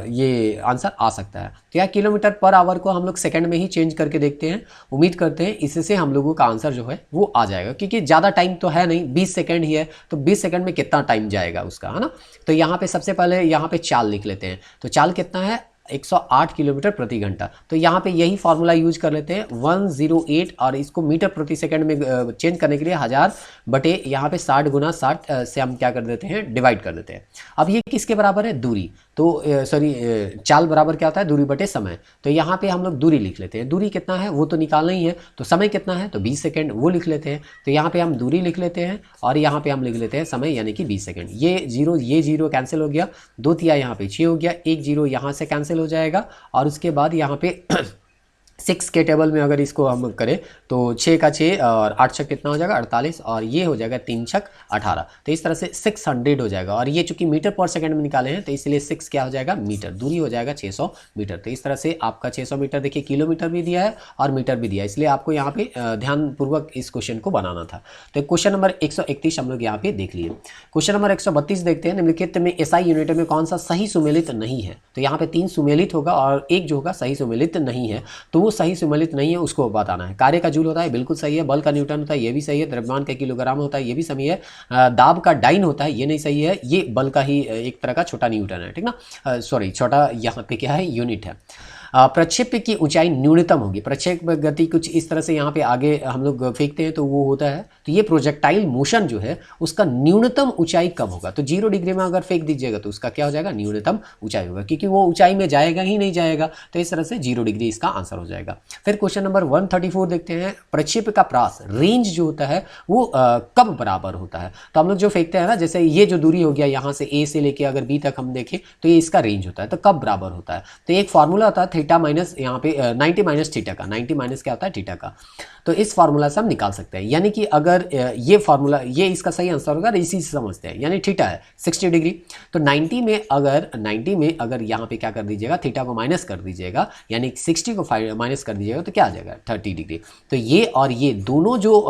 ये आंसर आ सकता है। तो या किलोमीटर पर आवर को हम लोग सेकंड में ही चेंज करके देखते हैं। उम्मीद करते हैं इससे हम लोगों का आंसर जो है वो आ जाएगा, क्योंकि ज़्यादा टाइम तो है नहीं, 20 सेकंड ही है। तो 20 सेकंड में कितना टाइम जाएगा उसका, है ना। तो यहाँ पे सबसे पहले यहाँ पे चाल लिख लेते हैं। तो चाल कितना है, 108 किलोमीटर प्रति घंटा। तो यहाँ पे यही फॉर्मूला यूज कर लेते हैं 108, और इसको मीटर प्रति सेकंड में चेंज करने के लिए 1000 बटे यहाँ पे 60 × 60 से हम क्या कर देते हैं, डिवाइड कर देते हैं। अब ये किसके बराबर है, दूरी। तो चाल बराबर क्या होता है, दूरी बटे समय। तो यहाँ पे हम लोग दूरी लिख लेते हैं। दूरी कितना है वो तो निकालना ही है, तो समय कितना है तो 20 सेकंड, वो लिख लेते हैं। तो यहाँ पे हम दूरी लिख लेते हैं, और यहाँ पे हम लिख लेते हैं समय, यानी कि 20 सेकंड। ये जीरो कैंसिल हो गया, 2 तिया यहाँ पे 6 हो गया, 1 0 यहाँ से कैंसिल हो जाएगा। और उसके बाद यहाँ पे 6 के टेबल में अगर इसको हम करें तो 6 का 6 और 8 छक कितना हो जाएगा 48, और ये हो जाएगा 3 छक 18। तो इस तरह से 600 हो जाएगा। और ये चूंकि मीटर पर सेकंड में निकाले हैं तो इसलिए 6 क्या हो जाएगा, मीटर। दूरी हो जाएगा 600 मीटर। तो इस तरह से आपका 600 मीटर, देखिए किलोमीटर भी दिया है और मीटर भी दिया है, इसलिए आपको यहाँ पे ध्यानपूर्वक इस क्वेश्चन को बनाना था। तो क्वेश्चन नंबर 131 हम लोग यहाँ पे देख लिए। क्वेश्चन नंबर 132 देखते हैं। निम्नलिखित में एसआई यूनिट में कौन सा सही सुमेलित नहीं है। तो यहाँ पे 3 सुमेलित होगा और एक जो होगा सही सुमेलित नहीं है। तो सही सुमेलित नहीं है उसको बताना है। कार्य का जूल होता है, बिल्कुल सही है। बल का न्यूटन होता है, ये भी सही है। द्रव्यमान का किलोग्राम होता है, ये भी सही है। दाब का डाइन होता है, ये नहीं सही है। ये बल का ही एक तरह का छोटा न्यूटन है, ठीक ना, सॉरी छोटा यहाँ पे क्या है, यूनिट है। प्रक्षेप्य की ऊंचाई न्यूनतम होगी। प्रक्षेप गति कुछ इस तरह से यहाँ पे आगे हम लोग फेंकते हैं तो वो होता है। तो ये प्रोजेक्टाइल मोशन जो है उसका न्यूनतम ऊंचाई कब होगा। तो 0 डिग्री में अगर फेंक दीजिएगा तो उसका क्या हो जाएगा, न्यूनतम ऊंचाई होगा, क्योंकि वो ऊंचाई में जाएगा ही नहीं जाएगा। तो इस तरह से 0 डिग्री इसका आंसर हो जाएगा। फिर क्वेश्चन नंबर 134 देखते हैं। प्रक्षेप्य का प्रास, रेंज जो होता है वो कब बराबर होता है। तो हम लोग जो फेंकते हैं ना, जैसे ये जो दूरी हो गया यहाँ से ए से लेके अगर बी तक हम देखें तो ये इसका रेंज होता है। तो कब बराबर होता है, तो एक फॉर्मूला होता है थीटा माइनस यहाँ पे 90 माइनस थीटा का। 90 माइनस क्या होता है, थीटा का। तो इस फार्मूला से हम निकाल सकते हैं, यानी कि अगर ये फार्मूला, ये इसका सही आंसर होगा, इसी से समझते हैं। यानी थीटा है 60 डिग्री, तो 90 में अगर यहाँ पे क्या कर दीजिएगा, थीटा को माइनस कर दीजिएगा, यानी 60 को माइनस कर दीजिएगा तो क्या आ जाएगा 30 डिग्री। तो ये और ये दोनों जो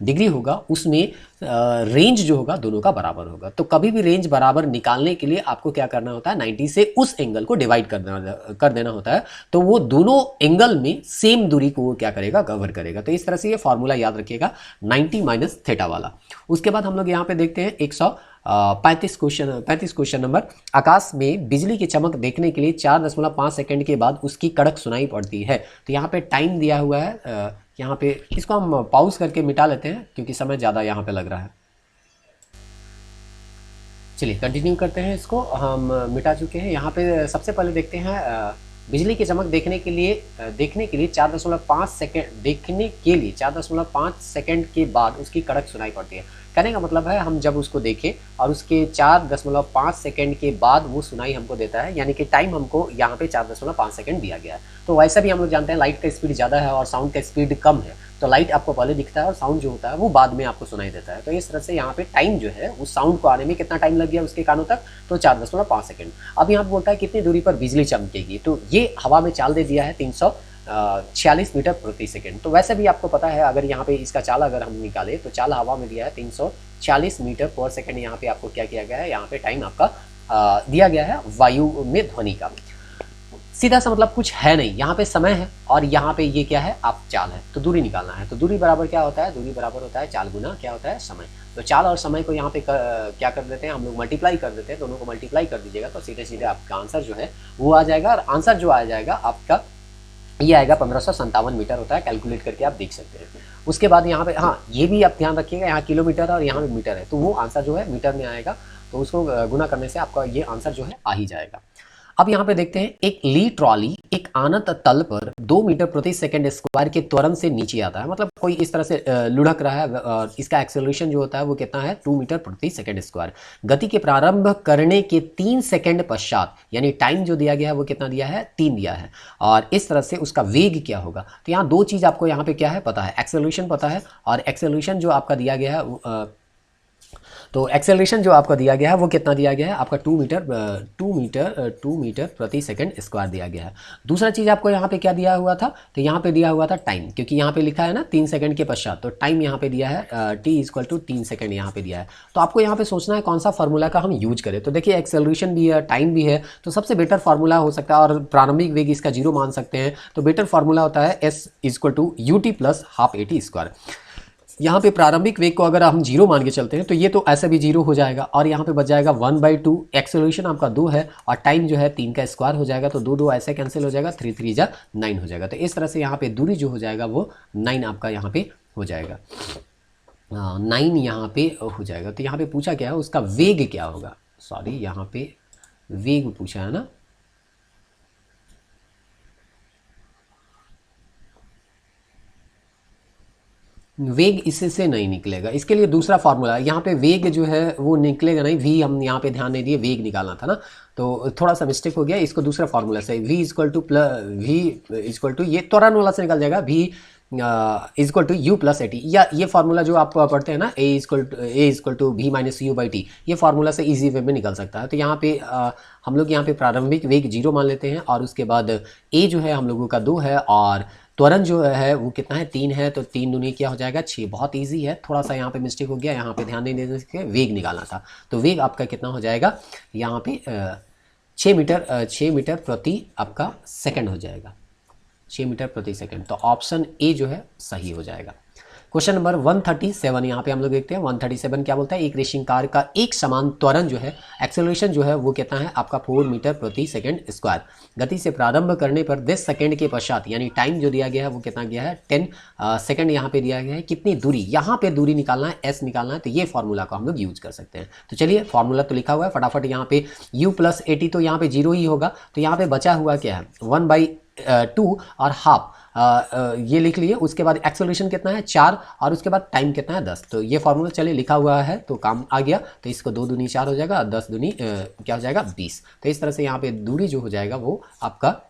डिग्री होगा उसमें रेंज जो होगा दोनों का बराबर होगा। तो कभी भी रेंज बराबर निकालने के लिए आपको क्या करना होता है, 90 से उस एंगल को डिवाइड कर देना होता है। तो वो दोनों एंगल में सेम दूरी को वो क्या करेगा, कवर करेगा। तो इस तरह से ये फॉर्मूला याद रखिएगा 90 माइनस थीटा वाला। उसके बाद हम लोग यहाँ पे देखते हैं 135 क्वेश्चन नंबर। आकाश में बिजली की चमक देखने के लिए 4.5 सेकंड के बाद उसकी कड़क सुनाई पड़ती है। तो यहाँ पे टाइम दिया हुआ है, यहाँ पे इसको हम पॉज करके मिटा लेते हैं क्योंकि समय ज़्यादा यहाँ पे लग रहा है। चलिए कंटिन्यू करते हैं, इसको हम मिटा चुके हैं। यहाँ पे सबसे पहले देखते हैं बिजली की चमक देखने के लिए 4.5 सेकंड के बाद उसकी कड़क सुनाई पड़ती है। कहने का मतलब है हम जब उसको देखें और उसके 4.5 सेकंड के बाद वो सुनाई हमको देता है, यानी कि टाइम हमको यहाँ पे 4.5 सेकंड दिया गया है। तो वैसा भी हम लोग जानते हैं लाइट का स्पीड ज़्यादा है और साउंड का स्पीड कम है, तो लाइट आपको पहले दिखता है और साउंड जो होता है वो बाद में आपको सुनाई देता है। तो इस तरह से यहाँ पे टाइम जो है उस साउंड को आने में कितना टाइम लग गया उसके कानों तक, तो 4.5 सेकंड। अब यहाँ पे बोलता है कितनी दूरी पर बिजली चमकेगी, तो ये हवा में चाल दे दिया है 346 मीटर प्रति सेकंड। तो वैसे भी आपको पता है अगर यहाँ पे इसका चाल अगर हम निकाले तो चाल हवा में दिया है 340 मीटर पर सेकंड। यहाँ पे आपको क्या किया गया है, यहाँ पे टाइम आपका दिया गया है वायु में ध्वनि का। सीधा सा मतलब कुछ है नहीं, यहाँ पे समय है और यहाँ पे ये क्या है, आप चाल है, तो दूरी निकालना है। तो दूरी बराबर क्या होता है, दूरी बराबर होता है चाल गुना क्या होता है, समय। तो चाल और समय को यहाँ पे क्या कर देते हैं हम लोग, मल्टीप्लाई कर देते हैं, दोनों को मल्टीप्लाई कर दीजिएगा तो सीधे सीधे आपका आंसर जो है वो आ जाएगा। और आंसर जो आ जाएगा आपका ये आएगा 1557 मीटर होता है, कैलकुलेट करके आप देख सकते हैं। उसके बाद यहाँ पे हाँ ये भी आप ध्यान रखिएगा, यहाँ किलोमीटर है और यहाँ पे मीटर है, तो वो आंसर जो है मीटर में आएगा, तो उसको गुना करने से आपका ये आंसर जो है आ ही जाएगा। अब यहाँ पे देखते हैं, एक ली ट्रॉली एक आनत तल पर 2 मीटर प्रति सेकंड स्क्वायर के त्वरण से नीचे आता है। मतलब कोई इस तरह से लुढ़क रहा है और इसका एक्सेलरेशन जो होता है वो कितना है, 2 मीटर प्रति सेकंड स्क्वायर। गति के प्रारंभ करने के 3 सेकंड पश्चात, यानी टाइम जो दिया गया है वो कितना दिया है, 3 दिया है। और इस तरह से उसका वेग क्या होगा, तो यहाँ दो चीज़ आपको यहाँ पे क्या है पता है, एक्सेलरेशन पता है, और एक्सेलरेशन जो आपका दिया गया है तो एक्सेलरेशन जो आपका दिया गया है वो कितना दिया गया है आपका 2 मीटर प्रति सेकंड स्क्वायर दिया गया है। दूसरा चीज़ आपको यहाँ पे क्या दिया हुआ था, तो यहाँ पे दिया हुआ था टाइम, क्योंकि यहाँ पे लिखा है ना 3 सेकंड के पश्चात, तो टाइम यहाँ पे दिया है t=3 सेकंड यहाँ पे दिया है। तो आपको यहाँ पे सोचना है कौन सा फार्मूला का हम यूज करें। तो देखिए एक्सेलरेशन भी है, टाइम भी है, तो सबसे बेटर फार्मूला हो सकता है, और प्रारंभिक वेग इसका 0 मान सकते हैं, तो बेटर फार्मूला होता है s=ut + ½ at²। यहाँ पे प्रारंभिक वेग को अगर हम 0 मान के चलते हैं तो ये तो ऐसे भी 0 हो जाएगा, और यहाँ पे बच जाएगा 1/2। एक्सेलरेशन आपका 2 है और टाइम जो है 3 का स्क्वायर हो जाएगा, तो 2 ऐसे कैंसिल हो जाएगा, 3 3 जा 9 हो जाएगा। तो इस तरह से यहाँ पे दूरी जो हो जाएगा वो 9 आपका यहाँ पे हो जाएगा, 9 यहाँ पे हो जाएगा। तो यहाँ पे पूछा क्या है, उसका वेग क्या होगा, सॉरी यहाँ पे वेग पूछा है ना, वेग इससे नहीं निकलेगा, इसके लिए दूसरा फार्मूला है। यहाँ पे वेग जो है वो निकलेगा नहीं, वी हम यहाँ पे ध्यान नहीं दिए, वेग निकालना था ना, तो थोड़ा सा मिस्टेक हो गया। इसको दूसरा फार्मूला से v=v ये त्वरण वाला से निकल जाएगा, v=u + at, या ये फार्मूला जो आप पढ़ते हैं ना a=v-u/t, ये फार्मूला से इजी वे में निकल सकता है। तो यहाँ पे हम लोग यहाँ पे प्रारंभिक वेग 0 मान लेते हैं, और उसके बाद a जो है हम लोगों का 2 है, और त्वरण जो है वो कितना है, 3 है, तो 3 दूनी क्या हो जाएगा 6। बहुत इजी है, थोड़ा सा यहाँ पे मिस्टेक हो गया, यहाँ पे ध्यान नहीं देने से वेग निकालना था। तो वेग आपका कितना हो जाएगा यहाँ पे 6 मीटर प्रति आपका सेकंड हो जाएगा, 6 मीटर प्रति सेकंड। तो ऑप्शन ए जो है सही हो जाएगा। क्वेश्चन नंबर 137 यहाँ पे हम लोग देखते हैं। 137 क्या बोलता है, एक रेसिंग कार का एक समान त्वरण जो है, एक्सेलरेशन जो है वो कितना है आपका 4 मीटर प्रति सेकंड स्क्वायर। गति से प्रारंभ करने पर 10 सेकंड के पश्चात, यानी टाइम जो दिया गया है वो कितना गया है 10 सेकंड यहाँ पे दिया गया है। कितनी दूरी, यहाँ पे दूरी निकालना है, एस निकालना है, तो ये फार्मूला को हम लोग यूज कर सकते हैं। तो चलिए फार्मूला तो लिखा हुआ है, फटाफट यहाँ पे u + at, तो यहाँ पे 0 ही होगा, तो यहाँ पे बचा हुआ क्या है 1/2 और हाफ, ये लिख लिए। उसके बाद एक्सेलरेशन कितना है 4, और उसके बाद टाइम कितना है 10। तो ये फार्मूला चलिए लिखा हुआ है तो काम आ गया। तो इसको 2 दूनी 4 हो जाएगा, 10 दूनी क्या हो जाएगा 20। तो इस तरह से यहाँ पे दूरी जो हो जाएगा वो आपका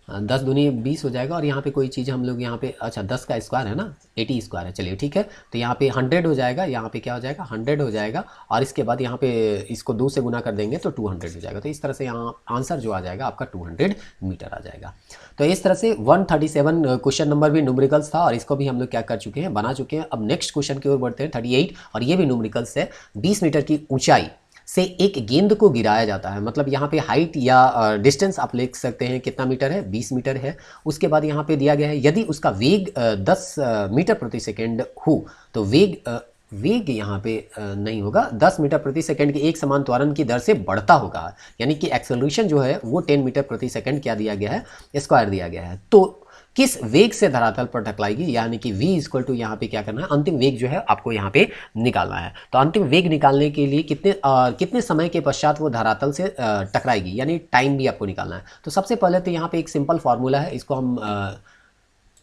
10 दूनी 20 हो जाएगा। और यहाँ पे कोई चीज़ हम लोग यहाँ पे, अच्छा 10 का स्क्वायर है ना, 80 स्क्वायर है, चलिए ठीक है। तो यहाँ पे 100 हो जाएगा, यहाँ पे क्या हो जाएगा 100 हो जाएगा, और इसके बाद यहाँ पे इसको 2 से गुना कर देंगे तो 200 हो जाएगा। तो इस तरह से यहाँ आंसर जो आ जाएगा आपका 200 मीटर आ जाएगा। तो इस तरह से 137 क्वेश्चन नंबर भी न्यूमेरिकल्स था, और इसको भी हम लोग क्या कर चुके हैं, बना चुके हैं। अब नेक्स्ट क्वेश्चन की ओर बढ़ते हैं 38, और ये भी न्यूमेरिकल्स है। 20 मीटर की ऊंचाई से एक गेंद को गिराया जाता है, मतलब यहाँ पे हाइट या डिस्टेंस आप लिख सकते हैं, कितना मीटर है 20 मीटर है। उसके बाद यहाँ पे दिया गया है यदि उसका वेग 10 मीटर प्रति सेकंड हो, तो वेग यहाँ पे नहीं होगा, 10 मीटर प्रति सेकंड के एक समान त्वरण की दर से बढ़ता होगा, यानी कि एक्सेलरेशन जो है वो 10 मीटर प्रति सेकंड क्या दिया गया है, स्क्वायर दिया गया है। तो किस वेग से धरातल पर टकराएगी, यानी कि v इक्वल टू यहाँ पे क्या करना है, अंतिम वेग जो है आपको यहाँ पे निकालना है। तो अंतिम वेग निकालने के लिए कितने समय के पश्चात वो धरातल से टकराएगी, यानी टाइम भी आपको निकालना है। तो सबसे पहले तो यहाँ पे एक सिंपल फार्मूला है, इसको हम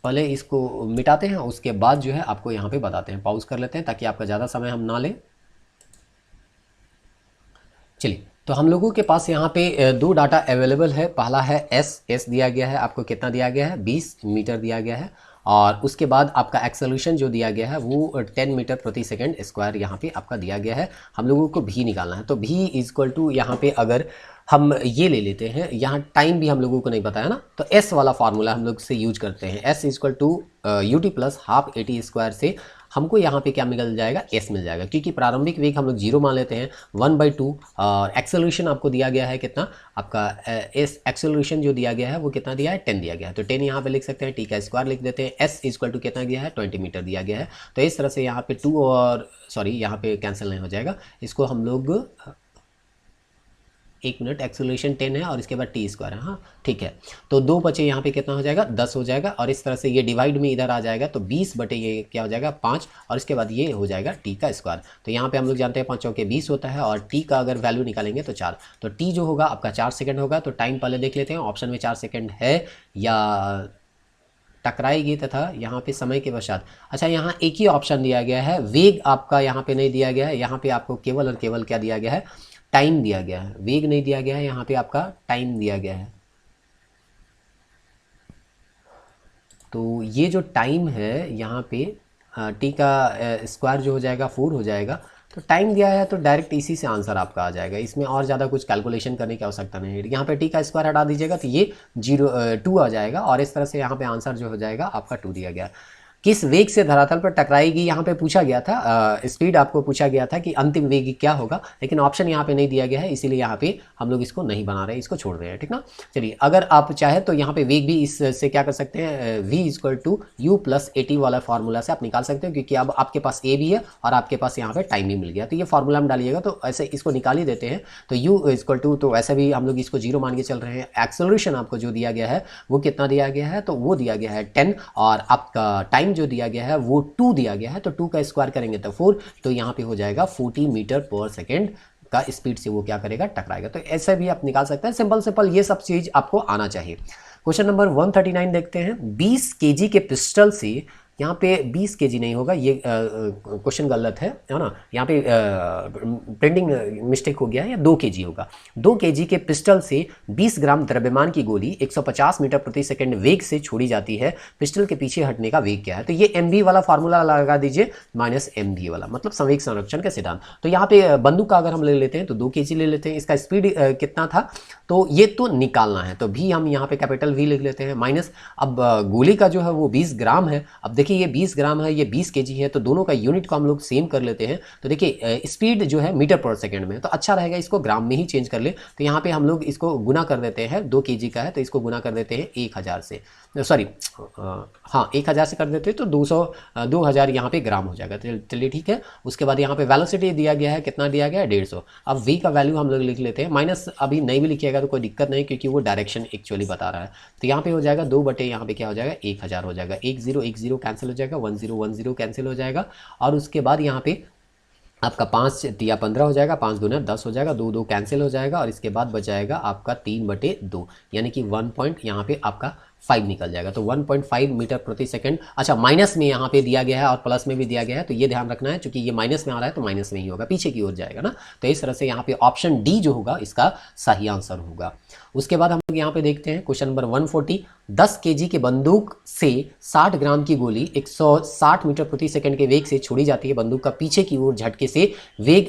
पहले इसको मिटाते हैं, उसके बाद जो है आपको यहाँ पे बताते हैं। पॉज कर लेते हैं ताकि आपका ज़्यादा समय हम ना लें। चलिए, तो हम लोगों के पास यहाँ पे दो डाटा अवेलेबल है। पहला है एस दिया गया है, आपको कितना दिया गया है, 20 मीटर दिया गया है। और उसके बाद आपका एक्सेलरेशन जो दिया गया है वो 10 मीटर प्रति सेकंड स्क्वायर यहाँ पे आपका दिया गया है। हम लोगों को भी निकालना है। तो भी इक्वल टू यहाँ पे अगर हम ये ले लेते हैं, यहाँ टाइम भी हम लोगों को नहीं बताया ना, तो एस वाला फार्मूला हम लोग से यूज करते हैं। S equal to U T plus half A T square से हमको यहाँ पे क्या मिल जाएगा, एस मिल जाएगा, क्योंकि प्रारंभिक वेग हम लोग 0 मान लेते हैं, 1/2। और एक्सेलरेशन आपको दिया गया है कितना, आपका एस एक्सेलरेशन जो दिया गया है वो कितना दिया है, 10 दिया गया है। तो 10 यहाँ पे लिख सकते हैं, टी का स्क्वायर लिख देते हैं। एस इक्वल टू कितना दिया है, 20 मीटर दिया गया है। तो इस तरह से यहाँ पे 2 और सॉरी यहाँ पे कैंसिल नहीं हो जाएगा, इसको हम लोग 1 मिनट, एक्सेलरेशन 10 है और इसके बाद टी स्क्वायर है, हाँ ठीक है। तो 2 बचे यहाँ पे कितना हो जाएगा, 10 हो जाएगा। और इस तरह से ये डिवाइड में इधर आ जाएगा, तो 20 बटे ये क्या हो जाएगा, 5। और इसके बाद ये हो जाएगा टी का स्क्वायर। तो यहाँ पे हम लोग जानते हैं 5 चौके 20 होता है, और टी का अगर वैल्यू निकालेंगे तो 4। तो टी जो होगा आपका 4 सेकेंड होगा। तो टाइम पहले देख लेते हैं, ऑप्शन में 4 सेकेंड है या टकराएगी, तथा यहाँ पे समय के पश्चात। अच्छा, यहाँ एक ही ऑप्शन दिया गया है, वेग आपका यहाँ पे नहीं दिया गया है। यहाँ पे आपको केवल और केवल क्या दिया गया है, टाइम दिया गया है, वेग नहीं दिया गया है। यहाँ पे आपका टाइम दिया गया है। तो ये जो टाइम है यहाँ पे टी का स्क्वायर जो हो जाएगा 4 हो जाएगा। तो टाइम दिया है तो डायरेक्ट इसी से आंसर आपका आ जाएगा, इसमें और ज़्यादा कुछ कैलकुलेशन करने की आवश्यकता नहीं है। यहाँ पे टी का स्क्वायर हटा दीजिएगा तो ये 2 आ जाएगा, और इस तरह से यहाँ पे आंसर जो हो जाएगा आपका 2 दिया गया। किस वेग से धरातल पर टकराएगी, यहाँ पे पूछा गया था, स्पीड आपको पूछा गया था कि अंतिम वेग क्या होगा, लेकिन ऑप्शन यहाँ पे नहीं दिया गया है, इसीलिए यहाँ पे हम लोग इसको नहीं बना रहे हैं, इसको छोड़ रहे हैं, ठीक ना। चलिए, अगर आप चाहे तो यहाँ पे वेग भी इससे क्या कर सकते हैं, v equal to U plus A T वाला फार्मूला से आप निकाल सकते हो, क्योंकि अब आपके पास ए भी है और आपके पास यहाँ पे टाइम भी मिल गया। तो ये फार्मूला में डालिएगा तो ऐसे इसको निकाल ही देते हैं। तो u इक्वल टू, तो ऐसे भी हम लोग इसको 0 मान के चल रहे हैं। एक्सेलरेशन आपको जो दिया गया है वो कितना दिया गया है, तो वो दिया गया है 10, और आपका टाइम जो दिया गया है वो 2 दिया गया है। तो 2 का स्क्वायर करेंगे तो 4, तो यहाँ पे हो जाएगा 40 मीटर पर सेकेंड का स्पीड से वो क्या करेगा, टकराएगा। तो ऐसे भी आप निकाल सकते हैं, सिंपल ये सब चीज आपको आना चाहिए। क्वेश्चन नंबर 139 देखते हैं। 20 केजी के पिस्टल से, यहाँ पे 20 केजी नहीं होगा, ये क्वेश्चन गलत है ना, यहाँ पे प्रिंटिंग मिस्टेक हो गया है, या 2 केजी होगा। 2 केजी के पिस्टल से 20 ग्राम द्रव्यमान की गोली 150 मीटर प्रति सेकंड वेग से छोड़ी जाती है, पिस्टल के पीछे हटने का वेग क्या है। तो ये एमवी वाला फार्मूला लगा दीजिए, माइनस एमवी वाला, मतलब संवेग संरक्षण का सिद्धांत। तो यहाँ पे बंदूक का अगर हम ले लेते हैं तो 2 केजी ले लेते हैं, इसका स्पीड कितना था, तो ये तो निकालना है, तो भी हम यहाँ पे कैपिटल वी लिख लेते हैं, माइनस अब गोली का जो है वो 20 ग्राम है। अब देखिए ये 20 ग्राम है, ये 20 केजी है, तो दोनों का यूनिट को हम लोग सेम कर लेते हैं। तो देखिए स्पीड जो है मीटर पर सेकंड में, तो अच्छा रहेगा इसको ग्राम में ही चेंज कर ले। तो यहाँ पे हम लोग इसको गुना कर देते हैं, 2 केजी का है तो इसको गुना कर देते हैं 1000 से, सॉरी हाँ 1000 से कर देते हैं तो 2000 यहाँ पे ग्राम हो जाएगा। चलिए ठीक है। उसके बाद यहाँ पे वेलोसिटी दिया गया है, कितना दिया गया है, 150। अब v का वैल्यू हम लोग लिख लेते हैं, माइनस अभी नहीं भी लिखिएगा तो कोई दिक्कत नहीं, क्योंकि वो डायरेक्शन एक्चुअली बता रहा है। तो यहाँ पे हो जाएगा 2 बटे यहाँ पे क्या हो जाएगा, 1000 हो जाएगा। 10 कैंसिल हो जाएगा, 10 कैंसिल हो जाएगा, और उसके बाद यहाँ पे आपका 5 या 15 हो जाएगा, 5 दूना 10 हो जाएगा, 2 कैंसिल हो जाएगा, और इसके बाद बच जाएगा आपका 3/2, यानी कि 1 पॉइंट यहाँ पे आपका 5 निकल जाएगा। तो 1.5 मीटर प्रति सेकंड। अच्छा, माइनस में यहाँ पे दिया गया है और प्लस में भी दिया गया है, तो ये ध्यान रखना है, क्योंकि ये माइनस में आ रहा है तो माइनस में ही होगा, पीछे की ओर जाएगा ना। तो इस तरह से यहाँ पे ऑप्शन डी जो होगा इसका सही आंसर होगा। उसके बाद हम लोग यहाँ पे देखते हैं क्वेश्चन नंबर 140। 10 केजी के बंदूक से 60 ग्राम की गोली 160 मीटर प्रति सेकंड के वेग से छोड़ी जाती है। बंदूक का पीछे की ओर झटके से वेग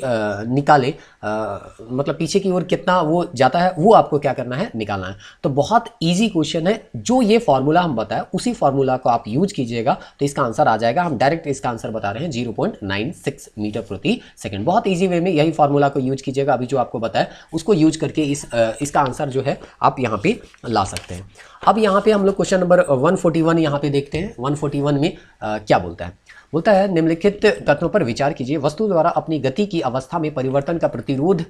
निकाले, मतलब पीछे की ओर कितना वो जाता है वो आपको क्या करना है, निकालना है। तो बहुत ईजी क्वेश्चन है, जो ये फॉर्मूला हम बताए उसी फॉर्मूला को आप यूज कीजिएगा तो इसका आंसर आ जाएगा। हम डायरेक्ट इसका आंसर बता रहे हैं 0.96 मीटर प्रति सेकंड। बहुत ईजी वे में यही फॉर्मूला को यूज कीजिएगा, अभी जो आपको बताया उसको यूज करके इसका आंसर जो है आप यहाँ पे ला सकते हैं। अब यहाँ पे हम लोग क्वेश्चन नंबर 141 यहाँ पे देखते हैं। 141 में क्या बोलता है, बोलता है निम्नलिखित तत्वों पर विचार कीजिए। वस्तु द्वारा अपनी गति की अवस्था में परिवर्तन का प्रतिरोध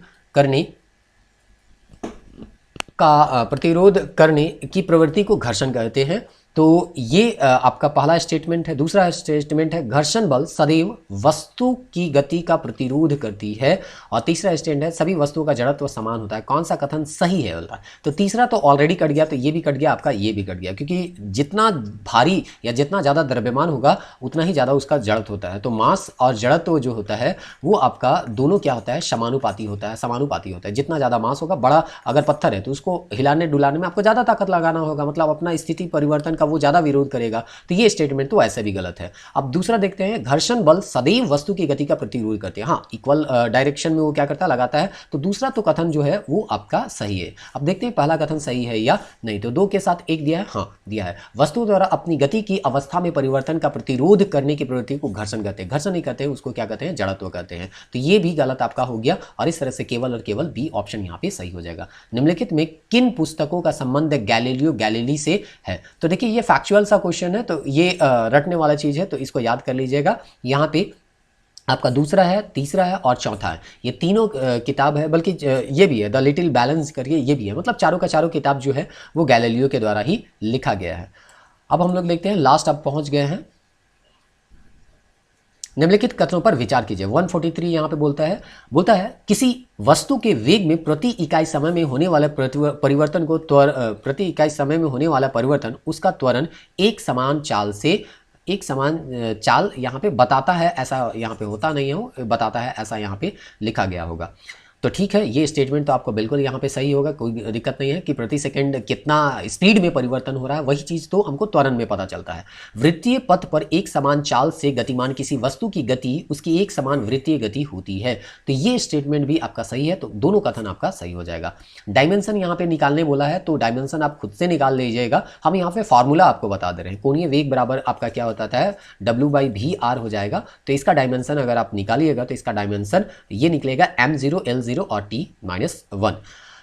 करने की प्रवृत्ति को घर्षण कहते हैं। तो ये आपका पहला स्टेटमेंट है। दूसरा स्टेटमेंट है घर्षण बल सदैव वस्तु की गति का प्रतिरोध करती है। और तीसरा स्टेटमेंट है सभी वस्तुओं का जड़त्व समान होता है। कौन सा कथन सही है? बोल रहा है। तो तीसरा तो ऑलरेडी कट गया, तो ये भी कट गया, आपका ये भी कट गया, क्योंकि जितना भारी या जितना ज़्यादा द्रव्यमान होगा उतना ही ज़्यादा उसका जड़त्व होता है। तो मास और जड़त्व जो होता है वो आपका दोनों क्या होता है? समानुपाती होता है, समानुपाती होता है। जितना ज़्यादा मास होगा, बड़ा अगर पत्थर है तो उसको हिलाने डुलाने में आपको ज़्यादा ताकत लगाना होगा, मतलब अपना स्थिति परिवर्तन का वो ज़्यादा विरोध करेगा। तो ये स्टेटमेंट तो ऐसे भी गलत है। अब दूसरा देखते हैं, घर्षण बल सदैव वस्तु की गति का प्रतिरोध करते हैं। हाँ, इक्वल डायरेक्शन में वो क्या करता है? लगाता है। तो दूसरा तो कथन जो है वो आपका सही है। अब देखते हैं पहला कथन सही है या नहीं। तो 2 के साथ 1 दिया है, हाँ दिया है। वस्तु द्वारा अपनी गति की अवस्था में परिवर्तन का प्रतिरोध करने की प्रवृत्ति को घर्षण कहते हैं। घर्षण नहीं कहते हैं, उसको क्या कहते हैं? जड़त्व कहते हैं। तो ये भी गलत आपका हो गया, और इस तरह से केवल और केवल बी ऑप्शन यहाँ पे सही हो जाएगा। निम्नलिखित में किन पुस्तकों का संबंध गैलीलियो गैलीली से है? तो देखिए ये फैक्चुअल सा क्वेश्चन है, तो ये रटने वाला चीज है, तो इसको याद कर लीजिएगा। यहाँ पे आपका दूसरा है, तीसरा है और चौथा है, ये तीनों किताब है, बल्कि ये भी है द लिटिल बैलेंस करके, ये भी है। मतलब चारों का चारों किताब जो है वो गैलीलियो के द्वारा ही लिखा गया है। अब हम लोग देखते हैं, लास्ट अब पहुंच गए हैं। निम्नलिखित कथनों पर विचार कीजिए। 143 यहाँ पे बोलता है किसी वस्तु के वेग में प्रति इकाई समय में होने वाले परिवर्तन को प्रति इकाई समय में होने वाला परिवर्तन उसका त्वरण एक समान चाल यहाँ पे बताता है। ऐसा यहाँ पे होता नहीं है, बताता है, ऐसा यहाँ पे लिखा गया होगा। तो ठीक है, ये स्टेटमेंट तो आपको बिल्कुल यहाँ पे सही होगा, कोई दिक्कत नहीं है कि प्रति सेकंड कितना स्पीड में परिवर्तन हो रहा है, वही चीज़ तो हमको त्वरण में पता चलता है। वृत्तीय पथ पर एक समान चाल से गतिमान किसी वस्तु की गति उसकी एक समान वृत्तीय गति होती है। तो ये स्टेटमेंट भी आपका सही है, तो दोनों कथन आपका सही हो जाएगा। डायमेंशन यहाँ पे निकालने बोला है, तो डायमेंशन आप खुद से निकाल लीजिएगा। हम यहाँ पे फॉर्मूला आपको बता दे रहे हैं। कोणीय वेग बराबर आपका क्या होता है? W/VR हो जाएगा। तो इसका डायमेंशन अगर आप निकालिएगा तो इसका डायमेंशन ये निकलेगा m0 L0 और t-1।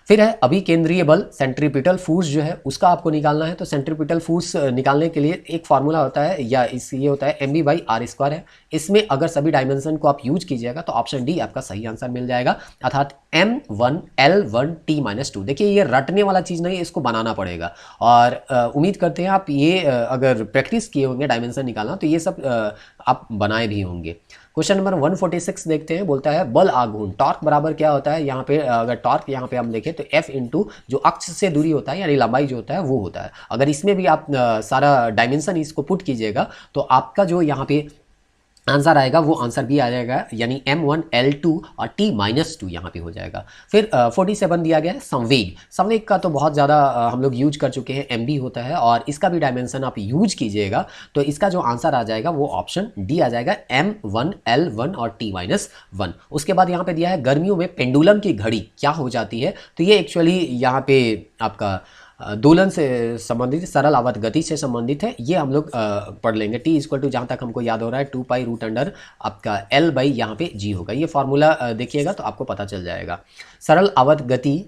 फिर है अभिकेंद्रीय बल, सेंट्रीपिटल फोर्स जो है उसका आपको निकालना है। तो सेंट्रीपिटल फोर्स निकालने के लिए एक फार्मूला होता है, या ये होता है mv/r² है। इसमें अगर सभी डायमेंशन को आप यूज कीजिएगा तो ऑप्शन डी आपका सही आंसर मिल जाएगा, अर्थात m1 L1 t-2। देखिए ये रटने वाला चीज़ नहीं है, इसको बनाना पड़ेगा। और उम्मीद करते हैं आप ये अगर प्रैक्टिस किए होंगे डायमेंशन निकालना, तो ये सब आप बनाए भी होंगे। क्वेश्चन नंबर 146 देखते हैं। बोलता है बल आघूर्ण, टॉर्क बराबर क्या होता है? यहाँ पे अगर टॉर्क यहाँ पे हम देखें तो F इंटू जो अक्ष से दूरी होता है, यानी लंबाई जो होता है वो होता है। अगर इसमें भी आप सारा डायमेंशन इसको पुट कीजिएगा तो आपका जो यहाँ पे आंसर आएगा वो आंसर भी आ जाएगा, यानी m1 L2 और t-2 यहाँ पे हो जाएगा। फिर 47 दिया गया है संवेग। संवेग का तो बहुत ज़्यादा हम लोग यूज कर चुके हैं, mb होता है, और इसका भी डायमेंशन आप यूज कीजिएगा तो इसका जो आंसर आ जाएगा वो ऑप्शन डी आ जाएगा, m1 L1 और t-1। उसके बाद यहाँ पे दिया है गर्मियों में पेंडुलम की घड़ी क्या हो जाती है? तो ये एक्चुअली यहाँ पे आपका दोलन से संबंधित, सरल आवर्त गति से संबंधित है। ये हम लोग पढ़ लेंगे। t इक्वल टू जहाँ तक हमको याद हो रहा है 2π√अंडर आपका L/ यहाँ पे g होगा। ये फॉर्मूला देखिएगा तो आपको पता चल जाएगा। सरल आवर्त गति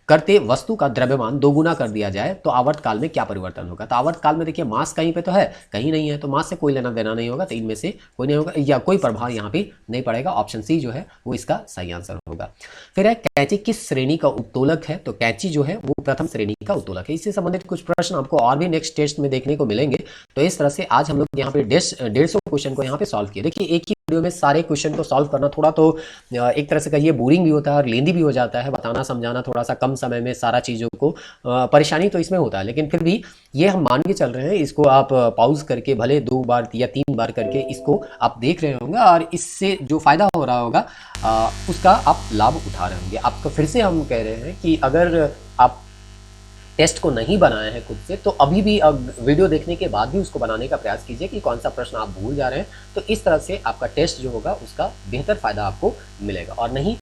करते वस्तु का द्रव्यमान 2 गुना कर दिया जाए तो आवर्त काल में क्या परिवर्तन होगा? तो आवर्त काल में देखिए मास कहीं पे तो है, कहीं नहीं है, तो मास से कोई लेना देना नहीं होगा, तो इनमें से कोई नहीं होगा, या कोई प्रभाव यहाँ पे नहीं पड़ेगा। ऑप्शन सी जो है वो इसका सही आंसर होगा। फिर है कैंची किस श्रेणी का उत्तोलक है? तो कैंची जो है वो प्रथम श्रेणी का उत्तोलक है। इससे संबंधित कुछ प्रश्न आपको और भी नेक्स्ट टेस्ट में देखने को मिलेंगे। तो इस तरह से आज हम लोग यहाँ पे 150 क्वेश्चन को यहाँ पे सॉल्व किए। देखिए एक ही वीडियो में सारे क्वेश्चन को सॉल्व करना थोड़ा तो एक तरह से कहिए बोरिंग भी होता है और लेंदी भी हो जाता है। बताना समझाना थोड़ा सा कम समय में सारा चीज़ों को परेशानी तो इसमें होता है, लेकिन फिर भी ये हम मान के चल रहे हैं। इसको आप पॉज करके भले 2 बार या 3 बार करके इसको आप देख रहे होंगे और इससे जो फायदा हो रहा होगा उसका आप लाभ उठा रहे होंगे। आपको फिर से हम कह रहे हैं कि अगर आप टेस्ट को नहीं बनाए हैं खुद से तो अभी भी वीडियो देखने के बाद भी उसको बनाने का प्रयास कीजिए कि कौन सा प्रश्न आप भूल जा रहे हैं। तो इस तरह से आपका टेस्ट जो होगा उसका बेहतर फायदा आपको मिलेगा, और नहीं